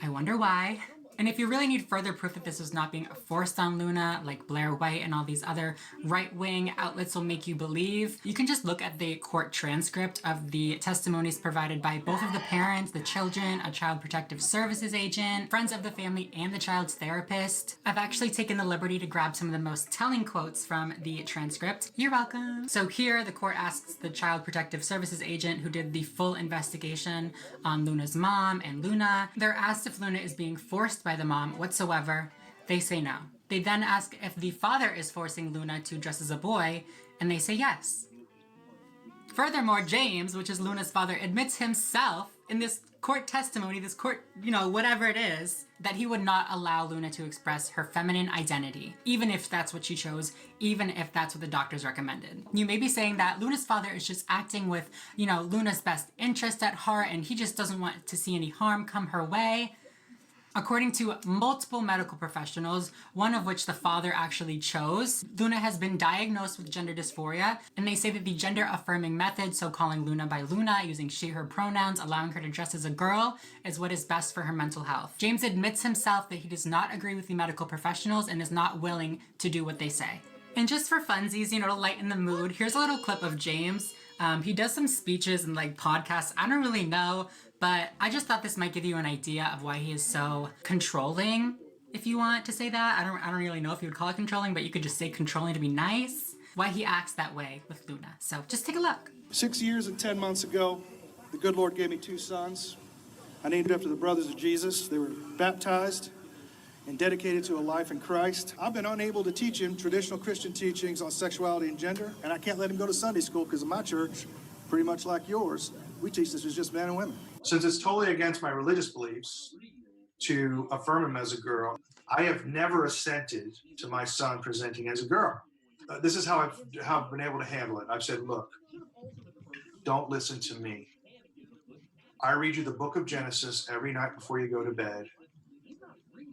I wonder why. And if you really need further proof that this was not being forced on Luna, like Blaire White and all these other right-wing outlets will make you believe, you can just look at the court transcript of the testimonies provided by both of the parents, the children, a child protective services agent, friends of the family, and the child's therapist. I've actually taken the liberty to grab some of the most telling quotes from the transcript. You're welcome. So here, the court asks the child protective services agent who did the full investigation on Luna's mom and Luna. They're asked if Luna is being forced by the mom whatsoever. They say no. They then ask if the father is forcing Luna to dress as a boy, and they say yes. Furthermore, James, which is Luna's father, admits himself in this court testimony, this court, whatever it is, that he would not allow Luna to express her feminine identity, even if that's what she chose, even if that's what the doctors recommended. You may be saying that Luna's father is just acting with, Luna's best interest at heart, and he just doesn't want to see any harm come her way. According to multiple medical professionals, one of which the father actually chose, Luna has been diagnosed with gender dysphoria, and they say that the gender-affirming method, so calling Luna by Luna, using she/her pronouns, allowing her to dress as a girl, is what is best for her mental health. James admits himself that he does not agree with the medical professionals and is not willing to do what they say. And just for funsies, to lighten the mood, here's a little clip of James. He does some speeches and podcasts. I don't really know, but I just thought this might give you an idea of why he is so controlling, if you want to say that. I don't really know if you would call it controlling, but you could just say controlling to be nice. Why he acts that way with Luna. So just take a look. 6 years and 10 months ago, the good Lord gave me 2 sons. I named after the brothers of Jesus. They were baptized and dedicated to a life in Christ. I've been unable to teach him traditional Christian teachings on sexuality and gender, and I can't let him go to Sunday school because in my church, pretty much like yours, we teach this as just men and women. Since it's totally against my religious beliefs to affirm him as a girl, I have never assented to my son presenting as a girl. This is how I've been able to handle it. I've said, look, don't listen to me. I read you the book of Genesis every night before you go to bed.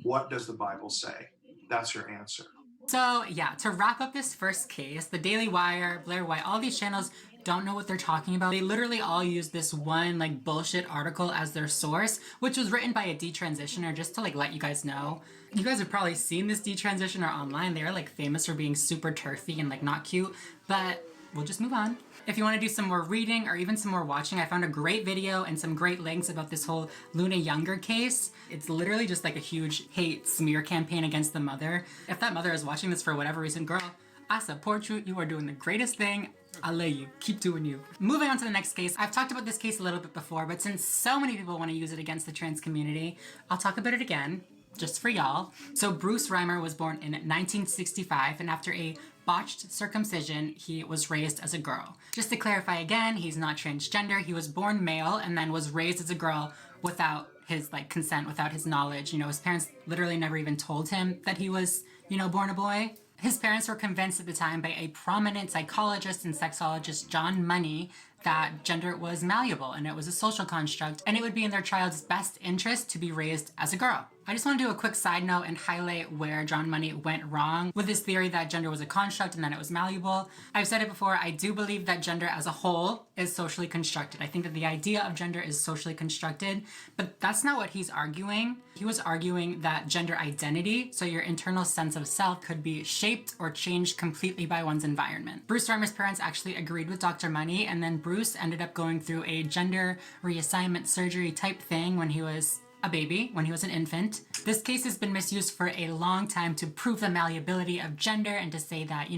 What does the Bible say? That's your answer. So yeah, to wrap up this first case, the Daily Wire, Blaire White, all these channels don't know what they're talking about. They literally all use this one bullshit article as their source, which was written by a detransitioner, just to let you guys know. You guys have probably seen this detransitioner online. They're famous for being super turfy and not cute, but we'll just move on. If you want to do some more reading or even some more watching, I found a great video and some great links about this whole Luna Younger case. It's literally just a huge hate smear campaign against the mother. If that mother is watching this for whatever reason, girl, I support you. You are doing the greatest thing. I love you. Keep doing you. Moving on to the next case. I've talked about this case a little bit before, but since so many people want to use it against the trans community, I'll talk about it again, just for y'all. So Bruce Reimer was born in 1965, and after a botched circumcision, he was raised as a girl. Just to clarify again, he's not transgender. He was born male and then was raised as a girl without his consent, without his knowledge. His parents literally never even told him that he was, born a boy. His parents were convinced at the time by a prominent psychologist and sexologist, John Money, that gender was malleable and it was a social construct and it would be in their child's best interest to be raised as a girl. I just want to do a quick side note and highlight where John Money went wrong with his theory that gender was a construct and that it was malleable. I've said it before, I do believe that gender as a whole is socially constructed. I think that the idea of gender is socially constructed, but that's not what he's arguing. He was arguing that gender identity, so your internal sense of self, could be shaped or changed completely by one's environment. Bruce Reimer's parents actually agreed with Dr. Money, and then Bruce ended up going through a gender reassignment surgery type thing when he was a baby, when he was an infant. This case has been misused for a long time to prove the malleability of gender and to say that,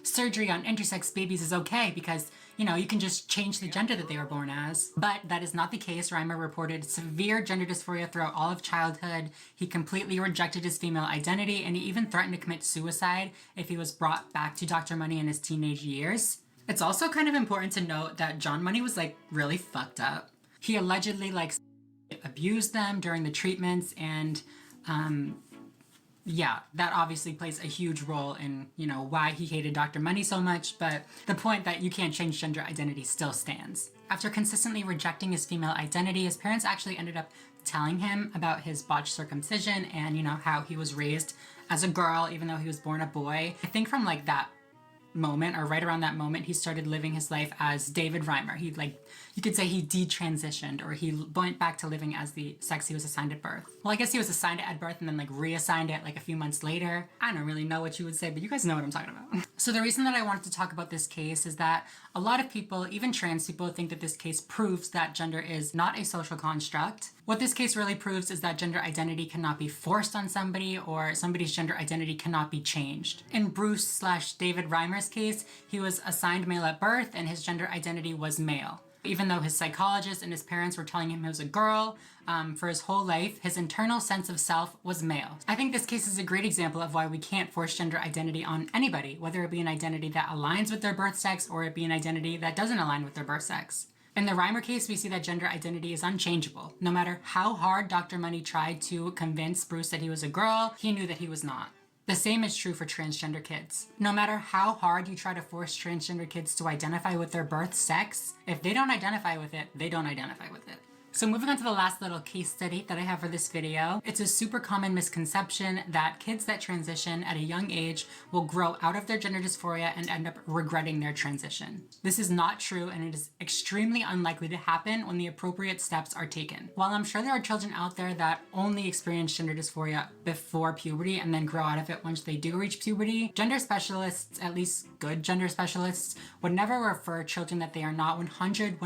surgery on intersex babies is okay because, you can just change the gender that they were born as. But that is not the case. Reimer reported severe gender dysphoria throughout all of childhood. He completely rejected his female identity, and he even threatened to commit suicide if he was brought back to Dr. Money in his teenage years. It's also kind of important to note that John Money was really fucked up. He allegedly abused them during the treatments, and yeah, that obviously plays a huge role in, why he hated Dr. Money so much, but the point that you can't change gender identity still stands. After consistently rejecting his female identity, his parents actually ended up telling him about his botched circumcision and, how he was raised as a girl even though he was born a boy. I think from that moment, or right around that moment, he started living his life as David Reimer. He you could say he detransitioned, or he went back to living as the sex he was assigned at birth. Well, I guess he was assigned it at birth and then reassigned it a few months later. I don't really know what you would say, but you guys know what I'm talking about. So the reason that I wanted to talk about this case is that a lot of people, even trans people, think that this case proves that gender is not a social construct. What this case really proves is that gender identity cannot be forced on somebody, or somebody's gender identity cannot be changed. In Bruce/David Reimer's case, he was assigned male at birth and his gender identity was male. Even though his psychologist and his parents were telling him he was a girl, for his whole life, his internal sense of self was male. I think this case is a great example of why we can't force gender identity on anybody, whether it be an identity that aligns with their birth sex or it be an identity that doesn't align with their birth sex. In the Reimer case, we see that gender identity is unchangeable. No matter how hard Dr. Money tried to convince Bruce that he was a girl, he knew that he was not. The same is true for transgender kids. No matter how hard you try to force transgender kids to identify with their birth sex, if they don't identify with it, they don't identify with it. So moving on to the last little case study that I have for this video, it's a super common misconception that kids that transition at a young age will grow out of their gender dysphoria and end up regretting their transition. This is not true, and it is extremely unlikely to happen when the appropriate steps are taken. While I'm sure there are children out there that only experience gender dysphoria before puberty and then grow out of it once they do reach puberty, gender specialists, at least good gender specialists, would never refer children that they are not 100,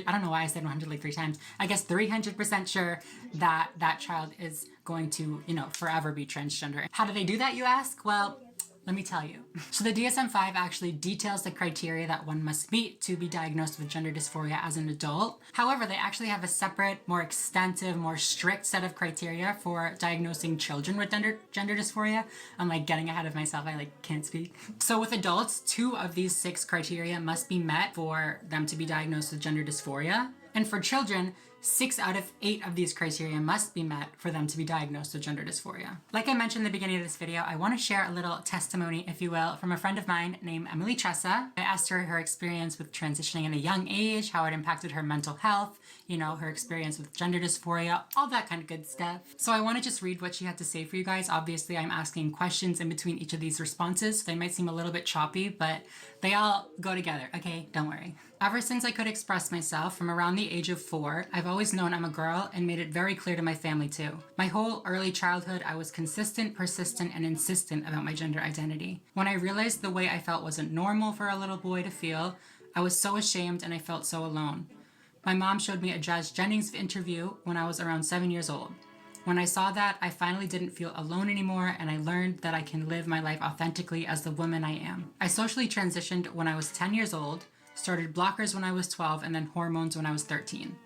I don't know why I said 100 3 times. I guess 300% sure that that child is going to, forever be transgender. How do they do that, you ask? Well, let me tell you. So the DSM-5 actually details the criteria that one must meet to be diagnosed with gender dysphoria as an adult. However, they actually have a separate, more extensive, more strict set of criteria for diagnosing children with gender dysphoria. I'm getting ahead of myself. I can't speak. So with adults, 2 of these 6 criteria must be met for them to be diagnosed with gender dysphoria. And for children, 6 out of 8 of these criteria must be met for them to be diagnosed with gender dysphoria. Like I mentioned in the beginning of this video, I want to share a little testimony, if you will, from a friend of mine named Emily Tressa. I asked her experience with transitioning at a young age, how it impacted her mental health, her experience with gender dysphoria, all that kind of good stuff. So I want to just read what she had to say for you guys. Obviously, I'm asking questions in between each of these responses, so they might seem a little bit choppy, but they all go together, okay? Don't worry. Ever since I could express myself from around the age of 4, I've always known I'm a girl and made it very clear to my family too. My whole early childhood, I was consistent, persistent, and insistent about my gender identity. When I realized the way I felt wasn't normal for a little boy to feel, I was so ashamed and I felt so alone. My mom showed me a Jazz Jennings interview when I was around 7 years old. When I saw that, I finally didn't feel alone anymore, and I learned that I can live my life authentically as the woman I am. I socially transitioned when I was 10 years old, started blockers when I was 12, and then hormones when I was 13.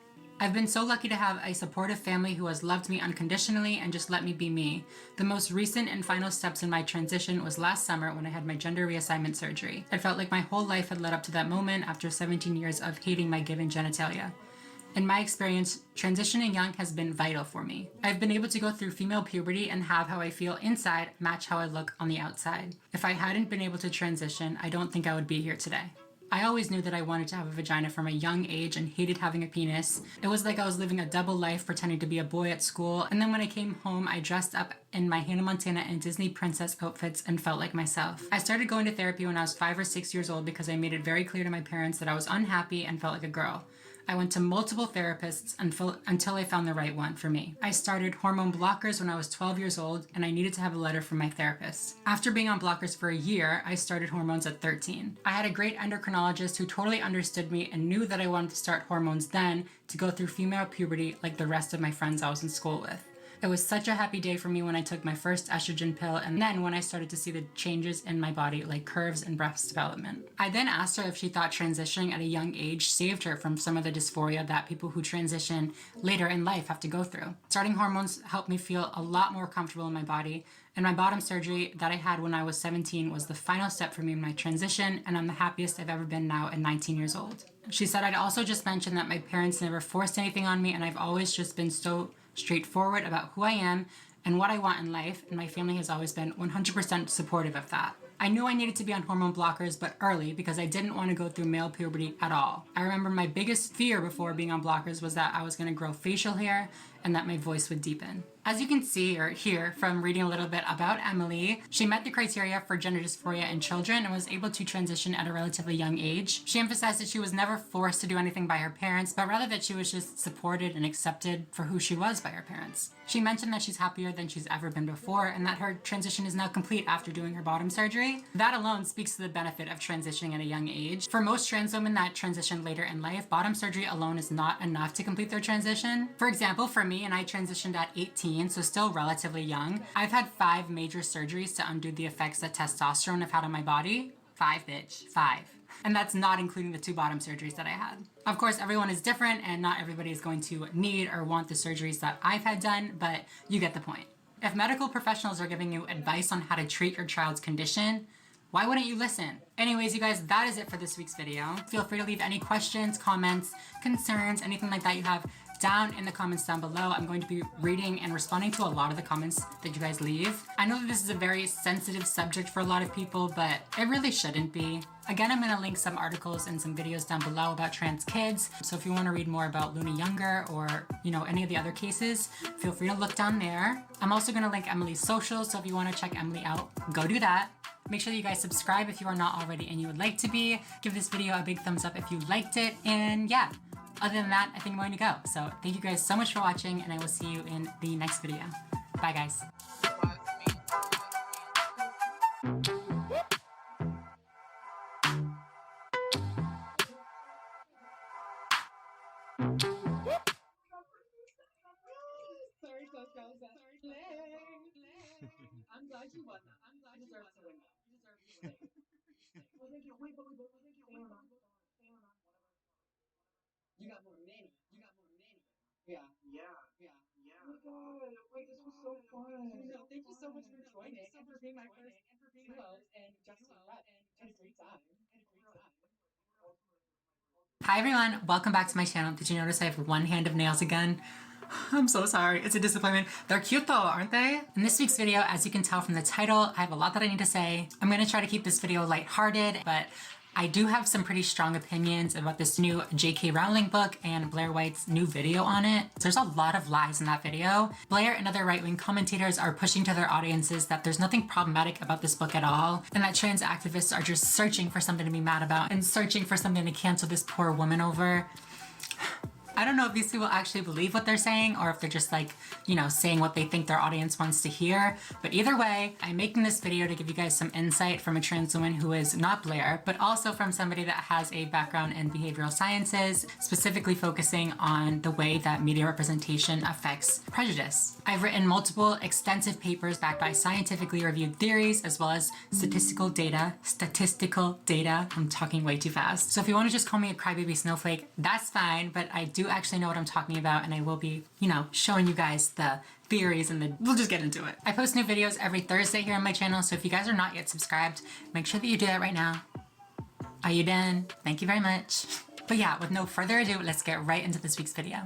I've been so lucky to have a supportive family who has loved me unconditionally and just let me be me. The most recent and final steps in my transition was last summer when I had my gender reassignment surgery. It felt like my whole life had led up to that moment after 17 years of hating my given genitalia. In my experience, transitioning young has been vital for me. I've been able to go through female puberty and have how I feel inside match how I look on the outside. If I hadn't been able to transition, I don't think I would be here today. I always knew that I wanted to have a vagina from a young age and hated having a penis. It was like I was living a double life pretending to be a boy at school, and then when I came home, I dressed up in my Hannah Montana and Disney princess outfits and felt like myself. I started going to therapy when I was 5 or 6 years old because I made it very clear to my parents that I was unhappy and felt like a girl. I went to multiple therapists until I found the right one for me. I started hormone blockers when I was 12 years old, and I needed to have a letter from my therapist. After being on blockers for a year, I started hormones at 13. I had a great endocrinologist who totally understood me and knew that I wanted to start hormones then to go through female puberty like the rest of my friends I was in school with. It was such a happy day for me when I took my first estrogen pill, and then when I started to see the changes in my body, like curves and breast development. I then asked her if she thought transitioning at a young age saved her from some of the dysphoria that people who transition later in life have to go through. Starting hormones helped me feel a lot more comfortable in my body, and my bottom surgery that I had when I was 17 was the final step for me in my transition, and I'm the happiest I've ever been now at 19 years old. She said I'd also just mention that my parents never forced anything on me, and I've always just been so straightforward about who I am and what I want in life, and my family has always been 100% supportive of that. I knew I needed to be on hormone blockers, but early, because I didn't want to go through male puberty at all. I remember my biggest fear before being on blockers was that I was going to grow facial hair and that my voice would deepen. As you can see or hear from reading a little bit about Emily, she met the criteria for gender dysphoria in children and was able to transition at a relatively young age. She emphasized that she was never forced to do anything by her parents, but rather that she was just supported and accepted for who she was by her parents. She mentioned that she's happier than she's ever been before and that her transition is now complete after doing her bottom surgery. That alone speaks to the benefit of transitioning at a young age. For most trans women that transition later in life, bottom surgery alone is not enough to complete their transition. For example, for me, and I transitioned at 18, so still relatively young, I've had 5 major surgeries to undo the effects that testosterone have had on my body. 5, bitch. 5. And that's not including the 2 bottom surgeries that I had. Of course, everyone is different and not everybody is going to need or want the surgeries that I've had done, but you get the point. If medical professionals are giving you advice on how to treat your child's condition, why wouldn't you listen? Anyways, you guys, that is it for this week's video. Feel free to leave any questions, comments, concerns, anything like that you have down in the comments down below. I'm going to be reading and responding to a lot of the comments that you guys leave. I know that this is a very sensitive subject for a lot of people, but it really shouldn't be. Again, I'm gonna link some articles and some videos down below about trans kids. So if you wanna read more about Looney Younger or, any of the other cases, feel free to look down there. I'm also gonna link Emily's socials, so if you wanna check Emily out, go do that. Make sure that you guys subscribe if you are not already and you would like to be. Give this video a big thumbs up if you liked it, and yeah. Other than that, I think I'm going to go. So thank you guys so much for watching, and I will see you in the next video. Bye, guys. Sorry, I'm glad you won that. You deserve to win that. Well, thank you. Wait, but you got more money. Yeah. Oh my god. Wait, this was so fun. No, thank you so much for joining and for being my first duo and just Red. I had a great time. Hi everyone, welcome back to my channel. Did you notice I have one hand of nails again? I'm so sorry, it's a disappointment. They're cute though, aren't they? In this week's video, as you can tell from the title, I have a lot that I need to say. I'm gonna try to keep this video lighthearted, but I do have some pretty strong opinions about this new J.K. Rowling book and Blaire White's new video on it. There's a lot of lies in that video. Blaire and other right-wing commentators are pushing to their audiences that there's nothing problematic about this book at all, and that trans activists are just searching for something to be mad about and searching for something to cancel this poor woman over. I don't know if these people actually believe what they're saying or if they're just like, saying what they think their audience wants to hear. But either way, I'm making this video to give you guys some insight from a trans woman who is not Blaire, but also from somebody that has a background in behavioral sciences, specifically focusing on the way that media representation affects prejudice. I've written multiple extensive papers backed by scientifically reviewed theories, as well as statistical data. I'm talking way too fast. So if you want to just call me a crybaby snowflake, that's fine, but I do actually know what I'm talking about, and I will be, you know, showing you guys the theories and we'll just get into it. I post new videos every Thursday here on my channel, so if you guys are not yet subscribed, make sure that you do that right now. Are you done? Thank you very much. But yeah, with no further ado, let's get right into this week's video.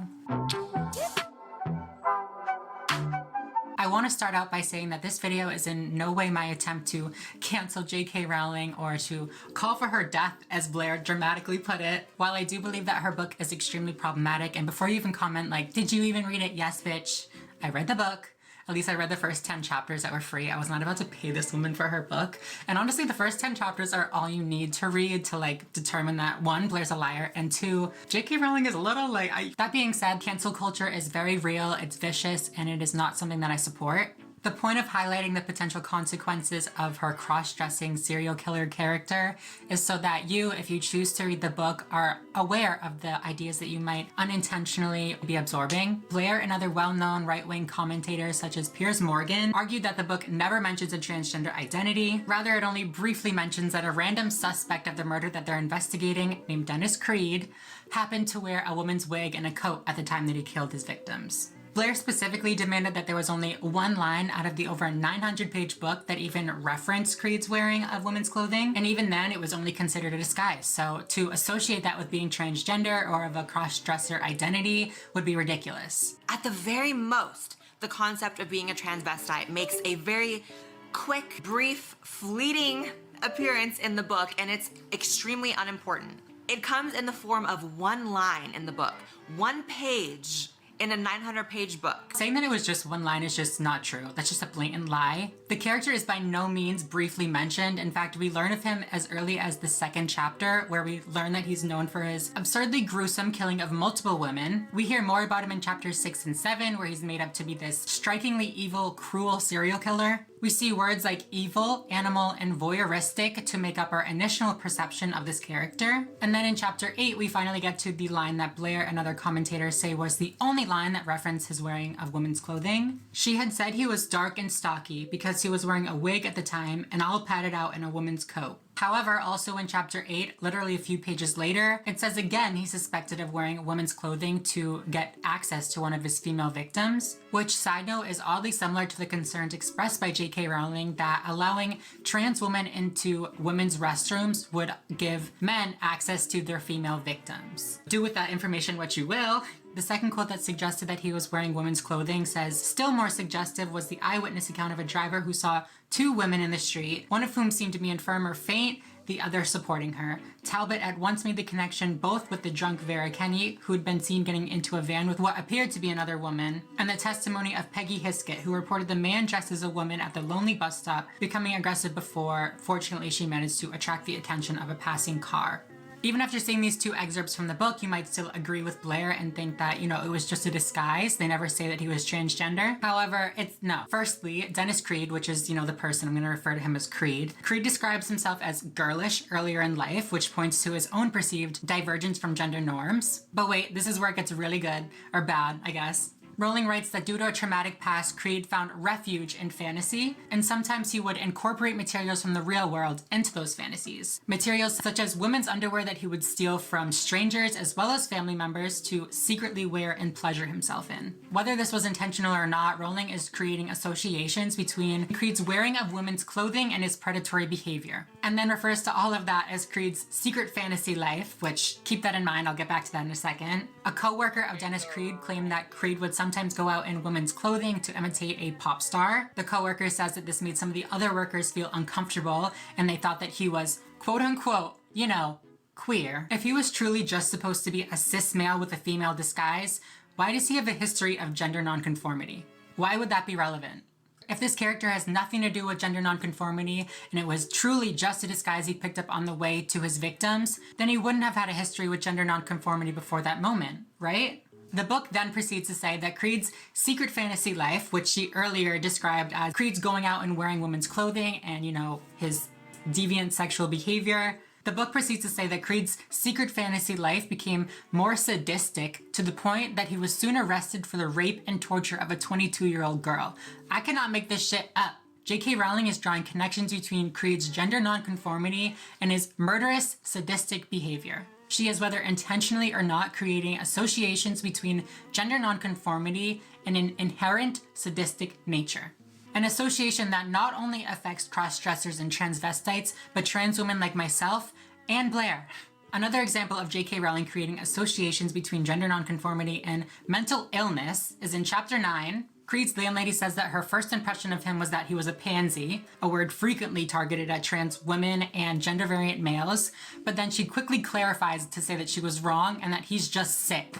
I want to start out by saying that this video is in no way my attempt to cancel J.K. Rowling or to call for her death, as Blaire dramatically put it. While I do believe that her book is extremely problematic, and before you even comment like, did you even read it? Yes, bitch. I read the book. At least I read the first 10 chapters that were free. I was not about to pay this woman for her book. And honestly, the first 10 chapters are all you need to read to like determine that one, Blaire's a liar, and two, J.K. Rowling is a little like, That being said, cancel culture is very real, it's vicious, and it is not something that I support. The point of highlighting the potential consequences of her cross-dressing serial killer character is so that you, if you choose to read the book, are aware of the ideas that you might unintentionally be absorbing. Blaire and other well-known right-wing commentators such as Piers Morgan argued that the book never mentions a transgender identity. Rather, it only briefly mentions that a random suspect of the murder that they're investigating, named Dennis Creed, happened to wear a woman's wig and a coat at the time that he killed his victims. Blaire specifically demanded that there was only one line out of the over 900-page book that even referenced Creed's wearing of women's clothing, and even then it was only considered a disguise. So to associate that with being transgender or of a cross-dresser identity would be ridiculous. At the very most, the concept of being a transvestite makes a very quick, brief, fleeting appearance in the book, and it's extremely unimportant. It comes in the form of one line in the book, one page in a 900-page book. Saying that it was just one line is just not true. That's just a blatant lie. The character is by no means briefly mentioned. In fact, we learn of him as early as the second chapter, where we learn that he's known for his absurdly gruesome killing of multiple women. We hear more about him in chapters 6 and 7, where he's made up to be this strikingly evil, cruel serial killer. We see words like evil, animal, and voyeuristic to make up our initial perception of this character. And then in chapter 8, we finally get to the line that Blaire and other commentators say was the only line that referenced his wearing of women's clothing. She had said he was dark and stocky because he was wearing a wig at the time and all padded out in a woman's coat. However, also in chapter 8, literally a few pages later, it says again he's suspected of wearing women's clothing to get access to one of his female victims, which, side note, is oddly similar to the concerns expressed by J.K. Rowling that allowing trans women into women's restrooms would give men access to their female victims. Do with that information what you will. The second quote that suggested that he was wearing women's clothing says, still more suggestive was the eyewitness account of a driver who saw two women in the street, one of whom seemed to be infirm or faint, the other supporting her. Talbot at once made the connection both with the drunk Vera Kenny, who had been seen getting into a van with what appeared to be another woman, and the testimony of Peggy Hiskett, who reported the man dressed as a woman at the lonely bus stop becoming aggressive before, fortunately, she managed to attract the attention of a passing car. Even after seeing these two excerpts from the book, you might still agree with Blaire and think that, you know, it was just a disguise. They never say that he was transgender. However, it's no. Firstly, Dennis Creed, which is, you know, the person, I'm going to refer to him as Creed. Creed describes himself as girlish earlier in life, which points to his own perceived divergence from gender norms. But wait, this is where it gets really good, or bad, I guess. Rowling writes that due to a traumatic past, Creed found refuge in fantasy, and sometimes he would incorporate materials from the real world into those fantasies. Materials such as women's underwear that he would steal from strangers as well as family members to secretly wear and pleasure himself in. Whether this was intentional or not, Rowling is creating associations between Creed's wearing of women's clothing and his predatory behavior, and then refers to all of that as Creed's secret fantasy life, which, keep that in mind, I'll get back to that in a second. A co-worker of Dennis Creed claimed that Creed would sometimes go out in women's clothing to imitate a pop star. The co-worker says that this made some of the other workers feel uncomfortable and they thought that he was, quote unquote, you know, queer. If he was truly just supposed to be a cis male with a female disguise, why does he have a history of gender nonconformity? Why would that be relevant? If this character has nothing to do with gender nonconformity and it was truly just a disguise he picked up on the way to his victims, then he wouldn't have had a history with gender nonconformity before that moment, right? The book then proceeds to say that Creed's secret fantasy life, which she earlier described as Creed's going out and wearing women's clothing and, you know, his deviant sexual behavior, the book proceeds to say that Creed's secret fantasy life became more sadistic to the point that he was soon arrested for the rape and torture of a 22-year-old girl. I cannot make this shit up. J.K. Rowling is drawing connections between Creed's gender nonconformity and his murderous, sadistic behavior. she is, whether intentionally or not, creating associations between gender nonconformity and an inherent sadistic nature. An association that not only affects cross-dressers and transvestites, but trans women like myself and Blaire. Another example of J.K. Rowling creating associations between gender nonconformity and mental illness is in chapter 9. Creed's landlady says that her first impression of him was that he was a pansy, a word frequently targeted at trans women and gender variant males, but then she quickly clarifies to say that she was wrong and that he's just sick.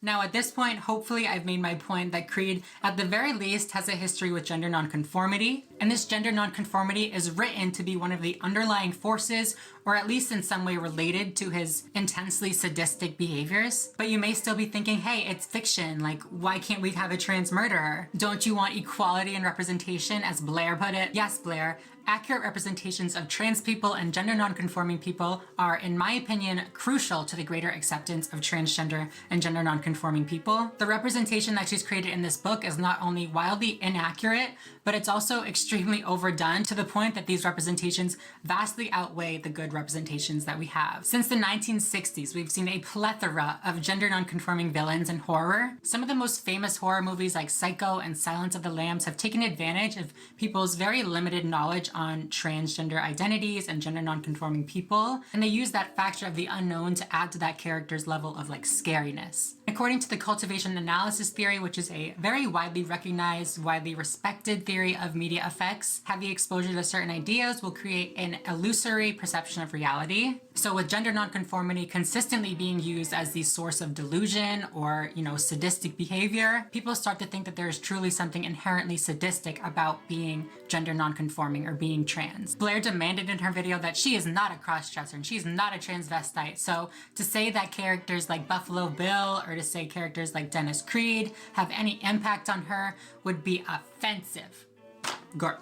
Now at this point, hopefully I've made my point that Creed, at the very least, has a history with gender nonconformity, and this gender nonconformity is written to be one of the underlying forces, or at least in some way related to his intensely sadistic behaviors. But you may still be thinking, hey, it's fiction, like why can't we have a trans murderer? Don't you want equality and representation, as Blaire put it? Yes, Blaire. Accurate representations of trans people and gender nonconforming people are, in my opinion, crucial to the greater acceptance of transgender and gender nonconforming people. The representation that she's created in this book is not only wildly inaccurate, but it's also extremely overdone to the point that these representations vastly outweigh the good representations that we have. Since the 1960s, we've seen a plethora of gender nonconforming villains in horror. Some of the most famous horror movies like Psycho and Silence of the Lambs have taken advantage of people's very limited knowledge on transgender identities and gender nonconforming people, and they use that factor of the unknown to add to that character's level of like scariness. According to the cultivation analysis theory, which is a very widely recognized, widely respected theory of media effects, heavy exposure to certain ideas will create an illusory perception of reality. So with gender nonconformity consistently being used as the source of delusion or, sadistic behavior, people start to think that there is truly something inherently sadistic about being gender nonconforming or being trans. Blaire demanded in her video that she is not a crossdresser and she's not a transvestite. So to say that characters like Buffalo Bill or to say characters like Dennis Creed have any impact on her would be offensive. Girl.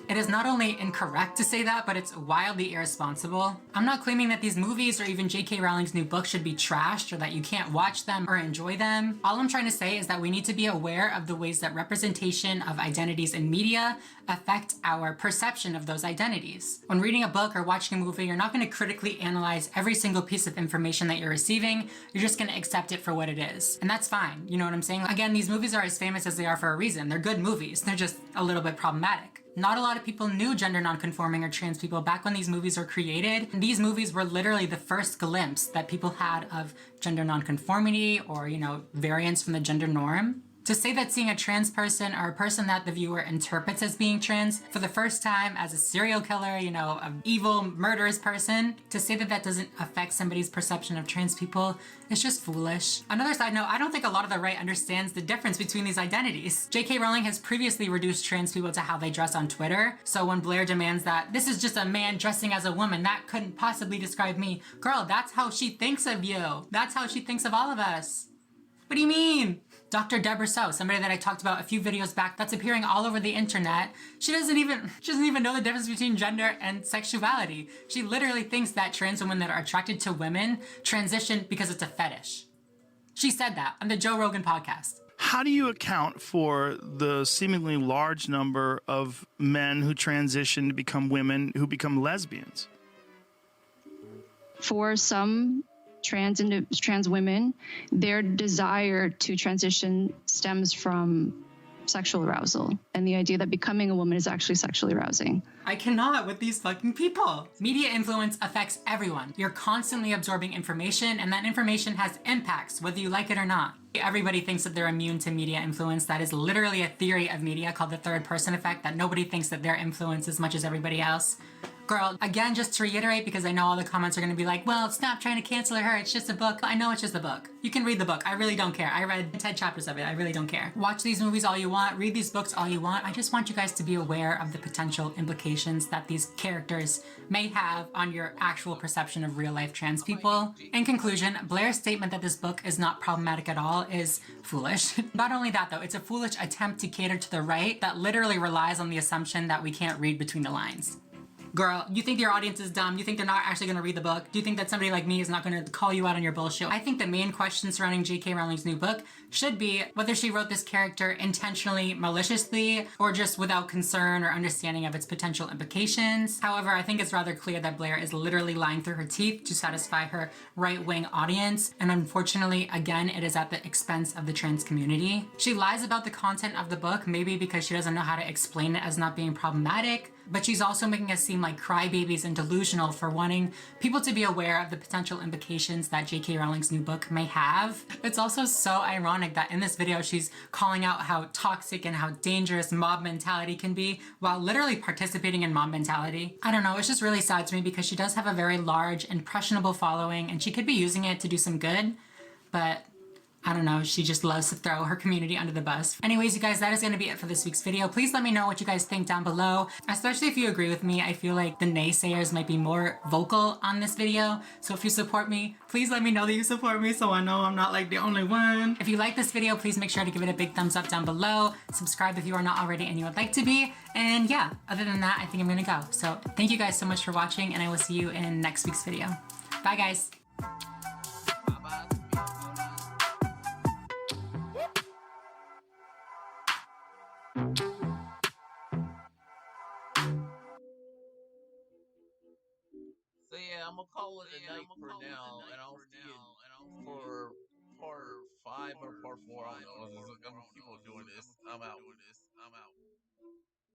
It is not only incorrect to say that, but it's wildly irresponsible. I'm not claiming that these movies or even J.K. Rowling's new book should be trashed or that you can't watch them or enjoy them. All I'm trying to say is that we need to be aware of the ways that representation of identities in media affect our perception of those identities. When reading a book or watching a movie, you're not going to critically analyze every single piece of information that you're receiving. You're just going to accept it for what it is. And that's fine. You know what I'm saying? Again, these movies are as famous as they are for a reason. They're good movies. They're just a little bit problematic. Not a lot of people knew gender nonconforming or trans people back when these movies were created. These movies were literally the first glimpse that people had of gender nonconformity or, variance from the gender norm. To say that seeing a trans person or a person that the viewer interprets as being trans for the first time as a serial killer, an evil, murderous person, to say that that doesn't affect somebody's perception of trans people is just foolish. Another side note, I don't think a lot of the right understands the difference between these identities. J.K. Rowling has previously reduced trans people to how they dress on Twitter. So when Blaire demands that this is just a man dressing as a woman, that couldn't possibly describe me. Girl, that's how she thinks of you. That's how she thinks of all of us. What do you mean? Dr. Deborah So, somebody that I talked about a few videos back that's appearing all over the internet, she doesn't even know the difference between gender and sexuality. She literally thinks that trans women that are attracted to women transition because it's a fetish. She said that on the Joe Rogan podcast. How do you account for the seemingly large number of men who transition to become women who become lesbians? For some trans women, their desire to transition stems from sexual arousal and the idea that becoming a woman is actually sexually arousing. I cannot with these fucking people. Media influence affects everyone. You're constantly absorbing information, and that information has impacts, whether you like it or not. Everybody thinks that they're immune to media influence. That is literally a theory of media called the third person effect, that nobody thinks that they're influenced as much as everybody else. Girl, again, just to reiterate, because I know all the comments are going to be like, well, stop trying to cancel her, it's just a book. I know it's just a book. You can read the book. I really don't care. I read 10 chapters of it. I really don't care. Watch these movies all you want. Read these books all you want. I just want you guys to be aware of the potential implications that these characters may have on your actual perception of real-life trans people. In conclusion, Blaire's statement that this book is not problematic at all is foolish. Not only that, though, it's a foolish attempt to cater to the right that literally relies on the assumption that we can't read between the lines. Girl, you think your audience is dumb? You think they're not actually gonna read the book? Do you think that somebody like me is not gonna call you out on your bullshit? I think the main question surrounding J.K. Rowling's new book should be whether she wrote this character intentionally, maliciously, or just without concern or understanding of its potential implications. However, I think it's rather clear that Blaire is literally lying through her teeth to satisfy her right-wing audience, and unfortunately, again, it is at the expense of the trans community. She lies about the content of the book, maybe because she doesn't know how to explain it as not being problematic, but she's also making us seem like crybabies and delusional for wanting people to be aware of the potential implications that J.K. Rowling's new book may have. It's also so ironic that in this video she's calling out how toxic and how dangerous mob mentality can be while literally participating in mob mentality. I don't know, it's just really sad to me because she does have a very large, impressionable following and she could be using it to do some good, but I don't know, she just loves to throw her community under the bus. Anyways, you guys, that is gonna be it for this week's video. Please let me know what you guys think down below, especially if you agree with me. I feel like the naysayers might be more vocal on this video. So if you support me, please let me know that you support me so I know I'm not like the only one. If you like this video, please make sure to give it a big thumbs up down below. Subscribe if you are not already and you would like to be. And yeah, other than that, I think I'm gonna go. So thank you guys so much for watching and I will see you in next week's video. Bye guys. So yeah, I'm gonna call it a night for now, and I'll see you for part 5 or part 4. I don't know. I'm gonna keep on doing this. I'm out.